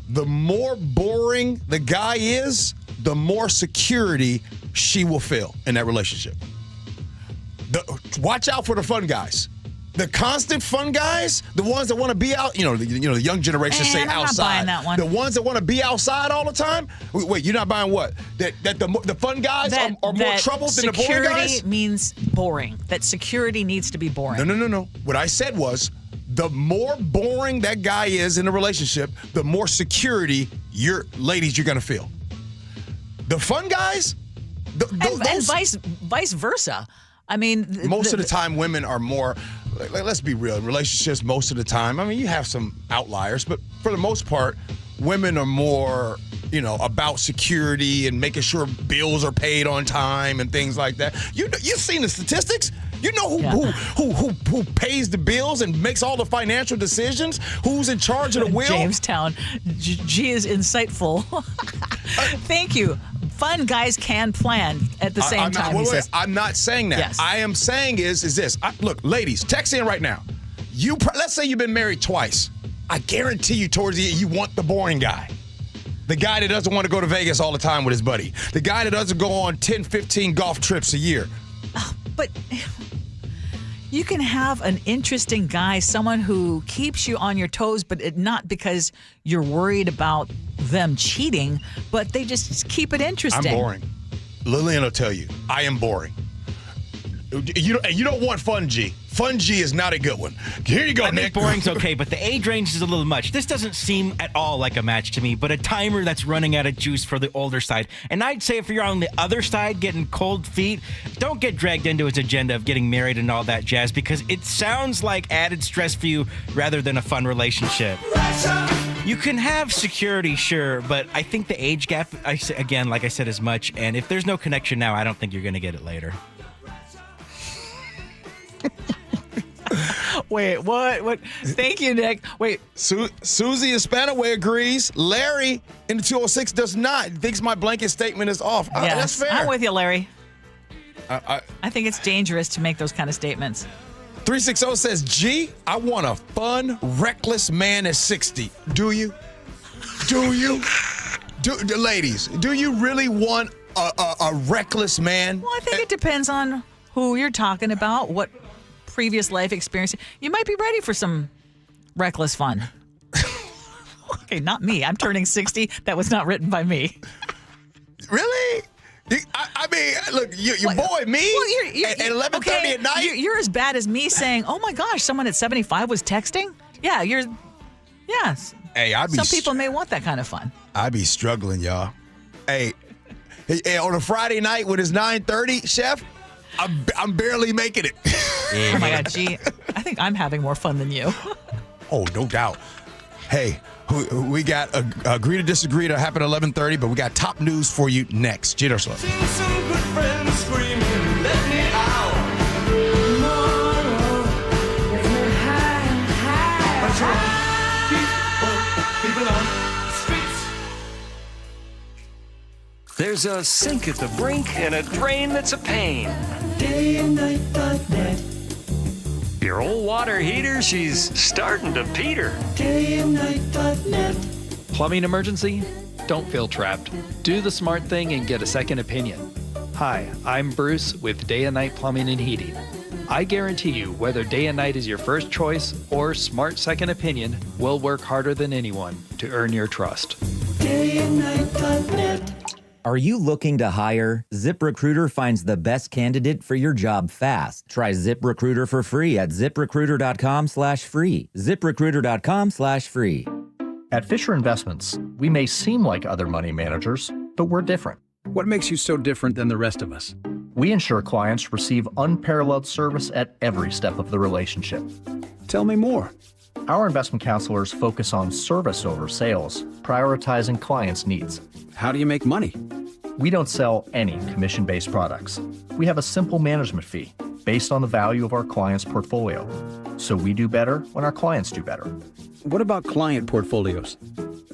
The more boring the guy is, the more security she will feel in that relationship. Watch out for the fun guys. The constant fun guys, the ones that want to be out, the young generation say I'm outside. not buying that one. The ones that want to be outside all the time. Wait, you're not buying what? That the fun guys are more trouble than the boring guys? Security means boring. That security needs to be boring. No. What I said was, the more boring that guy is in a relationship, the more security you're going to feel. The fun guys, and vice versa. I mean, most of the time, women are more. Let's be real. In relationships, most of the time, I mean, you have some outliers, but for the most part, women are more, about security and making sure bills are paid on time and things like that. You've seen the statistics. You know who pays the bills and makes all the financial decisions? Who's in charge of the wheel? Jamestown. G is insightful. Thank you. Fun guys can plan at the same time. I'm not saying that. Yes. I am saying is this. Look, ladies, text in right now. Let's say you've been married twice. I guarantee you towards the end, you want the boring guy. The guy that doesn't want to go to Vegas all the time with his buddy. The guy that doesn't go on 10, 15 golf trips a year. But you can have an interesting guy, someone who keeps you on your toes, but not because you're worried about them cheating, but they just keep it interesting. I'm boring. Lillian will tell you, I am boring. You don't want fun, G. Fun G is not a good one. Here you go, Nick. I think boring's okay, but the age range is a little much. This doesn't seem at all like a match to me, but a timer that's running out of juice for the older side. And I'd say if you're on the other side getting cold feet, don't get dragged into his agenda of getting married and all that jazz, because it sounds like added stress for you rather than a fun relationship. You can have security, sure, but I think the age gap, again, like I said, is much. And if there's no connection now, I don't think you're going to get it later. Wait, what? Thank you, Nick. Wait. Susie Hispanaway agrees. Larry in the 206 does not. Thinks my blanket statement is off. Yes, that's fair. I'm with you, Larry. I think it's dangerous to make those kind of statements. 360 says, G, I want a fun, reckless man at 60. Do you? Ladies, do you really want a reckless man? Well, I think it depends on who you're talking about, what previous life experience. You might be ready for some reckless fun. Okay, not me. I'm turning 60. That was not written by me. Really? I mean, look, your boy, me, at 11:30 at night? You're as bad as me saying, oh my gosh, someone at 75 was texting? Yeah, Yes. Hey, Some people may want that kind of fun. I be struggling, y'all. Hey, on a Friday night when it's 9:30, Chef, I'm barely making it. Oh my God, Gee, I think I'm having more fun than you. Oh, no doubt. Hey, we got agree to disagree to happen at 11:30, but we got top news for you next. Gee Ursula. There's a sink at the brink and a drain that's a pain. Dayandnight.net. Your old water heater, she's starting to peter. Dayandnight.net. Plumbing emergency? Don't feel trapped. Do the smart thing and get a second opinion. Hi, I'm Bruce with Day and Night Plumbing and Heating. I guarantee you, whether Day and Night is your first choice or smart second opinion, we'll work harder than anyone to earn your trust. Dayandnight.net. Are you looking to hire? ZipRecruiter finds the best candidate for your job fast. Try ZipRecruiter for free at ZipRecruiter.com/free. ZipRecruiter.com/free. At Fisher Investments, we may seem like other money managers, but we're different. What makes you so different than the rest of us? We ensure clients receive unparalleled service at every step of the relationship. Tell me more. Our investment counselors focus on service over sales, prioritizing clients' needs. How do you make money? We don't sell any commission-based products. We have a simple management fee based on the value of our client's portfolio. So we do better when our clients do better. What about client portfolios?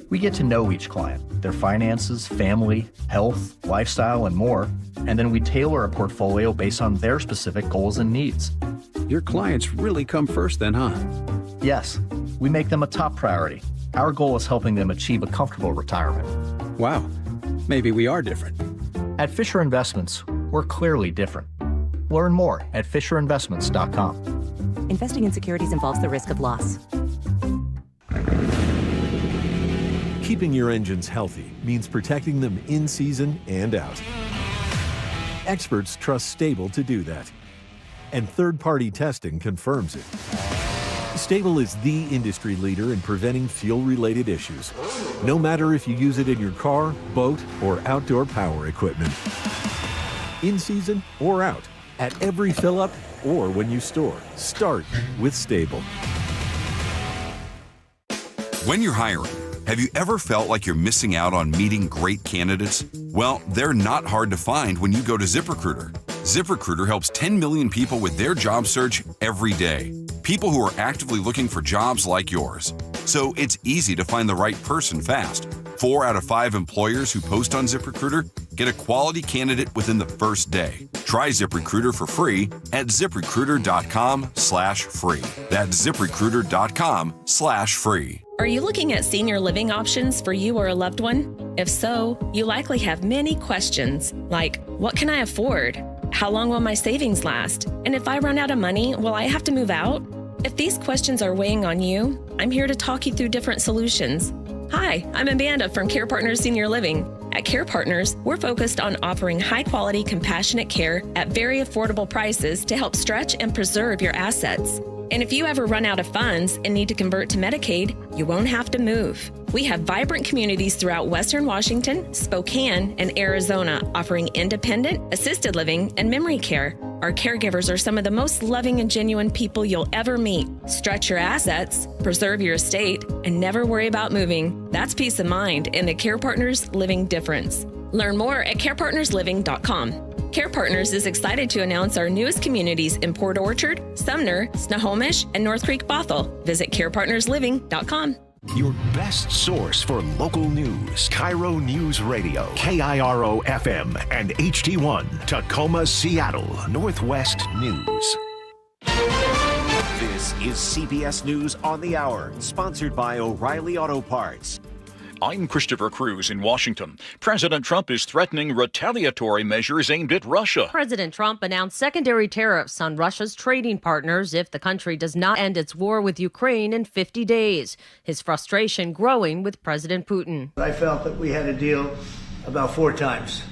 We get to know each client, their finances, family, health, lifestyle, and more, and then we tailor a portfolio based on their specific goals and needs. Your clients really come first then, huh? Yes, we make them a top priority. Our goal is helping them achieve a comfortable retirement. Wow, maybe we are different. At Fisher Investments, we're clearly different. Learn more at FisherInvestments.com. Investing in securities involves the risk of loss. Keeping your engines healthy means protecting them in season and out. Experts trust Stable to do that. And third-party testing confirms it. Stable is the industry leader in preventing fuel-related issues, no matter if you use it in your car, boat, or outdoor power equipment. In season or out, at every fill-up or when you store, start with Stable. When you're hiring, have you ever felt like you're missing out on meeting great candidates? Well, they're not hard to find when you go to ZipRecruiter. ZipRecruiter helps 10 million people with their job search every day. People who are actively looking for jobs like yours. So it's easy to find the right person fast. 4 out of 5 employers who post on ZipRecruiter get a quality candidate within the first day. Try ZipRecruiter for free at ZipRecruiter.com/free. That's ZipRecruiter.com/free. Are you looking at senior living options for you or a loved one? If so, you likely have many questions like, what can I afford? How long will my savings last? And if I run out of money, will I have to move out? If these questions are weighing on you, I'm here to talk you through different solutions. Hi, I'm Amanda from Care Partners Senior Living. At Care Partners, we're focused on offering high-quality, compassionate care at very affordable prices to help stretch and preserve your assets. And if you ever run out of funds and need to convert to Medicaid, you won't have to move. We have vibrant communities throughout Western Washington, Spokane, and Arizona offering independent, assisted living, and memory care. Our caregivers are some of the most loving and genuine people you'll ever meet. Stretch your assets, preserve your estate, and never worry about moving. That's peace of mind and the Care Partners Living Difference. Learn more at carepartnersliving.com. Care Partners is excited to announce our newest communities in Port Orchard, Sumner, Snohomish, and North Creek Bothell. Visit carepartnersliving.com. Your best source for local news. KIRO Newsradio, KIRO FM, and HD1, Tacoma, Seattle, Northwest News. This is CBS News on the Hour, sponsored by O'Reilly Auto Parts. I'm Christopher Cruz in Washington. President Trump is threatening retaliatory measures aimed at Russia. President Trump announced secondary tariffs on Russia's trading partners if the country does not end its war with Ukraine in 50 days. His frustration growing with President Putin. I felt that we had a deal about 4 times.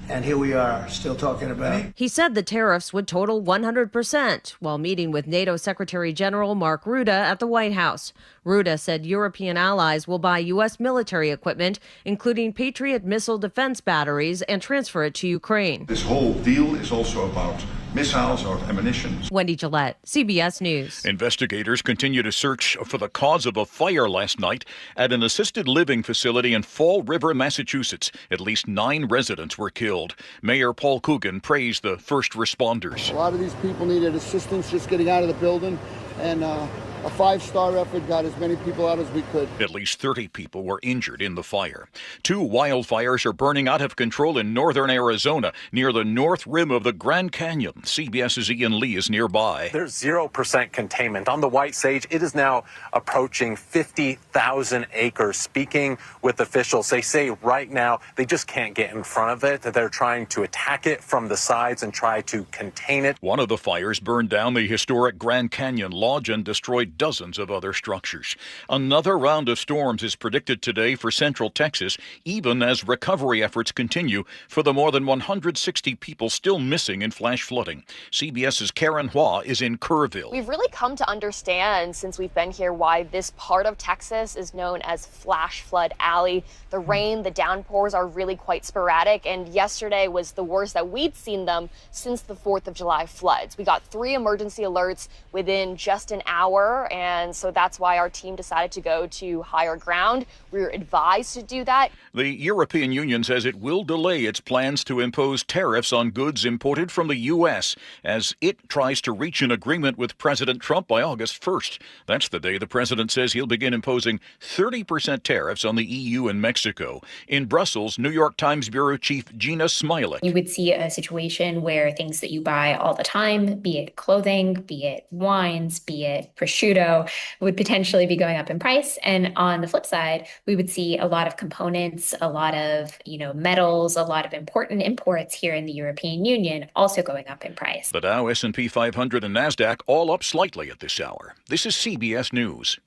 And here we are, still talking about it. He said the tariffs would total 100% while meeting with NATO Secretary General Mark Rutte at the White House. Rutte said European allies will buy U.S. military equipment, including Patriot missile defense batteries, and transfer it to Ukraine. This whole deal is also about missiles or ammunition. Wendy Gillette, CBS News. Investigators continue to search for the cause of a fire last night at an assisted living facility in Fall River, Massachusetts. At least 9 residents were killed. Mayor Paul Coogan praised the first responders. A lot of these people needed assistance just getting out of the building, and a 5-star effort got as many people out as we could. At least 30 people were injured in the fire. 2 wildfires are burning out of control in northern Arizona near the north rim of the Grand Canyon. CBS's Ian Lee is nearby. There's 0% containment. On the White Sage, it is now approaching 50,000 acres. Speaking with officials, they say right now they just can't get in front of it, that they're trying to attack it from the sides and try to contain it. One of the fires burned down the historic Grand Canyon Lodge and destroyed dozens of other structures. Another round of storms is predicted today for central Texas, even as recovery efforts continue for the more than 160 people still missing in flash flooding. CBS's Karen Hua is in Kerrville. We've really come to understand since we've been here why this part of Texas is known as Flash Flood Alley. The rain, the downpours are really quite sporadic, and yesterday was the worst that we'd seen them since the 4th of July floods. We got 3 emergency alerts within just an hour. And so that's why our team decided to go to higher ground. We were advised to do that. The European Union says it will delay its plans to impose tariffs on goods imported from the U.S. as it tries to reach an agreement with President Trump by August 1st. That's the day the president says he'll begin imposing 30% tariffs on the EU and Mexico. In Brussels, New York Times Bureau Chief Gina Smilik. You would see a situation where things that you buy all the time, be it clothing, be it wines, be it prosciutto, would potentially be going up in price. And on the flip side, we would see a lot of components, a lot of, metals, a lot of important imports here in the European Union also going up in price. The Dow, S&P 500, and NASDAQ all up slightly at this hour. This is CBS News.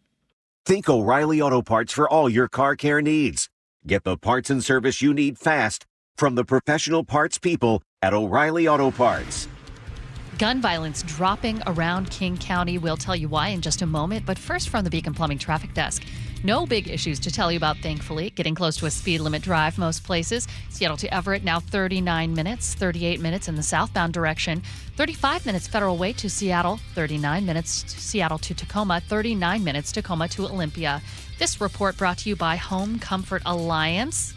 Think O'Reilly Auto Parts for all your car care needs. Get the parts and service you need fast from the professional parts people at O'Reilly Auto Parts. Gun violence dropping around King County. We'll tell you why in just a moment. But first, from the Beacon Plumbing Traffic Desk. No big issues to tell you about, thankfully. Getting close to a speed limit drive most places. Seattle to Everett now 39 minutes, 38 minutes in the southbound direction. 35 minutes Federal Way to Seattle, 39 minutes Seattle to Tacoma, 39 minutes Tacoma to Olympia. This report brought to you by Home Comfort Alliance.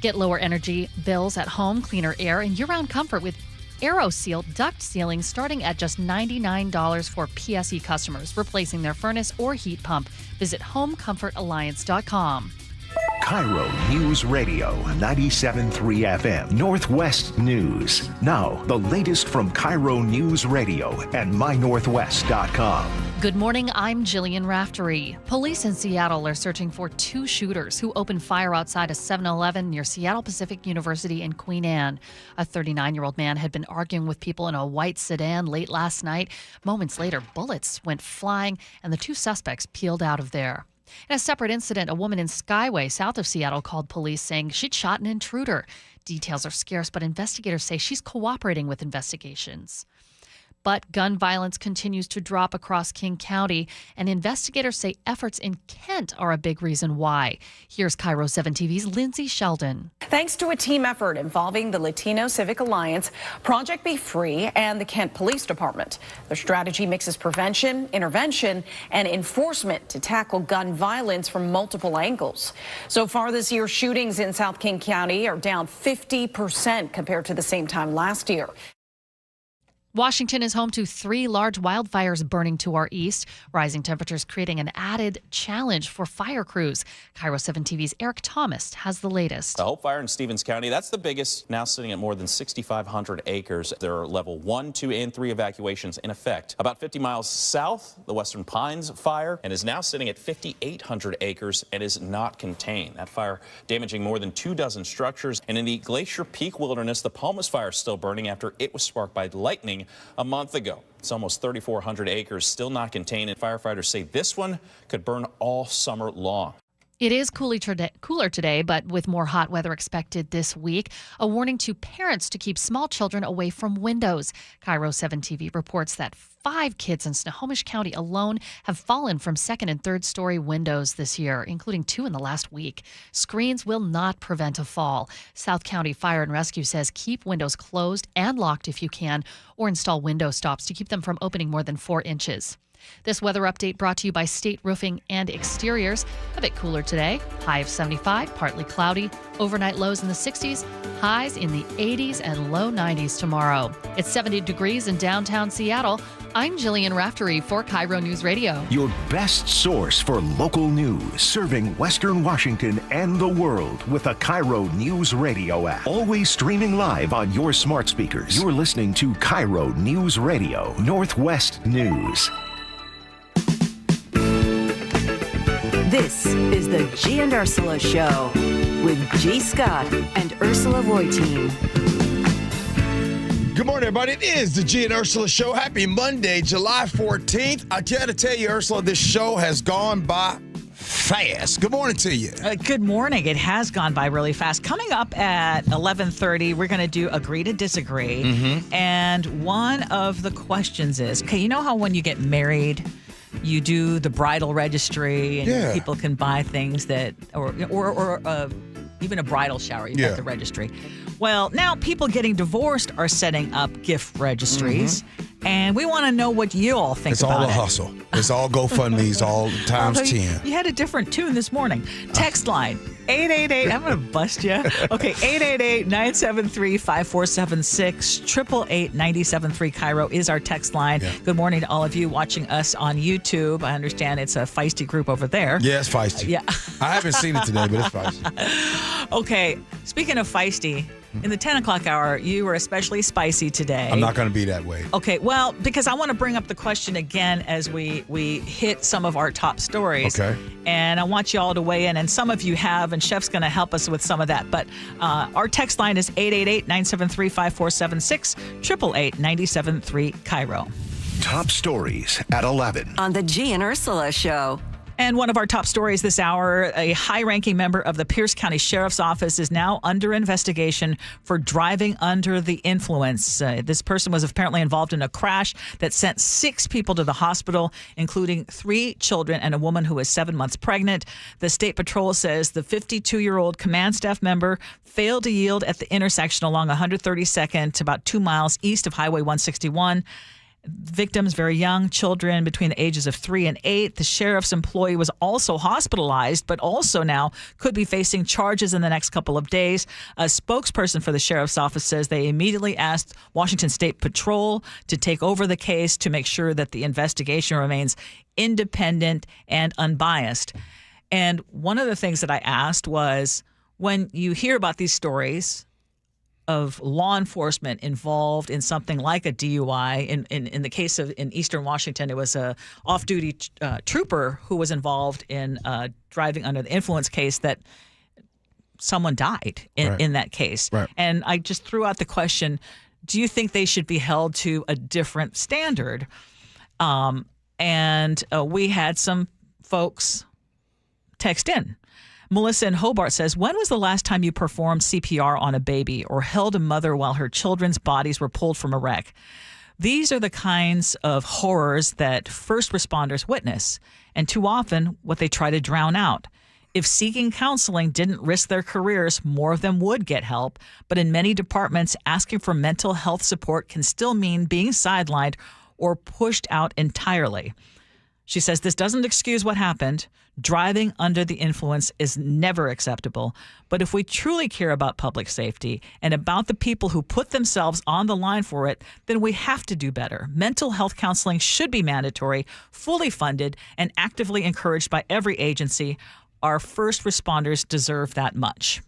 Get lower energy bills at home, cleaner air, and year-round comfort with AeroSeal duct sealing starting at just $99 for PSE customers replacing their furnace or heat pump. Visit homecomfortalliance.com. KIRO News Radio 97.3 FM Northwest News. Now, the latest from KIRO News Radio and mynorthwest.com. Good morning, I'm Jillian Raftery. Police in Seattle are searching for 2 shooters who opened fire outside a 7-Eleven near Seattle Pacific University in Queen Anne. A 39-year-old man had been arguing with people in a white sedan late last night. Moments later, bullets went flying and the 2 suspects peeled out of there. In a separate incident, a woman in Skyway, south of Seattle, called police saying she'd shot an intruder. Details are scarce, but investigators say she's cooperating with investigations. But gun violence continues to drop across King County, and investigators say efforts in Kent are a big reason why. Here's KIRO 7 TV's Lindsay Sheldon. Thanks to a team effort involving the Latino Civic Alliance, Project Be Free, and the Kent Police Department. Their strategy mixes prevention, intervention, and enforcement to tackle gun violence from multiple angles. So far this year, shootings in South King County are down 50% compared to the same time last year. Washington is home to 3 large wildfires burning to our east. Rising temperatures creating an added challenge for fire crews. KIRO 7 TV's Eric Thomas has the latest. The Hope Fire in Stevens County, that's the biggest, now sitting at more than 6,500 acres. There are level 1, 2, and 3 evacuations in effect. About 50 miles south, the Western Pines fire, and is now sitting at 5,800 acres and is not contained. That fire damaging more than 24 structures. And in the Glacier Peak Wilderness, the Palmas fire is still burning after it was sparked by lightning a month ago. It's almost 3,400 acres, still not contained, and firefighters say this one could burn all summer long. It is cooler today, but with more hot weather expected this week. A warning to parents to keep small children away from windows. KIRO 7 TV reports that 5 kids in Snohomish County alone have fallen from second and third story windows this year, including 2 in the last week. Screens will not prevent a fall. South County Fire and Rescue says keep windows closed and locked if you can, or install window stops to keep them from opening more than 4 inches. This weather update brought to you by State Roofing and Exteriors. A bit cooler today. High of 75, partly cloudy. Overnight lows in the 60s, highs in the 80s and low 90s tomorrow. It's 70 degrees in downtown Seattle. I'm Jillian Raftery for KIRO News Radio. Your best source for local news, serving Western Washington and the world with the KIRO Newsradio App. Always streaming live on your smart speakers. You're listening to KIRO News Radio, Northwest News. This is the Gee and Ursula Show with G. Scott and Ursula Reutin. Good morning, everybody. It is the Gee and Ursula Show. Happy Monday, July 14th. I got to tell you, Ursula, this show has gone by fast. Good morning to you. Good morning. It has gone by really fast. Coming up at 11:30, we're going to do Agree to Disagree. Mm-hmm. And one of the questions is, okay, you know how when you get married, you do the bridal registry and people can buy things that, or even a bridal shower, you've got the registry. Well, now people getting divorced are setting up gift registries. Mm-hmm. And we want to know what you all think about it. It's all a hustle. It's all GoFundMe's, all times 10. You had a different tune this morning. Text line, 888, I'm going to bust you. Okay, 888-973-5476, 888-973 KIRO is our text line. Yeah. Good morning to all of you watching us on YouTube. I understand it's a feisty group over there. Yeah, it's feisty. Yeah. I haven't seen it today, but it's feisty. Okay, speaking of feisty, in the 10 o'clock hour, you were especially spicy today. I'm not going to be that way. Okay, well, because I want to bring up the question again as we hit some of our top stories. Okay. And I want you all to weigh in, and some of you have, and Chef's going to help us with some of that. But our text line is 888-973-5476, 888-973 KIRO. Top stories at 11. On the Gee and Ursula Show. And one of our top stories this hour, a high-ranking member of the Pierce County Sheriff's Office is now under investigation for driving under the influence. This person was apparently involved in a crash that sent 6 people to the hospital, including 3 children and a woman who was 7 months pregnant. The State Patrol says the 52-year-old command staff member failed to yield at the intersection along 132nd, about 2 miles east of Highway 161. Victims, very young children between the ages of 3 and 8. The sheriff's employee was also hospitalized, but also now could be facing charges in the next couple of days. A spokesperson for the sheriff's office says they immediately asked Washington State Patrol to take over the case to make sure that the investigation remains independent and unbiased. And one of the things that I asked was, when you hear about these stories of law enforcement involved in something like a DUI. In the case of in Eastern Washington, it was a off-duty trooper who was involved in driving under the influence case that someone died in that case. Right. And I just threw out the question, do you think they should be held to a different standard? And we had some folks text in. Melissa in Hobart says, when was the last time you performed CPR on a baby or held a mother while her children's bodies were pulled from a wreck? These are the kinds of horrors that first responders witness, and too often what they try to drown out. If seeking counseling didn't risk their careers, more of them would get help. But in many departments, asking for mental health support can still mean being sidelined or pushed out entirely. She says this doesn't excuse what happened. Driving under the influence is never acceptable. But if we truly care about public safety and about the people who put themselves on the line for it, then we have to do better. Mental health counseling should be mandatory, fully funded, and actively encouraged by every agency. Our first responders deserve that much.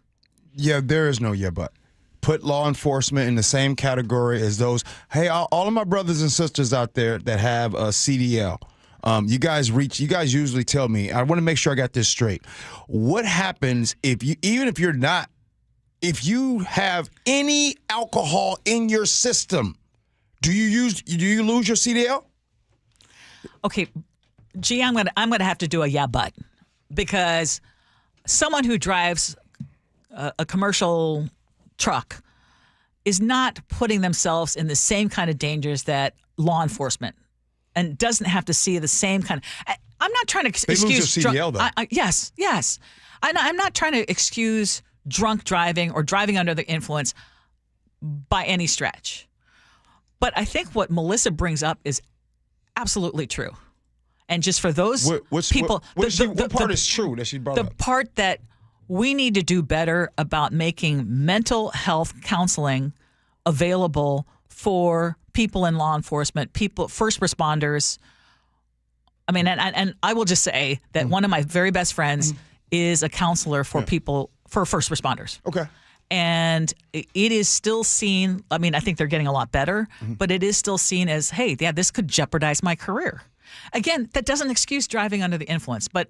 Yeah, there is no yeah but. Put law enforcement in the same category as those. Hey, all of my brothers and sisters out there that have a CDL. You guys usually tell me, I want to make sure I got this straight. What happens if you have any alcohol in your system, do you lose your CDL? Okay, Gee, I'm gonna have to do a yeah but, because someone who drives a commercial truck is not putting themselves in the same kind of dangers that law enforcement, and doesn't have to see the same kind of. I'm not trying to excuse. They lose their CDL though. Yes. I'm not trying to excuse drunk driving or driving under the influence by any stretch. But I think what Melissa brings up is absolutely true. And just for those people, what part is true that she brought up? The part that we need to do better about making mental health counseling available for people in law enforcement, first responders. I mean, and I will just say that one of my very best friends is a counselor for people, for first responders. Okay. And it is still seen, I mean, I think they're getting a lot better, but it is still seen as, hey, yeah, this could jeopardize my career. Again, that doesn't excuse driving under the influence. But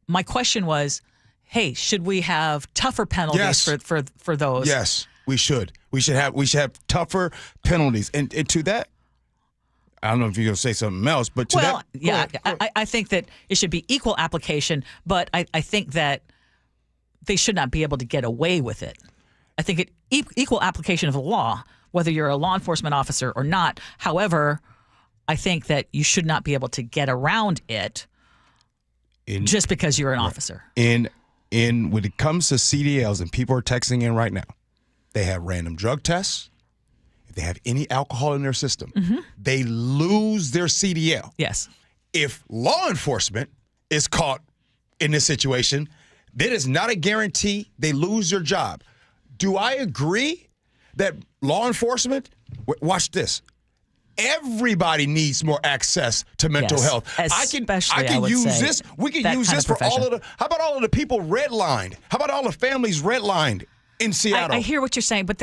my question was, hey, should we have tougher penalties for those? Yes, we should. We should have tougher penalties. And to that, I don't know if you're going to say something else, but to that. Yeah, I think that it should be equal application, but I think that they should not be able to get away with it. I think equal application of the law, whether you're a law enforcement officer or not. However, I think that you should not be able to get around it just because you're an officer. When it comes to CDLs, and people are texting in right now, they have random drug tests. If they have any alcohol in their system, they lose their CDL. Yes. If law enforcement is caught in this situation, that is not a guarantee they lose their job. Do I agree that law enforcement, watch this, everybody needs more access to mental health. I can use this. We can use this for all of the. How about all of the people redlined? How about all the families redlined in Seattle? I hear what you're saying, but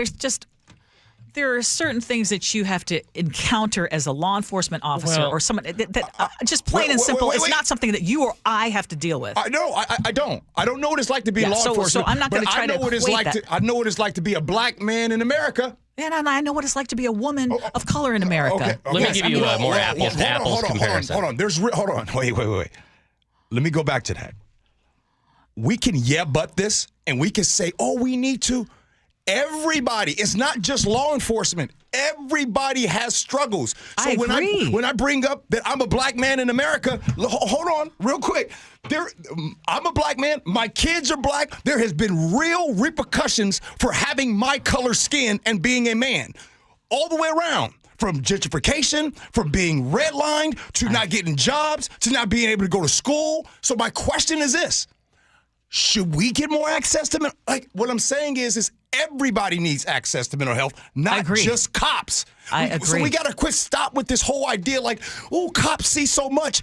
there are certain things that you have to encounter as a law enforcement officer or someone that just plain and simple. It's not something that you or I have to deal with. I know. I don't. I don't know what it's like to be law enforcement. So I'm not going to try to equate that. I know what it's like to be a black man in America. And I know what it's like to be a woman of color in America. Okay. Let me give you a more apples to apples comparison. Hold on. Wait. Let me go back to that. We can but this, and we can say, we need to. Everybody, it's not just law enforcement. Everybody has struggles. So I agree. When I bring up that I'm a black man in America, hold on real quick. I'm a black man. My kids are black. There has been real repercussions for having my color skin and being a man. All the way around. From gentrification, from being redlined, to not getting jobs, to not being able to go to school. So my question is this. Should we get more access to mental health? What I'm saying is everybody needs access to mental health, not just cops. I agree. So we got to stop with this whole idea cops see so much.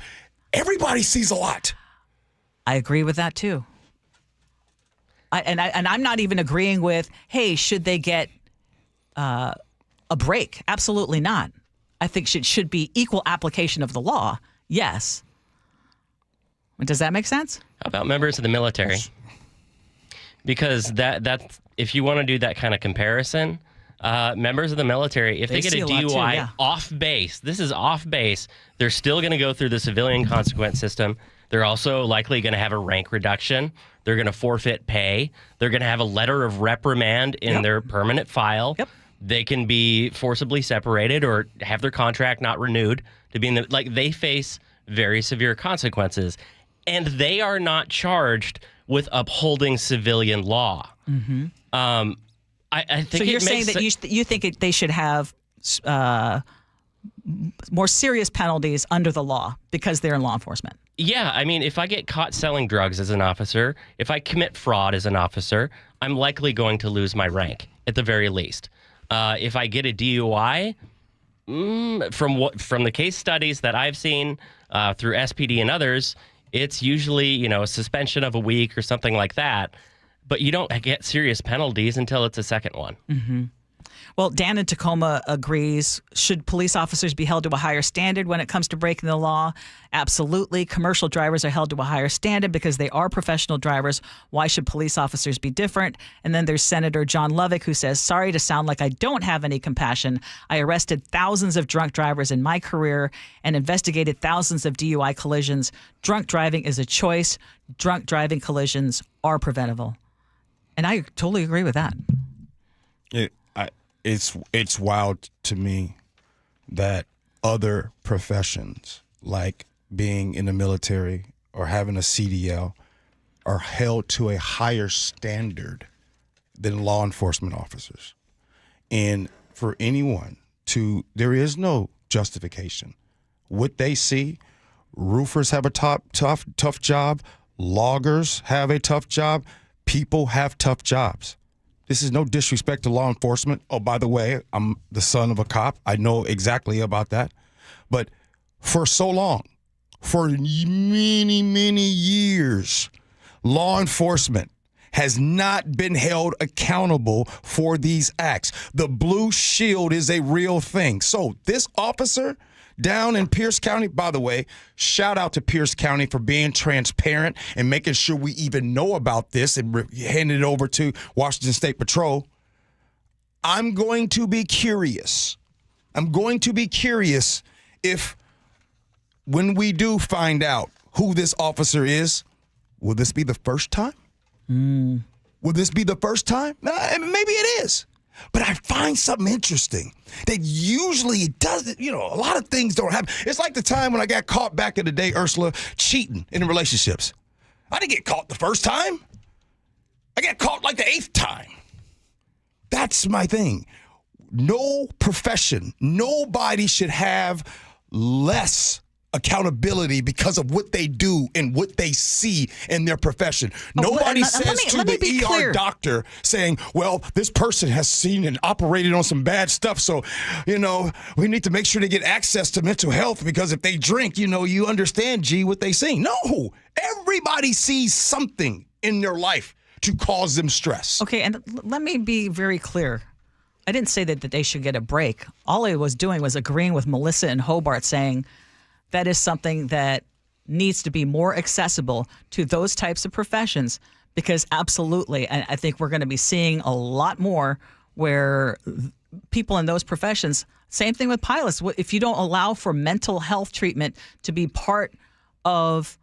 Everybody sees a lot. I agree with that too. I'm not even agreeing with, hey, should they get a break? Absolutely not. I think it should be equal application of the law. Yes. Does that make sense? How about members of the military? Because that's if you want to do that kind of comparison, members of the military, if they get a DUI off base, this is off base, they're still going to go through the civilian consequence system. They're also likely going to have a rank reduction. They're going to forfeit pay. They're going to have a letter of reprimand in their permanent file. Yep. They can be forcibly separated or have their contract not renewed to be in the they face very severe consequences. And they are not charged with upholding civilian law. Mm-hmm. I think. So you're saying that you think they should have more serious penalties under the law because they're in law enforcement. Yeah, I mean, if I get caught selling drugs as an officer, if I commit fraud as an officer, I'm likely going to lose my rank at the very least. If I get a DUI, from the case studies that I've seen through SPD and others. It's usually, a suspension of a week or something like that. But you don't get serious penalties until it's a second one. Mm-hmm. Well, Dan in Tacoma agrees. Should police officers be held to a higher standard when it comes to breaking the law? Absolutely. Commercial drivers are held to a higher standard because they are professional drivers. Why should police officers be different? And then there's Senator John Lovick, who says, sorry to sound like I don't have any compassion. I arrested thousands of drunk drivers in my career and investigated thousands of DUI collisions. Drunk driving is a choice. Drunk driving collisions are preventable. And I totally agree with that. It's wild to me that other professions, like being in the military or having a CDL, are held to a higher standard than law enforcement officers. And for anyone there is no justification. What they see, roofers have a tough job, loggers have a tough job, people have tough jobs. This is no disrespect to law enforcement. Oh, by the way, I'm the son of a cop. I know exactly about that. But for so long, for many, many years, law enforcement has not been held accountable for these acts. The blue shield is a real thing. So this officer down in Pierce County, by the way, shout out to Pierce County for being transparent and making sure we even know about this and handing it over to Washington State Patrol. I'm going to be curious. If when we do find out who this officer is, will this be the first time? Will this be the first time? Maybe it is. But I find something interesting that usually it doesn't, a lot of things don't happen. It's like the time when I got caught back in the day, Ursula, cheating in relationships. I didn't get caught the first time. I got caught like the 8th time. That's my thing. No profession, nobody should have less accountability because of what they do and what they see in their profession. Nobody says to the ER doctor saying, well, this person has seen and operated on some bad stuff, so, we need to make sure they get access to mental health because if they drink, you understand, G, what they see. No, everybody sees something in their life to cause them stress. Okay, and let me be very clear. I didn't say that they should get a break. All I was doing was agreeing with Melissa and Hobart saying that is something that needs to be more accessible to those types of professions because absolutely, and I think we're going to be seeing a lot more where people in those professions, same thing with pilots, if you don't allow for mental health treatment to be part of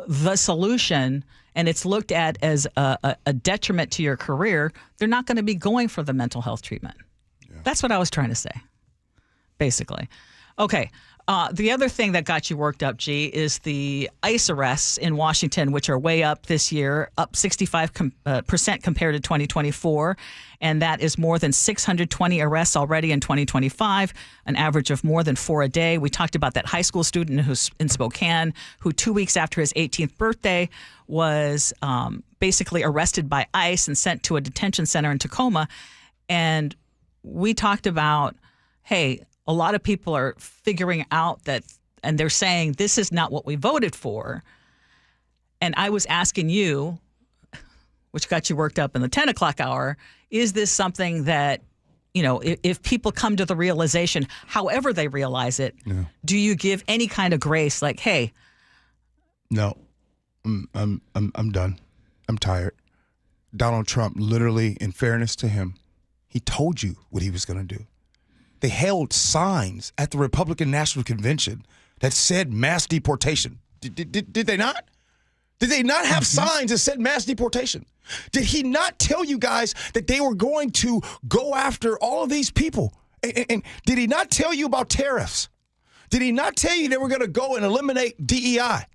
the solution and it's looked at as a detriment to your career, they're not going to be going for the mental health treatment. Yeah. That's what I was trying to say, basically. Okay. The other thing that got you worked up, G, is the ICE arrests in Washington, which are way up this year, up 65% compared to 2024. And that is more than 620 arrests already in 2025, an average of more than 4 a day. We talked about that high school student who's in Spokane, who 2 weeks after his 18th birthday was basically arrested by ICE and sent to a detention center in Tacoma. And we talked about, hey, a lot of people are figuring out that, and they're saying, this is not what we voted for. And I was asking you, which got you worked up in the 10 o'clock hour, is this something that, if people come to the realization, however they realize it, do you give any kind of grace like, hey? No, I'm done. I'm tired. Donald Trump, literally, in fairness to him, he told you what he was going to do. They held signs at the Republican National Convention that said mass deportation. Did they not? Did they not have signs that said mass deportation? Did he not tell you guys that they were going to go after all of these people? And did he not tell you about tariffs? Did he not tell you they were going to go and eliminate DEI?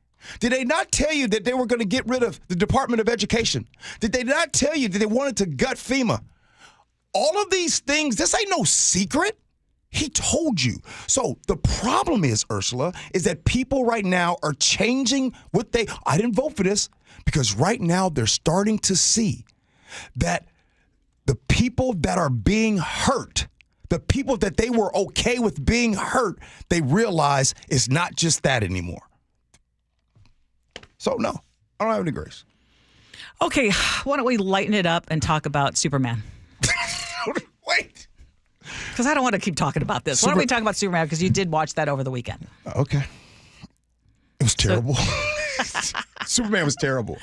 Did they not tell you that they were going to get rid of the Department of Education? Did they not tell you that they wanted to gut FEMA? All of these things, this ain't no secret. He told you. So the problem is, Ursula, is that people right now are changing I didn't vote for this because right now they're starting to see that the people that are being hurt, the people that they were okay with being hurt, they realize it's not just that anymore. So no, I don't have any grace. Okay, why don't we lighten it up and talk about Superman? Wait. Because I don't want to keep talking about this. Why don't we talk about Superman? Because you did watch that over the weekend. Okay. It was terrible. Superman was terrible.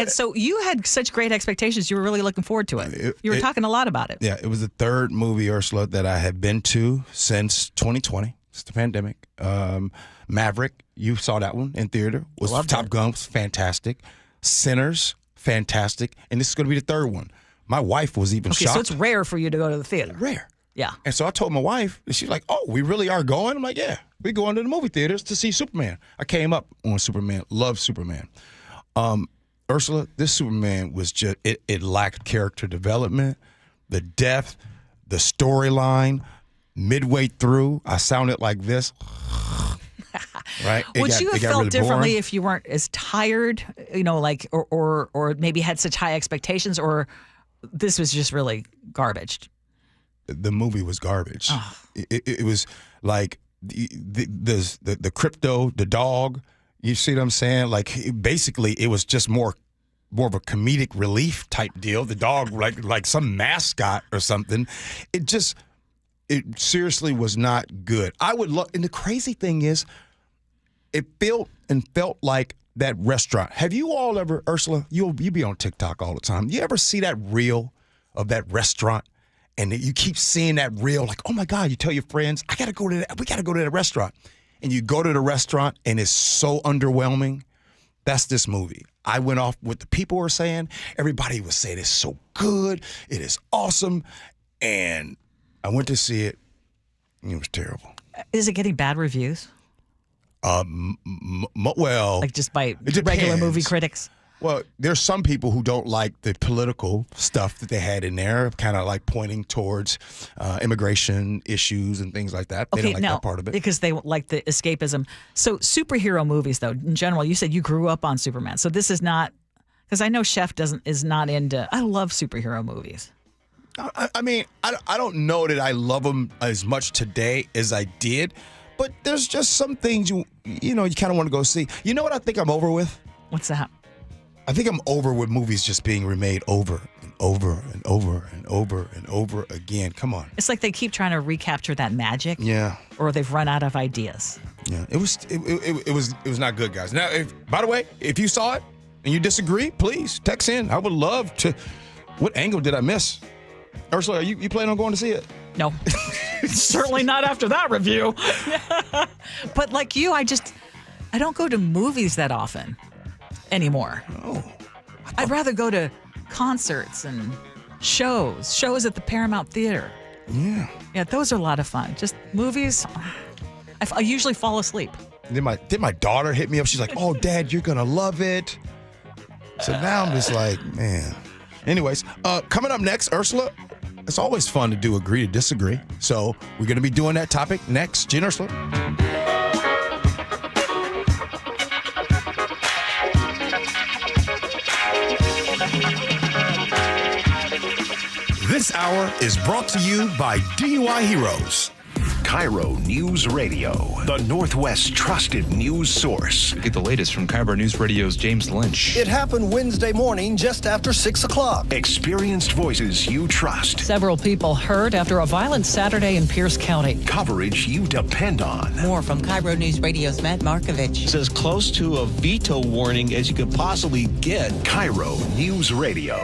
So you had such great expectations. You were really looking forward to it. You were talking a lot about it. Yeah, it was the third movie, Ursula, that I have been to since 2020. It's the pandemic. Maverick, you saw that one in theater. Top Gun was fantastic. Sinners, fantastic. And this is going to be the third one. My wife was even shocked. So it's rare for you to go to the theater. Rare. Yeah. And so I told my wife, and she's like, "Oh, we really are going?" I'm like, "Yeah, we're going to the movie theaters to see Superman." I came up on Superman, loved Superman. Ursula, this Superman was just, it lacked character development, the depth, the storyline. Midway through, I sounded like this. Right? Would you have felt really differently if you weren't as tired, or maybe had such high expectations, or this was just really garbage? The movie was garbage. Oh. It was like the crypto, the dog. You see what I'm saying? Like basically, it was just more of a comedic relief type deal. The dog, like some mascot or something. It seriously was not good. I would love, and the crazy thing is, it felt like that restaurant. Have you all ever, Ursula? You be on TikTok all the time. You ever see that reel of that restaurant? And you keep seeing that reel, like, oh my God, you tell your friends, we got to go to that restaurant. And you go to the restaurant and it's so underwhelming. That's this movie. I went off what the people were saying. Everybody was saying it's so good. It is awesome. And I went to see it and it was terrible. Is it getting bad reviews? Well. Like just by regular movie critics? Well, there's some people who don't like the political stuff that they had in there, kind of like pointing towards immigration issues and things like that. They don't like that part of it. Because they like the escapism. So superhero movies, though, in general, you said you grew up on Superman. So this is not, because I know Chef is not into, I love superhero movies. I mean, I don't know that I love them as much today as I did, but there's just some things you kind of want to go see. You know what I think I'm over with? What's that? I think I'm over with movies just being remade over and over and over and over and over again. Come on. It's like they keep trying to recapture that magic. Yeah. Or they've run out of ideas. Yeah. It was not good, guys. Now, by the way, if you saw it and you disagree, please text in. I would love to. What angle did I miss? Ursula, are you planning on going to see it? No. Certainly not after that review. But like you, I don't go to movies that often anymore. Oh. I'd rather go to concerts and shows at the Paramount Theater. Yeah. Yeah, those are a lot of fun. Just movies, I usually fall asleep. Then my daughter hit me up. She's like, "Oh, Dad, you're going to love it." So now I'm just like, man. Anyways, coming up next, Ursula, it's always fun to do agree to disagree. So we're going to be doing that topic next. Gee and Ursula. This hour is brought to you by DUI Heroes. KIRO News Radio, the Northwest's trusted news source. Get the latest from KIRO Newsradio's James Lynch. It happened Wednesday morning just after 6 o'clock. Experienced voices you trust. Several people hurt after a violent Saturday in Pierce County. Coverage you depend on. More from KIRO Newsradio's Matt Markovich. It's as close to a veto warning as you could possibly get. KIRO News Radio.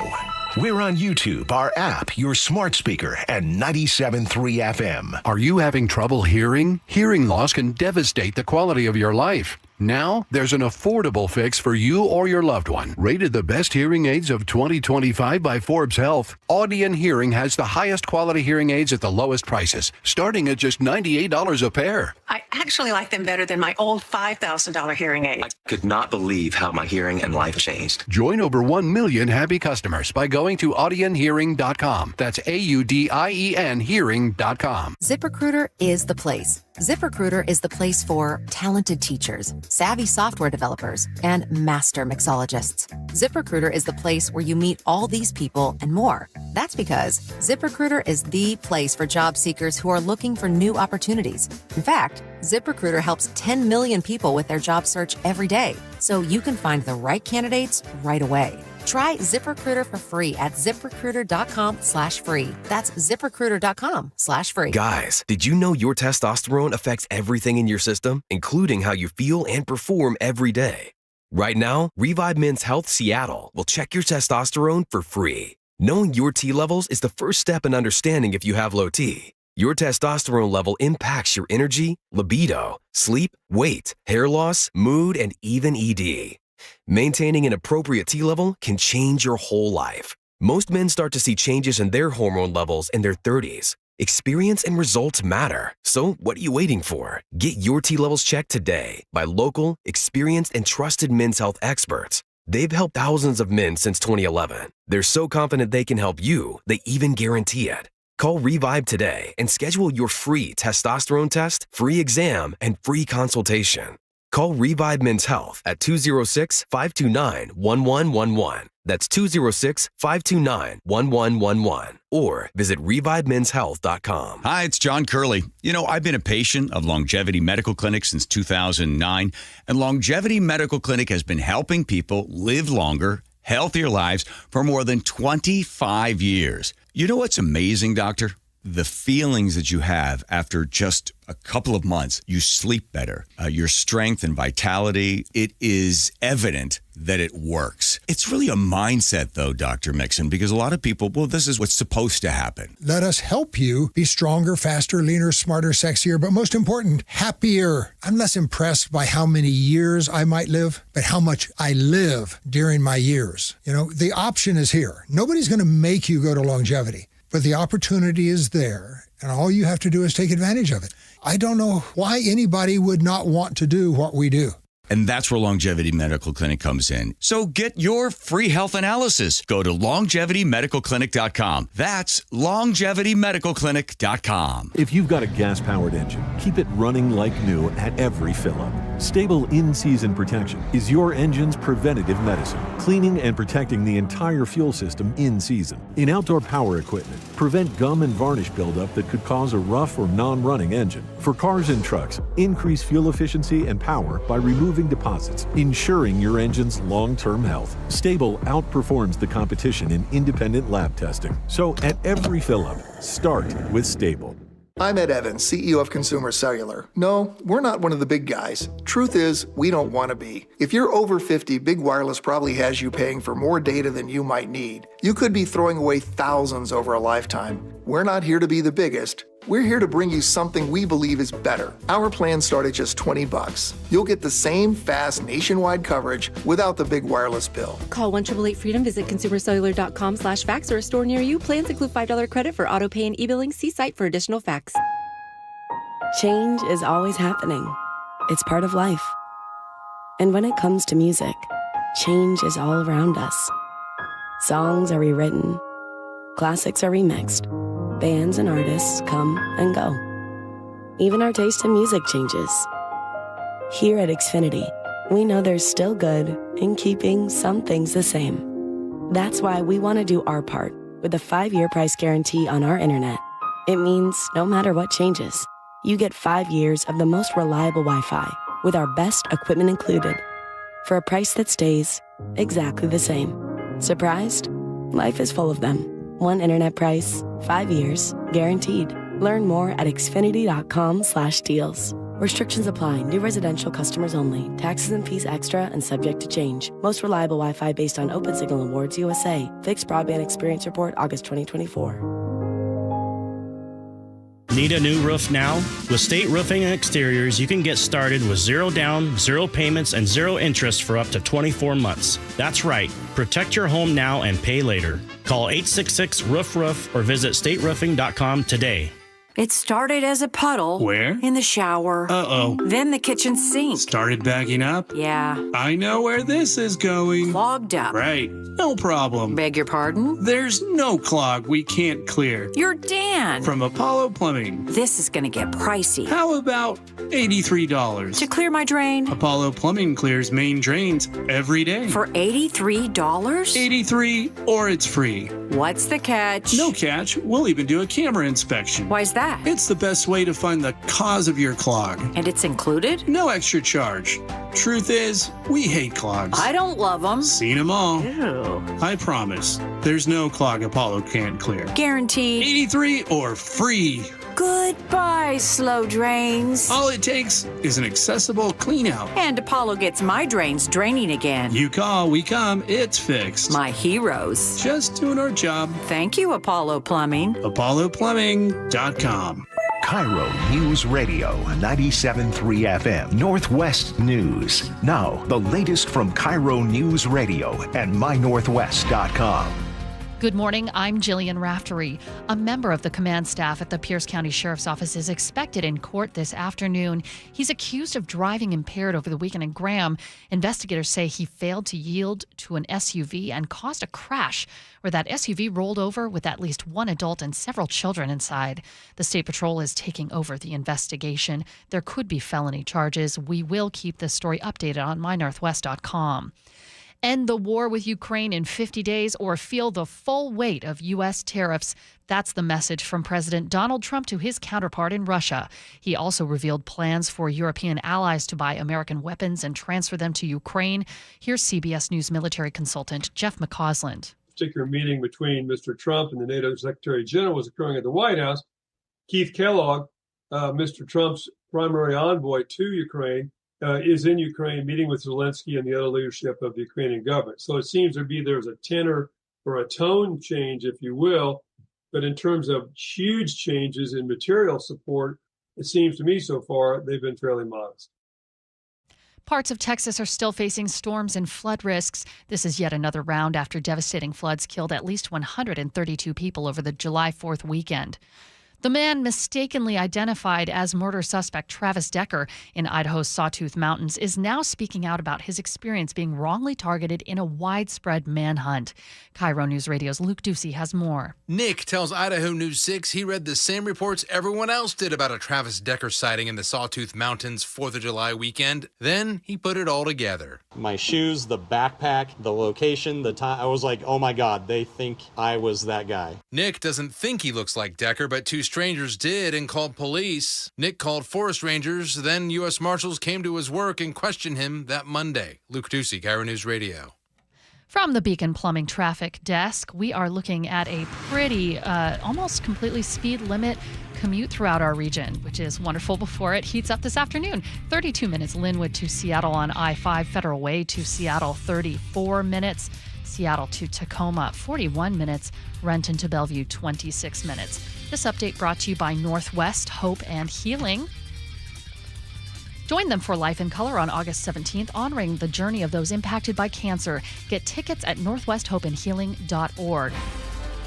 We're on YouTube, our app, your smart speaker, and 97.3 FM. Are you having trouble hearing? Hearing loss can devastate the quality of your life. Now, there's an affordable fix for you or your loved one. Rated the best hearing aids of 2025 by Forbes Health, Audion Hearing has the highest quality hearing aids at the lowest prices, starting at just $98 a pair. I actually like them better than my old $5,000 hearing aid. I could not believe how my hearing and life changed. Join over 1 million happy customers by going to audionhearing.com. That's AUDIEN hearing.com. ZipRecruiter is the place. ZipRecruiter is the place for talented teachers, savvy software developers, and master mixologists. ZipRecruiter is the place where you meet all these people and more. That's because ZipRecruiter is the place for job seekers who are looking for new opportunities. In fact, ZipRecruiter helps 10 million people with their job search every day, so you can find the right candidates right away. Try ZipRecruiter for free at ZipRecruiter.com/free. That's ZipRecruiter.com/free. Guys, did you know your testosterone affects everything in your system, including how you feel and perform every day? Right now, Revive Men's Health Seattle will check your testosterone for free. Knowing your T levels is the first step in understanding if you have low T. Your testosterone level impacts your energy, libido, sleep, weight, hair loss, mood, and even ED. Maintaining an appropriate T level can change your whole life. Most men start to see changes in their hormone levels in their 30s. Experience and results matter. So what are you waiting for? Get your T levels checked today by local, experienced, and trusted men's health experts. They've helped thousands of men since 2011. They're so confident they can help you, they even guarantee it. Call Revive today and schedule your free testosterone test, free exam, and free consultation. Call Revive Men's Health at 206-529-1111. That's 206-529-1111. Or visit ReviveMen'sHealth.com. Hi, it's John Curley. You know, I've been a patient of Longevity Medical Clinic since 2009, and Longevity Medical Clinic has been helping people live longer, healthier lives for more than 25 years. You know what's amazing, Doctor? The feelings that you have after just a couple of months. You sleep better. Your strength and vitality, it is evident that it works. It's really a mindset, though, Dr. Mixon, because a lot of people, well, this is what's supposed to happen. Let us help you be stronger, faster, leaner, smarter, sexier, but most important, happier. I'm less impressed by how many years I might live, but how much I live during my years. You know, the option is here. Nobody's going to make you go to longevity. But the opportunity is there, and all you have to do is take advantage of it. I don't know why anybody would not want to do what we do. And that's where Longevity Medical Clinic comes in. So get your free health analysis. Go to LongevityMedicalClinic.com. That's LongevityMedicalClinic.com. If you've got a gas-powered engine, keep it running like new at every fill-up. Stable in-season protection is your engine's preventative medicine, cleaning and protecting the entire fuel system in season. In outdoor power equipment, prevent gum and varnish buildup that could cause a rough or non-running engine. For cars and trucks, increase fuel efficiency and power by removing deposits, ensuring your engine's long-term health. Stable outperforms the competition in independent lab testing. So at every fill-up, start with Stable. I'm Ed Evans, CEO of Consumer Cellular. No, we're not one of the big guys. Truth is, we don't want to be. If you're over 50, Big Wireless probably has you paying for more data than you might need. You could be throwing away thousands over a lifetime. We're not here to be the biggest. We're here to bring you something we believe is better. Our plans start at just $20. You'll get the same fast nationwide coverage without the big wireless bill. Call 1-888-FREEDOM, visit consumercellular.com/facts or a store near you. Plans include $5 credit for auto pay and e-billing. See site for additional facts. Change is always happening. It's part of life. And when it comes to music, change is all around us. Songs are rewritten. Classics are remixed. Bands and artists come and go. Even our taste in music changes. Here at Xfinity, we know there's still good in keeping some things the same. That's why we want to do our part with a 5-year price guarantee on our internet. It means no matter what changes, you get 5 years of the most reliable Wi-Fi with our best equipment included for a price that stays exactly the same. Surprised? Life is full of them. One internet price, 5 years, guaranteed. Learn more at Xfinity.com/deals. Restrictions apply. New residential customers only. Taxes and fees extra and subject to change. Most reliable Wi-Fi based on Open Signal Awards USA. Fixed Broadband Experience Report, August 2024. Need a new roof now? With State Roofing and Exteriors, you can get started with 0 down, 0 payments, and 0 interest for up to 24 months. That's right. Protect your home now and pay later. Call 866-ROOF-ROOF or visit stateroofing.com today. It started as a puddle. Where? In the shower. Uh-oh. Then the kitchen sink. Started backing up? Yeah. I know where this is going. Clogged up. Right. No problem. Beg your pardon? There's no clog we can't clear. You're Dan. From Apollo Plumbing. This is going to get pricey. How about $83? To clear my drain? Apollo Plumbing clears main drains every day. For $83? $83 or it's free. What's the catch? No catch. We'll even do a camera inspection. Why's that? that? It's the best way to find the cause of your clog. And it's included? No extra charge. Truth is, we hate clogs. I don't love them. Seen them all. Ew. I promise, there's no clog Apollo can't clear. Guaranteed. 83 or free. Goodbye, slow drains. All it takes is an accessible clean out. And Apollo gets my drains draining again. You call, we come, it's fixed. My heroes. Just doing our job. Thank you, Apollo Plumbing. ApolloPlumbing.com. KIRO News Radio 97.3 FM, Northwest News. Now, the latest from KIRO News Radio and mynorthwest.com. Good morning, I'm Jillian Raftery. A member of the command staff at the Pierce County Sheriff's Office is expected in court this afternoon. He's accused of driving impaired over the weekend in Graham. Investigators say he failed to yield to an SUV and caused a crash where that SUV rolled over with at least one adult and several children inside. The State Patrol is taking over the investigation. There could be felony charges. We will keep this story updated on mynorthwest.com. End the war with Ukraine in 50 days or feel the full weight of U.S. tariffs. That's the message from President Donald Trump to his counterpart in Russia. He also revealed plans for European allies to buy American weapons and transfer them to Ukraine. Here's CBS News military consultant Jeff McCausland. Particular meeting between Mr. Trump and the NATO Secretary General was occurring at the White House. Keith Kellogg, Mr. Trump's primary envoy to Ukraine, is in Ukraine meeting with Zelensky and the other leadership of the Ukrainian government. So it seems there's a tenor or a tone change, if you will. But in terms of huge changes in material support, it seems to me so far they've been fairly modest. Parts of Texas are still facing storms and flood risks. This is yet another round after devastating floods killed at least 132 people over the July 4th weekend. The man mistakenly identified as murder suspect Travis Decker in Idaho's Sawtooth Mountains is now speaking out about his experience being wrongly targeted in a widespread manhunt. KIRO News Radio's Luke Ducey has more. Nick tells Idaho News 6 he read the same reports everyone else did about a Travis Decker sighting in the Sawtooth Mountains 4th of July weekend. Then he put it all together. My shoes, the backpack, the location, the time. I was like, oh my God, they think I was that guy. Nick doesn't think he looks like Decker, but two strangers did and called police. Nick called forest rangers, then U.S. Marshals came to his work and questioned him that Monday. Luke Ducey, KIRO News Radio. From the Beacon Plumbing Traffic Desk, we are looking at a pretty, almost completely speed limit commute throughout our region, which is wonderful before it heats up this afternoon. 32 minutes Linwood to Seattle on I-5 Federal Way to Seattle, 34 minutes. Seattle to Tacoma, 41 minutes. Renton to Bellevue, 26 minutes. This update brought to you by Northwest Hope and Healing. Join them for Life in Color on August 17th, honoring the journey of those impacted by cancer. Get tickets at northwesthopeandhealing.org.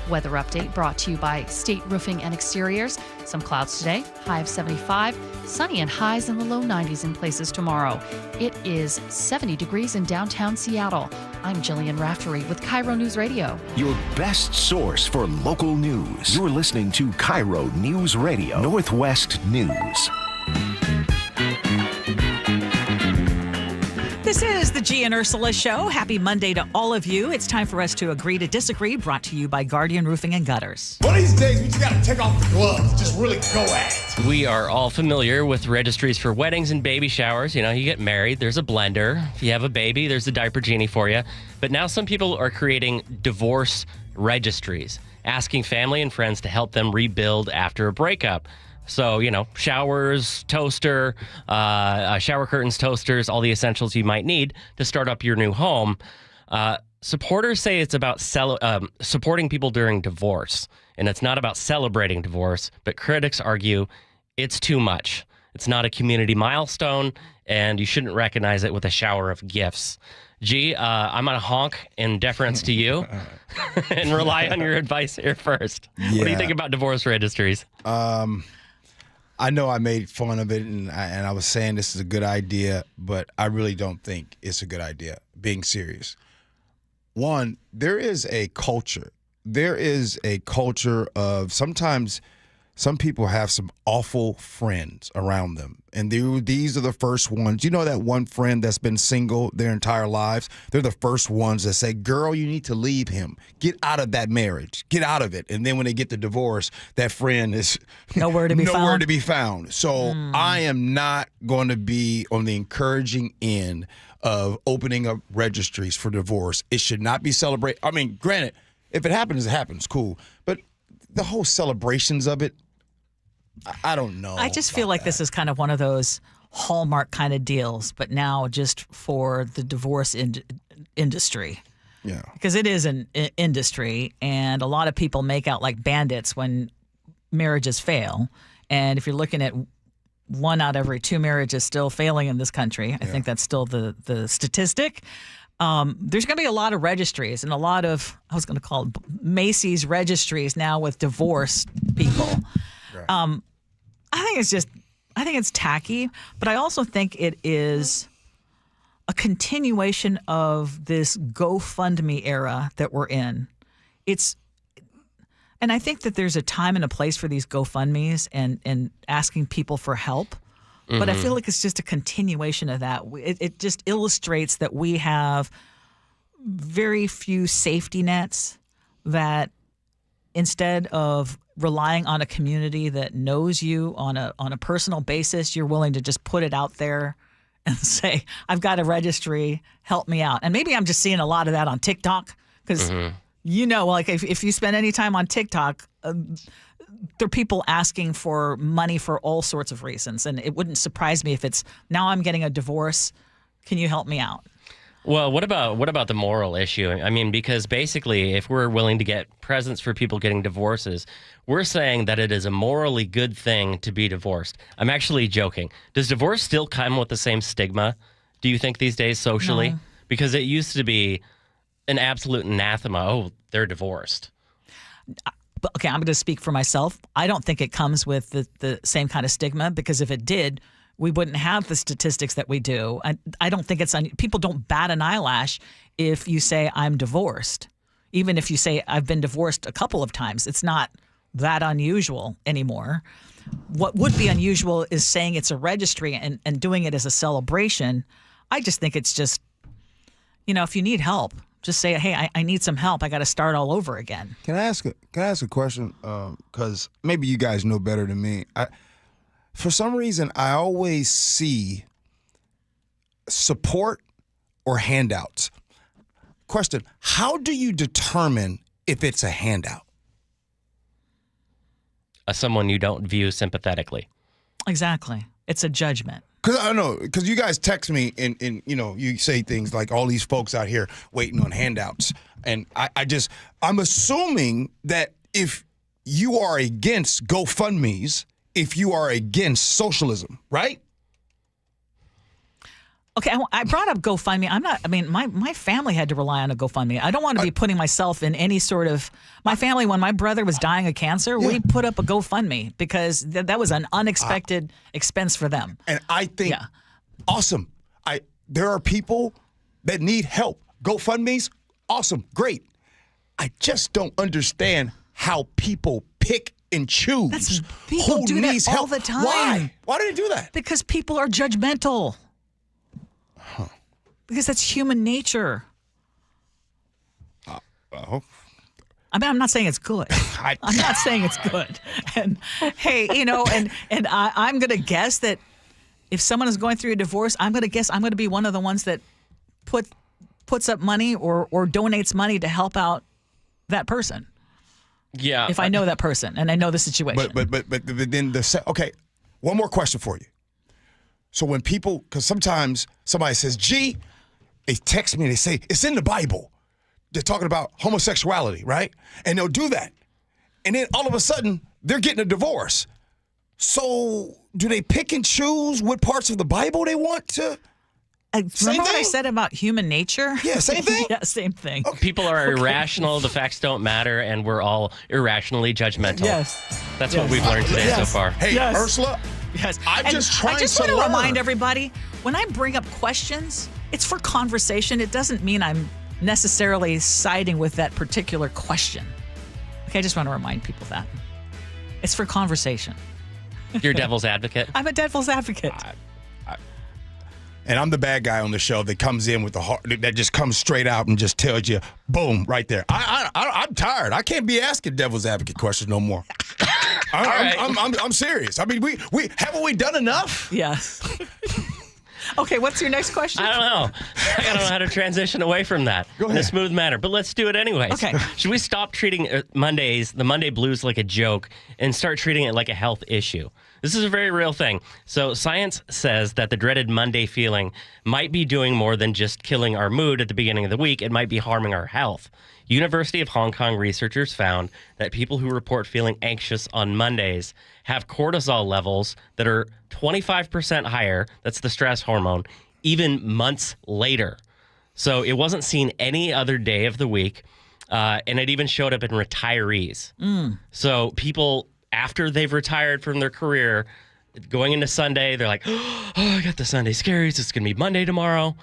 Weather update brought to you by State Roofing and Exteriors. Some clouds today, high of 75, sunny and highs in the low 90s in places tomorrow. It is 70 degrees in downtown Seattle. I'm Jillian Raftery with KIRO News Radio. Your best source for local news. You're listening to KIRO News Radio, Northwest News. This is the Gee and Ursula Show. Happy Monday to all of you. It's time for us to agree to disagree, brought to you by Guardian Roofing and Gutters. One of these days, we just got to take off the gloves. Just really go at it. We are all familiar with registries for weddings and baby showers. You know, you get married, there's a blender. If you have a baby, there's a diaper genie for you. But now some people are creating divorce registries, asking family and friends to help them rebuild after a breakup. So, you know, showers, toaster, shower curtains, toasters, all the essentials you might need to start up your new home. Supporters say it's about supporting people during divorce, and it's not about celebrating divorce, but critics argue it's too much. It's not a community milestone, and you shouldn't recognize it with a shower of gifts. Gee, I'm going to honk in deference to you and rely on your advice here first. Yeah. What do you think about divorce registries? I know I made fun of it, and I was saying this is a good idea, but I really don't think it's a good idea, being serious. One, there is a culture. There is a culture of sometimes some people have some awful friends around them. And these are the first ones. You know that one friend that's been single their entire lives? They're the first ones that say, girl, you need to leave him. Get out of that marriage. Get out of it. And then when they get the divorce, that friend is nowhere to be found. So I am not going to be on the encouraging end of opening up registries for divorce. It should not be celebrated. I mean, granted, if it happens, it happens. Cool. But the whole celebrations of it, I don't know. I just feel like this is kind of one of those Hallmark kind of deals, but now just for the divorce industry. Yeah. Because it is an industry, and a lot of people make out like bandits when marriages fail. And if you're looking at 1 out of every 2 marriages still failing in this country, I think that's still the statistic. There's going to be a lot of registries and a lot of, I was going to call it Macy's registries now with divorced people. Right. I think it's tacky, but I also think it is a continuation of this GoFundMe era that we're in. And I think that there's a time and a place for these GoFundMes and asking people for help. But I feel like it's just a continuation of that. It just illustrates that we have very few safety nets, that instead of relying on a community that knows you on a personal basis, you're willing to just put it out there and say, I've got a registry, help me out. And maybe I'm just seeing a lot of that on TikTok because, like if you spend any time on TikTok, there are people asking for money for all sorts of reasons. And it wouldn't surprise me if it's, now I'm getting a divorce, can you help me out? Well, what about the moral issue? I mean, because basically, if we're willing to get presents for people getting divorces, we're saying that it is a morally good thing to be divorced. I'm actually joking. Does divorce still come with the same stigma, do you think, these days socially? No. Because it used to be an absolute anathema. Oh, they're divorced. Okay, I'm going to speak for myself. I don't think it comes with the same kind of stigma, because if it did, we wouldn't have the statistics that we do. I don't think people don't bat an eyelash if you say I'm divorced. Even if you say I've been divorced a couple of times, it's not that unusual anymore. What would be unusual is saying it's a registry and doing it as a celebration. I just think it's just, if you need help, just say, hey, I need some help. I got to start all over again. Can I ask a question? Because maybe you guys know better than me. For some reason, I always see support or handouts. Question, how do you determine if it's a handout? Someone you don't view sympathetically. Exactly. It's a judgment. Because you guys text me and you say things like all these folks out here waiting on handouts. And I'm assuming that if you are against GoFundMes, if you are against socialism, right? Okay, I brought up GoFundMe. My family had to rely on a GoFundMe. I don't want to be putting myself in any sort of... My family, when my brother was dying of cancer, we put up a GoFundMe because that was an unexpected expense for them. And I think, awesome. There are people that need help. GoFundMes, awesome, great. I just don't understand how people pick and choose. People do that all the time. Why? Why do they do that? Because people are judgmental. Because that's human nature. I'm not saying it's good. I'm not saying it's good. And hey, I'm going to guess that if someone is going through a divorce, I'm going to be one of the ones that puts up money or donates money to help out that person. Yeah. If I know that person and I know the situation. But then okay, one more question for you. So when people, because sometimes somebody says, Gee, they text me and they say, it's in the Bible. They're talking about homosexuality, right? And they'll do that. And then all of a sudden, they're getting a divorce. So do they pick and choose what parts of the Bible they want to? Remember what I said about human nature? Yeah, same thing? Yeah, same thing. Okay. People are irrational, the facts don't matter, and we're all irrationally judgmental. Yes. That's what we've learned today so far. Hey, Ursula, yes. I'm just trying to I just want to remind everybody, when I bring up questions, it's for conversation. It doesn't mean I'm necessarily siding with that particular question. Okay, I just want to remind people that. It's for conversation. You're devil's advocate? I'm a devil's advocate. And I'm the bad guy on the show that comes in with the heart that just comes straight out and just tells you, boom, right there. I'm tired. I can't be asking devil's advocate questions no more. I'm serious. I mean, we haven't we done enough? Yes. Okay, what's your next question? I don't know. I don't know how to transition away from that in a smooth manner, but let's do it anyways. Okay. Should we stop treating the Monday blues like a joke and start treating it like a health issue? This is a very real thing. So science says that the dreaded Monday feeling might be doing more than just killing our mood at the beginning of the week. It might be harming our health. University of Hong Kong researchers found that people who report feeling anxious on Mondays have cortisol levels that are 25% higher, that's the stress hormone, even months later. So it wasn't seen any other day of the week, and it even showed up in retirees. So people, after they've retired from their career, going into Sunday, they're like, oh, I got the Sunday scaries. It's going to be Monday tomorrow.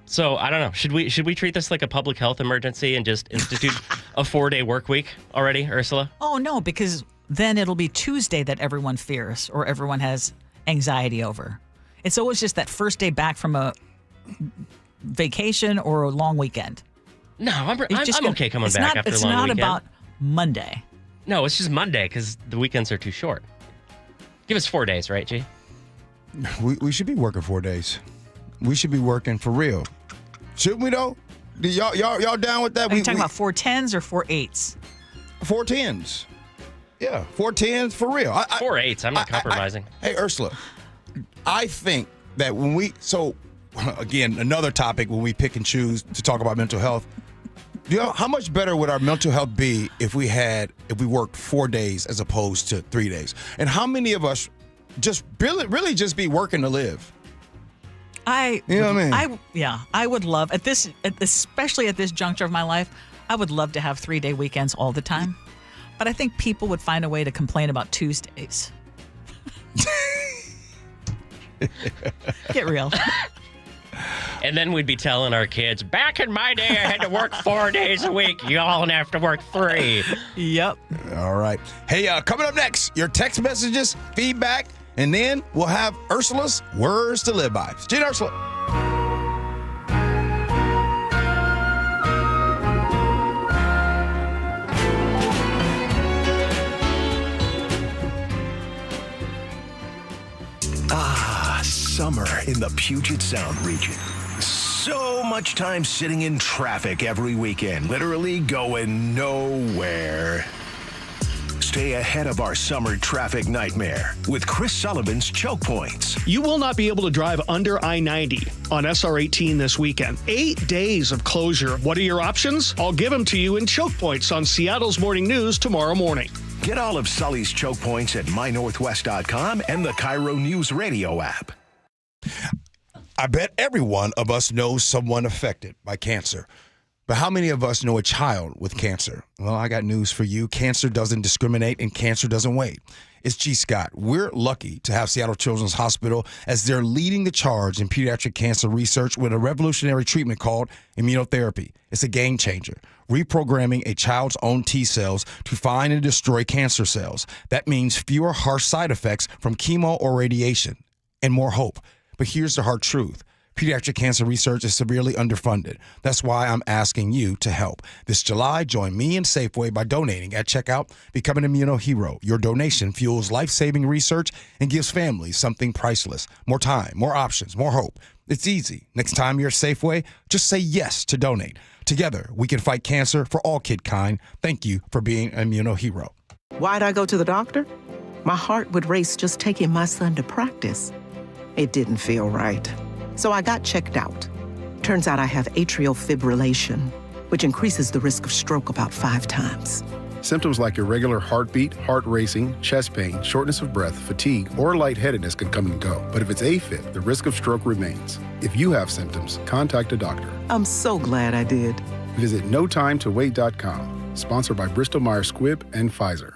So I don't know. Should we treat this like a public health emergency and just institute a 4-day work week already, Ursula? Oh, no, because then it'll be Tuesday that everyone fears or everyone has anxiety over. It's always just that first day back from a vacation or a long weekend. No, I'm okay coming back after a long weekend. It's not about Monday. No, it's just Monday because the weekends are too short. Give us 4 days, right, G? We should be working 4 days. We should be working for real. Shouldn't we, though? Y'all down with that? Are you talking about 4 10s or 4 8s? 4 10s. Yeah, 4 10s for real. 4 8s. I'm not compromising. Hey, Ursula, I think that again, another topic when we pick and choose to talk about mental health, how much better would our mental health be if we worked 4 days as opposed to 3 days? And how many of us just really just be working to live? You know what I mean? I would love especially at this juncture of my life, I would love to have 3-day weekends all the time. But I think people would find a way to complain about Tuesdays. Get real. And then we'd be telling our kids, back in my day, I had to work 4 days a week. You all have to work 3. Yep. All right. Hey, coming up next, your text messages, feedback, and then we'll have Ursula's words to live by. Gee Ursula. Summer in the Puget Sound region. So much time sitting in traffic every weekend, literally going nowhere. Stay ahead of our summer traffic nightmare with Chris Sullivan's Choke Points. You will not be able to drive under I-90 on SR-18 this weekend. 8 days of closure. What are your options? I'll give them to you in Choke Points on Seattle's Morning News tomorrow morning. Get all of Sully's Choke Points at mynorthwest.com and the KIRO Newsradio app. I bet every one of us knows someone affected by cancer. But how many of us know a child with cancer? Well, I got news for you. Cancer doesn't discriminate and cancer doesn't wait. It's G. Scott. We're lucky to have Seattle Children's Hospital as they're leading the charge in pediatric cancer research with a revolutionary treatment called immunotherapy. It's a game changer, reprogramming a child's own T cells to find and destroy cancer cells. That means fewer harsh side effects from chemo or radiation and more hope. But here's the hard truth. Pediatric cancer research is severely underfunded. That's why I'm asking you to help. This July, join me and Safeway by donating at checkout. Become an immunohero. Your donation fuels life-saving research and gives families something priceless. More time, more options, more hope. It's easy. Next time you're at Safeway, just say yes to donate. Together, we can fight cancer for all kid kind. Thank you for being an immunohero. Why'd I go to the doctor? My heart would race just taking my son to practice. It didn't feel right. So I got checked out. Turns out I have atrial fibrillation, which increases the risk of stroke about 5 times. Symptoms like irregular heartbeat, heart racing, chest pain, shortness of breath, fatigue, or lightheadedness can come and go. But if it's AFib, the risk of stroke remains. If you have symptoms, contact a doctor. I'm so glad I did. Visit notimetowait.com. Sponsored by Bristol-Myers Squibb and Pfizer.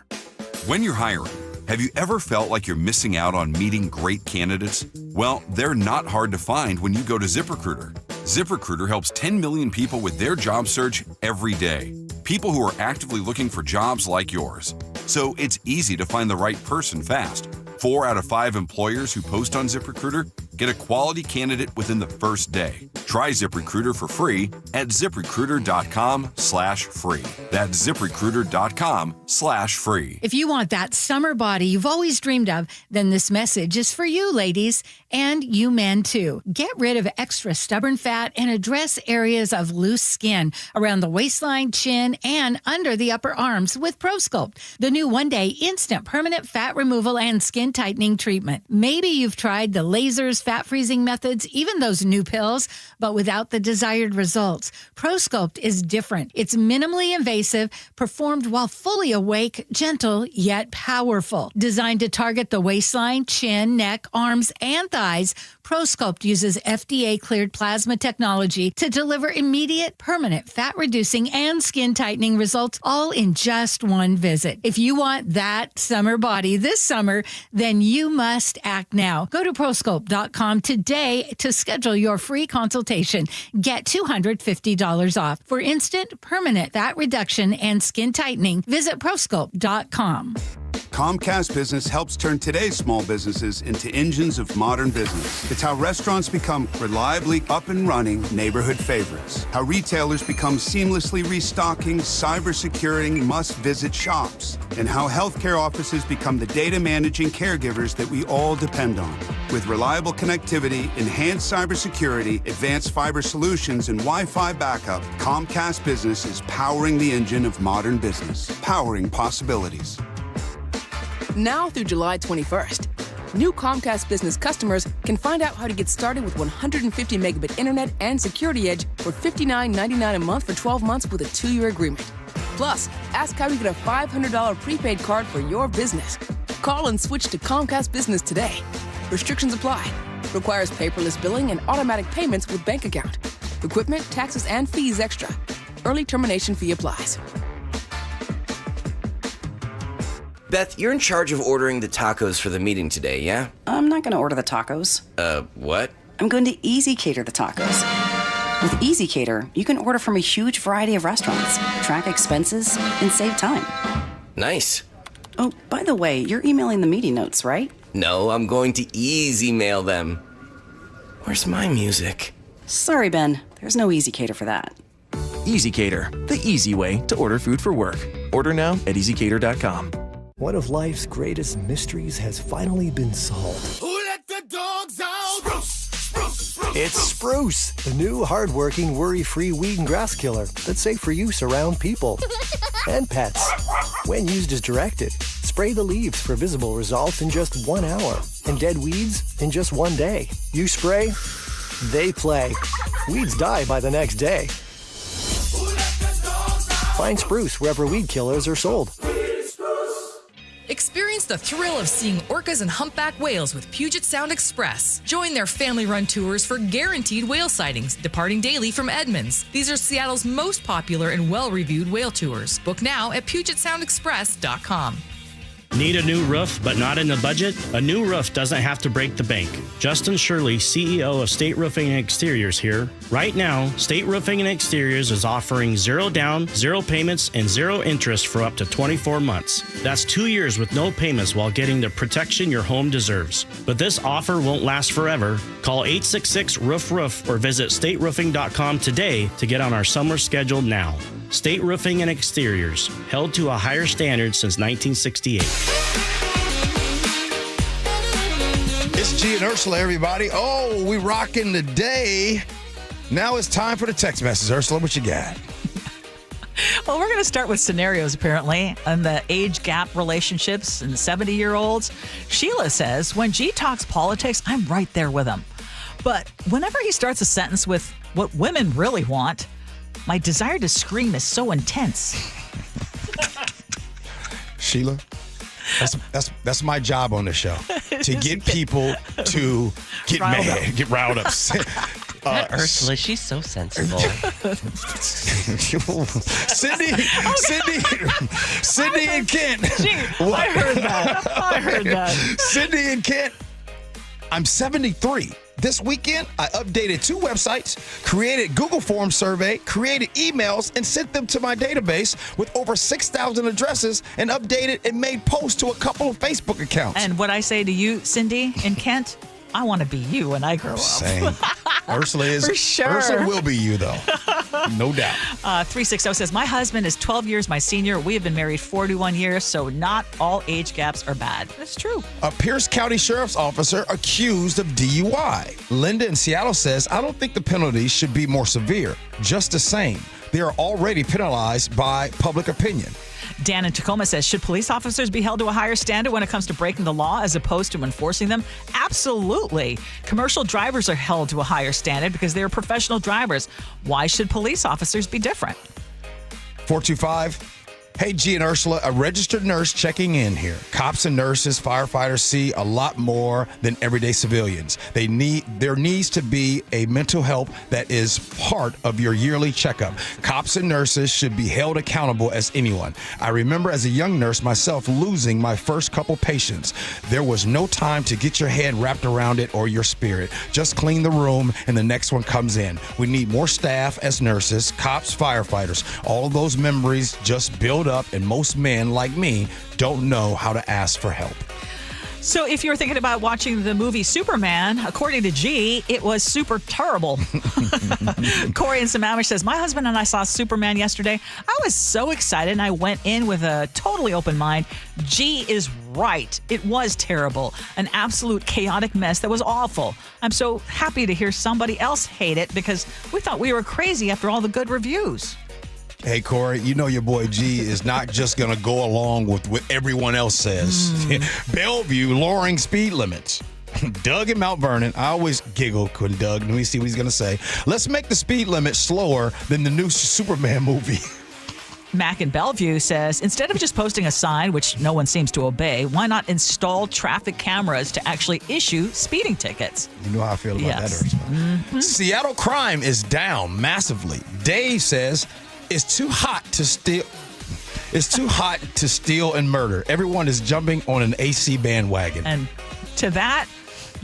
When you're hiring, have you ever felt like you're missing out on meeting great candidates? Well, they're not hard to find when you go to ZipRecruiter. ZipRecruiter helps 10 million people with their job search every day. People who are actively looking for jobs like yours. so it's easy to find the right person fast. 4 out of 5 employers who post on ZipRecruiter get a quality candidate within the first day. Try ZipRecruiter for free at ZipRecruiter.com/free. That's ZipRecruiter.com/free. If you want that summer body you've always dreamed of, then this message is for you, ladies, and you men too. Get rid of extra stubborn fat and address areas of loose skin around the waistline, chin, and under the upper arms with ProSculpt, the new one-day instant permanent fat removal and skin tightening treatment. Maybe you've tried the lasers, fat freezing methods, even those new pills, but without the desired results. ProSculpt is different. It's minimally invasive, performed while fully awake, gentle, yet powerful. Designed to target the waistline, chin, neck, arms, and thighs, ProSculpt uses FDA-cleared plasma technology to deliver immediate, permanent fat-reducing and skin-tightening results, all in just one visit. If you want that summer body this summer, then you must act now. Go to ProSculpt.com today to schedule your free consultation. Get $250 off. For instant, permanent fat reduction and skin tightening, visit ProSculpt.com. Comcast Business helps turn today's small businesses into engines of modern business. It's how restaurants become reliably up and running neighborhood favorites. How retailers become seamlessly restocking, cyber-securing, must-visit shops. And how healthcare offices become the data managing caregivers that we all depend on. With reliable connectivity, enhanced cybersecurity, advanced fiber solutions, and Wi-Fi backup, Comcast Business is powering the engine of modern business. Powering possibilities. Now through July 21st, new Comcast Business customers can find out how to get started with 150 megabit internet and Security Edge for $59.99 a month for 12 months with a 2-year agreement. Plus, ask how you get a $500 prepaid card for your business. Call and switch to Comcast Business today. Restrictions apply. Requires paperless billing and automatic payments with bank account. Equipment, taxes, and fees extra. Early termination fee applies. Beth, you're in charge of ordering the tacos for the meeting today, yeah? I'm not going to order the tacos. What? I'm going to Easy Cater the tacos. With Easy Cater, you can order from a huge variety of restaurants, track expenses, and save time. Nice. Oh, by the way, you're emailing the meeting notes, right? No, I'm going to easy mail them. Where's my music? Sorry, Ben. There's no Easy Cater for that. Easy Cater, the easy way to order food for work. Order now at easycater.com. One of life's greatest mysteries has finally been solved. Who let the dogs out? Spruce! It's Spruce, the new hard-working, worry-free weed and grass killer that's safe for use around people and pets. When used as directed, spray the leaves for visible results in just 1 hour and dead weeds in just 1 day. You spray, they play. Weeds die by the next day. Find Spruce wherever weed killers are sold. Experience the thrill of seeing orcas and humpback whales with Puget Sound Express. Join their family-run tours for guaranteed whale sightings, departing daily from Edmonds. These are Seattle's most popular and well-reviewed whale tours. Book now at PugetSoundExpress.com. Need a new roof but not in the budget? A new roof doesn't have to break the bank. Justin Shirley, CEO of State Roofing and Exteriors here. Right now, State Roofing and Exteriors is offering 0 down, 0 payments, and 0 interest for up to 24 months. That's 2 years with no payments while getting the protection your home deserves. But this offer won't last forever. Call 866-ROOF-ROOF or visit stateroofing.com today to get on our summer schedule now. State Roofing and Exteriors, held to a higher standard since 1968. It's Gee and Ursula, everybody. Oh, we rocking today. Now it's time for the text message. Ursula, what you got? Well, we're going to start with scenarios, apparently, on the age gap relationships and 70-year-olds. Sheila says, when Gee talks politics, I'm right there with him. But whenever he starts a sentence with what women really want, my desire to scream is so intense. Sheila, that's my job on the show, to get people to get mad, get riled up. Ursula, she's so sensible. Cindy and Kent. Gee, I heard that. Cindy and Kent, I'm 73. This weekend, I updated 2 websites, created Google Form survey, created emails, and sent them to my database with over 6,000 addresses, and updated and made posts to a couple of Facebook accounts. And what I say to you, Cindy in Kent, I want to be you when I grow up. Same. Ursula is. For sure. Ursula will be you, though. No doubt. 360 says, my husband is 12 years my senior. We have been married 41 years, so not all age gaps are bad. That's true. A Pierce County Sheriff's officer accused of DUI. Linda in Seattle says, I don't think the penalties should be more severe. Just the same. They are already penalized by public opinion. Dan in Tacoma says, should police officers be held to a higher standard when it comes to breaking the law as opposed to enforcing them? Absolutely. Commercial drivers are held to a higher standard because they are professional drivers. Why should police officers be different? 425. Hey, Gee and Ursula, a registered nurse checking in here. Cops and nurses, firefighters see a lot more than everyday civilians. There needs to be a mental health that is part of your yearly checkup. Cops and nurses should be held accountable as anyone. I remember as a young nurse myself losing my first couple patients. There was no time to get your head wrapped around it or your spirit. Just clean the room and the next one comes in. We need more staff as nurses, cops, firefighters. All of those memories just build up, and most men like me don't know how to ask for help. So if you're thinking about watching the movie Superman, according to G, it was super terrible. Corey in Sammamish says, my husband and I saw Superman yesterday. I was so excited and I went in with a totally open mind. G is right. It was terrible. An absolute chaotic mess that was awful. I'm so happy to hear somebody else hate it because we thought we were crazy after all the good reviews. Hey, Corey, you know your boy G is not just going to go along with what everyone else says. Bellevue lowering speed limits. Doug in Mount Vernon. I always giggle when Doug, let me see what he's going to say. Let's make the speed limit slower than the new Superman movie. Mac in Bellevue says, instead of just posting a sign, which no one seems to obey, why not install traffic cameras to actually issue speeding tickets? You know how I feel about that, Ursula. Seattle crime is down massively. Dave says, it's too hot to steal. It's too hot to steal and murder. Everyone is jumping on an AC bandwagon. And to that,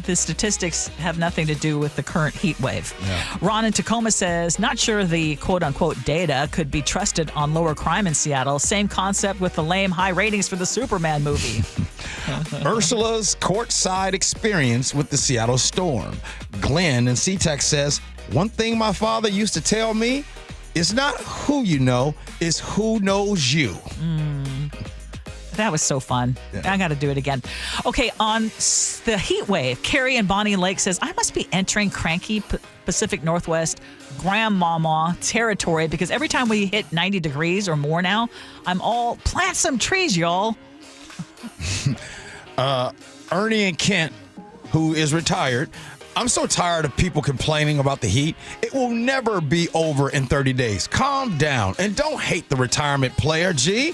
the statistics have nothing to do with the current heat wave. Yeah. Ron in Tacoma says, not sure the quote-unquote data could be trusted on lower crime in Seattle. Same concept with the lame high ratings for the Superman movie. Ursula's courtside experience with the Seattle Storm. Glenn in SeaTac says, one thing my father used to tell me, it's not who you know, it's who knows you. That was so fun. Yeah. I got to do it again. Okay, on the heat wave, Carrie and Bonnie Lake says, I must be entering cranky Pacific Northwest grandmama territory because every time we hit 90 degrees or more now, I'm all, plant some trees, y'all. Ernie in Kent, who is retired, I'm so tired of people complaining about the heat. It will never be over in 30 days. Calm down and don't hate the retirement player, G.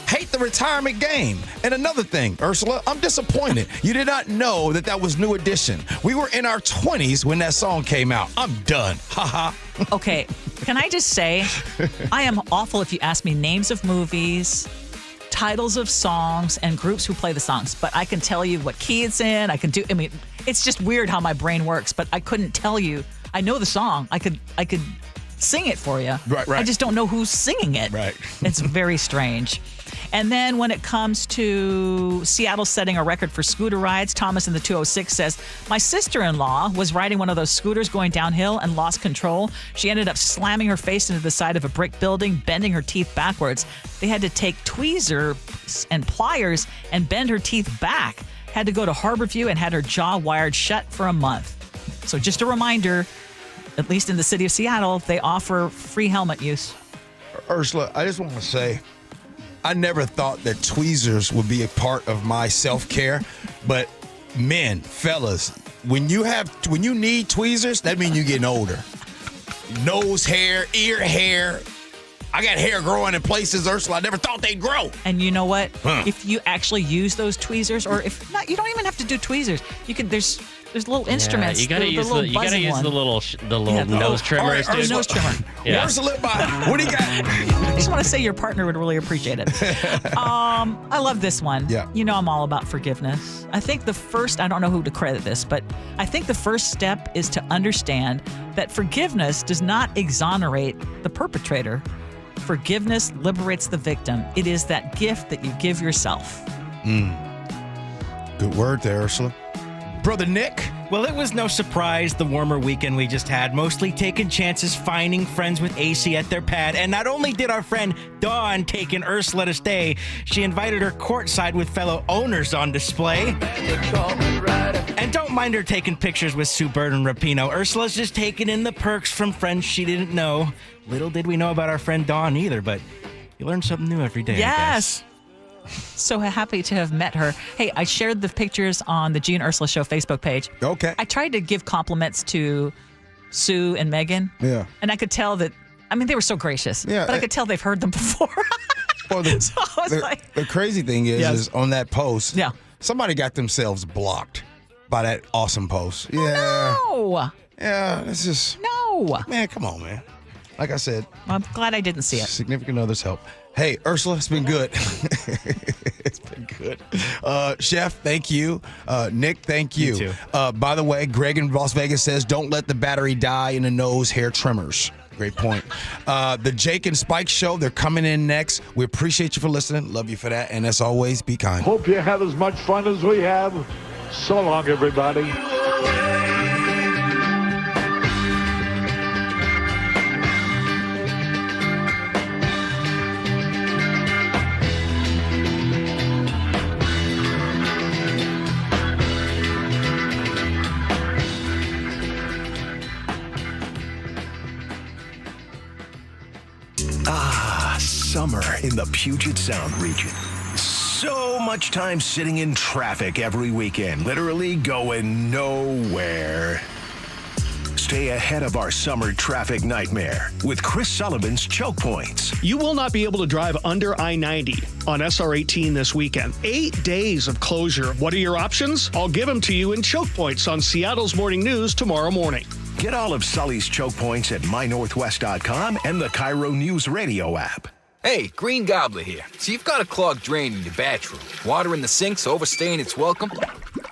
Hate the retirement game. And another thing, Ursula, I'm disappointed. You did not know that was New Edition. We were in our 20s when that song came out. I'm done. Ha ha. Okay, can I just say, I am awful if you ask me names of movies, titles of songs, and groups who play the songs. But I can tell you what key it's in. It's just weird how my brain works, but I couldn't tell you. I know the song. I could sing it for you. Right. I just don't know who's singing it. Right. It's very strange. And then when it comes to Seattle setting a record for scooter rides, Thomas in the 206 says, my sister-in-law was riding one of those scooters going downhill and lost control. She ended up slamming her face into the side of a brick building, bending her teeth backwards. They had to take tweezers and pliers and bend her teeth back. Had to go to Harborview and had her jaw wired shut for a month. So just a reminder, at least in the city of Seattle, they offer free helmet use. Ursula, I just want to say, I never thought that tweezers would be a part of my self-care, but men, fellas, when you need tweezers, that means you're getting older. Nose hair, ear hair. I got hair growing in places, Ursula, I never thought they'd grow. And you know what? If you actually use those tweezers, or if not, you don't even have to do tweezers. There's There's little instruments. You gotta use the little nose trimmers. Or nose trimmer. Yeah. Where's the lip eye? What do you got? I just want to say your partner would really appreciate it. I love this one. Yeah. You know I'm all about forgiveness. I think I don't know who to credit this, but I think the first step is to understand that forgiveness does not exonerate the perpetrator. Forgiveness liberates the victim. It is that gift that you give yourself. Good word there, Ursula. Brother Nick? Well, it was no surprise the warmer weekend we just had, mostly taking chances finding friends with AC at their pad. And not only did our friend Dawn take in Ursula to stay, she invited her courtside with fellow owners on display. And don't mind her taking pictures with Sue Bird and Rapino. Ursula's just taking in the perks from friends she didn't know. Little did we know about our friend Dawn either, but you learn something new every day. Yes. So happy to have met her. Hey, I shared the pictures on the Gee and Ursula Show Facebook page. Okay. I tried to give compliments to Sue and Megan. Yeah. And I could tell that, they were so gracious. Yeah. But I could tell they've heard them before. Well, the crazy thing is on that post, somebody got themselves blocked by that awesome post. Yeah. No. Yeah, it's just. No. Man, come on, man. Like I said. Well, I'm glad I didn't see it. Significant others help. Hey, Ursula, it's been good. It's been good. Chef, thank you. Nick, thank you. You too. By the way, Greg in Las Vegas says, don't let the battery die in the nose hair trimmers. Great point. The Jake and Spike Show, they're coming in next. We appreciate you for listening. Love you for that. And as always, be kind. Hope you had as much fun as we have. So long, everybody. Summer in the Puget Sound region. So much time sitting in traffic every weekend, literally going nowhere. Stay ahead of our summer traffic nightmare with Chris Sullivan's Choke Points. You will not be able to drive under I-90 on SR-18 this weekend. 8 days of closure. What are your options? I'll give them to you in Choke Points on Seattle's Morning News tomorrow morning. Get all of Sully's Choke Points at mynorthwest.com and the KIRO Newsradio App. Hey, Green Gobbler here. So you've got a clogged drain in your bathroom. Water in the sink's overstaying its welcome.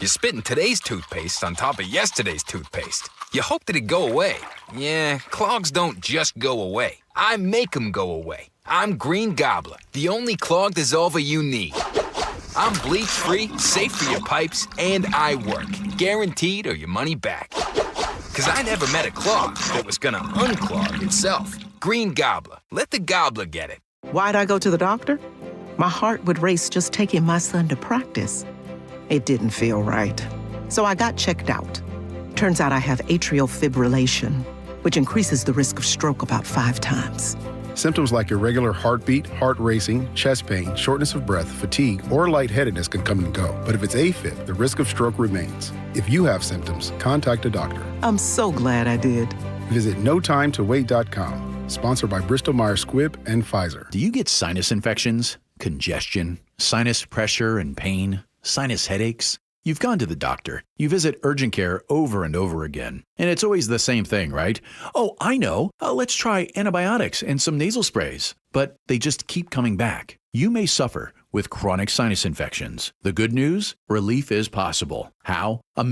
You're spitting today's toothpaste on top of yesterday's toothpaste. You hope that it go away. Yeah, clogs don't just go away. I make them go away. I'm Green Gobbler, the only clog dissolver you need. I'm bleach-free, safe for your pipes, and I work. Guaranteed or your money back. Because I never met a clog that was gonna unclog itself. Green Gobbler. Let the gobbler get it. Why'd I go to the doctor? My heart would race just taking my son to practice. It didn't feel right. So I got checked out. Turns out I have atrial fibrillation, which increases the risk of stroke about 5 times. Symptoms like irregular heartbeat, heart racing, chest pain, shortness of breath, fatigue, or lightheadedness can come and go. But if it's AFib, the risk of stroke remains. If you have symptoms, contact a doctor. I'm so glad I did. Visit notimetowait.com. Sponsored by Bristol-Myers Squibb and Pfizer. Do you get sinus infections, congestion, sinus pressure and pain, sinus headaches? You've gone to the doctor. You visit urgent care over and over again. And it's always the same thing, right? Oh, I know. Let's try antibiotics and some nasal sprays. But they just keep coming back. You may suffer with chronic sinus infections. The good news? Relief is possible. How? A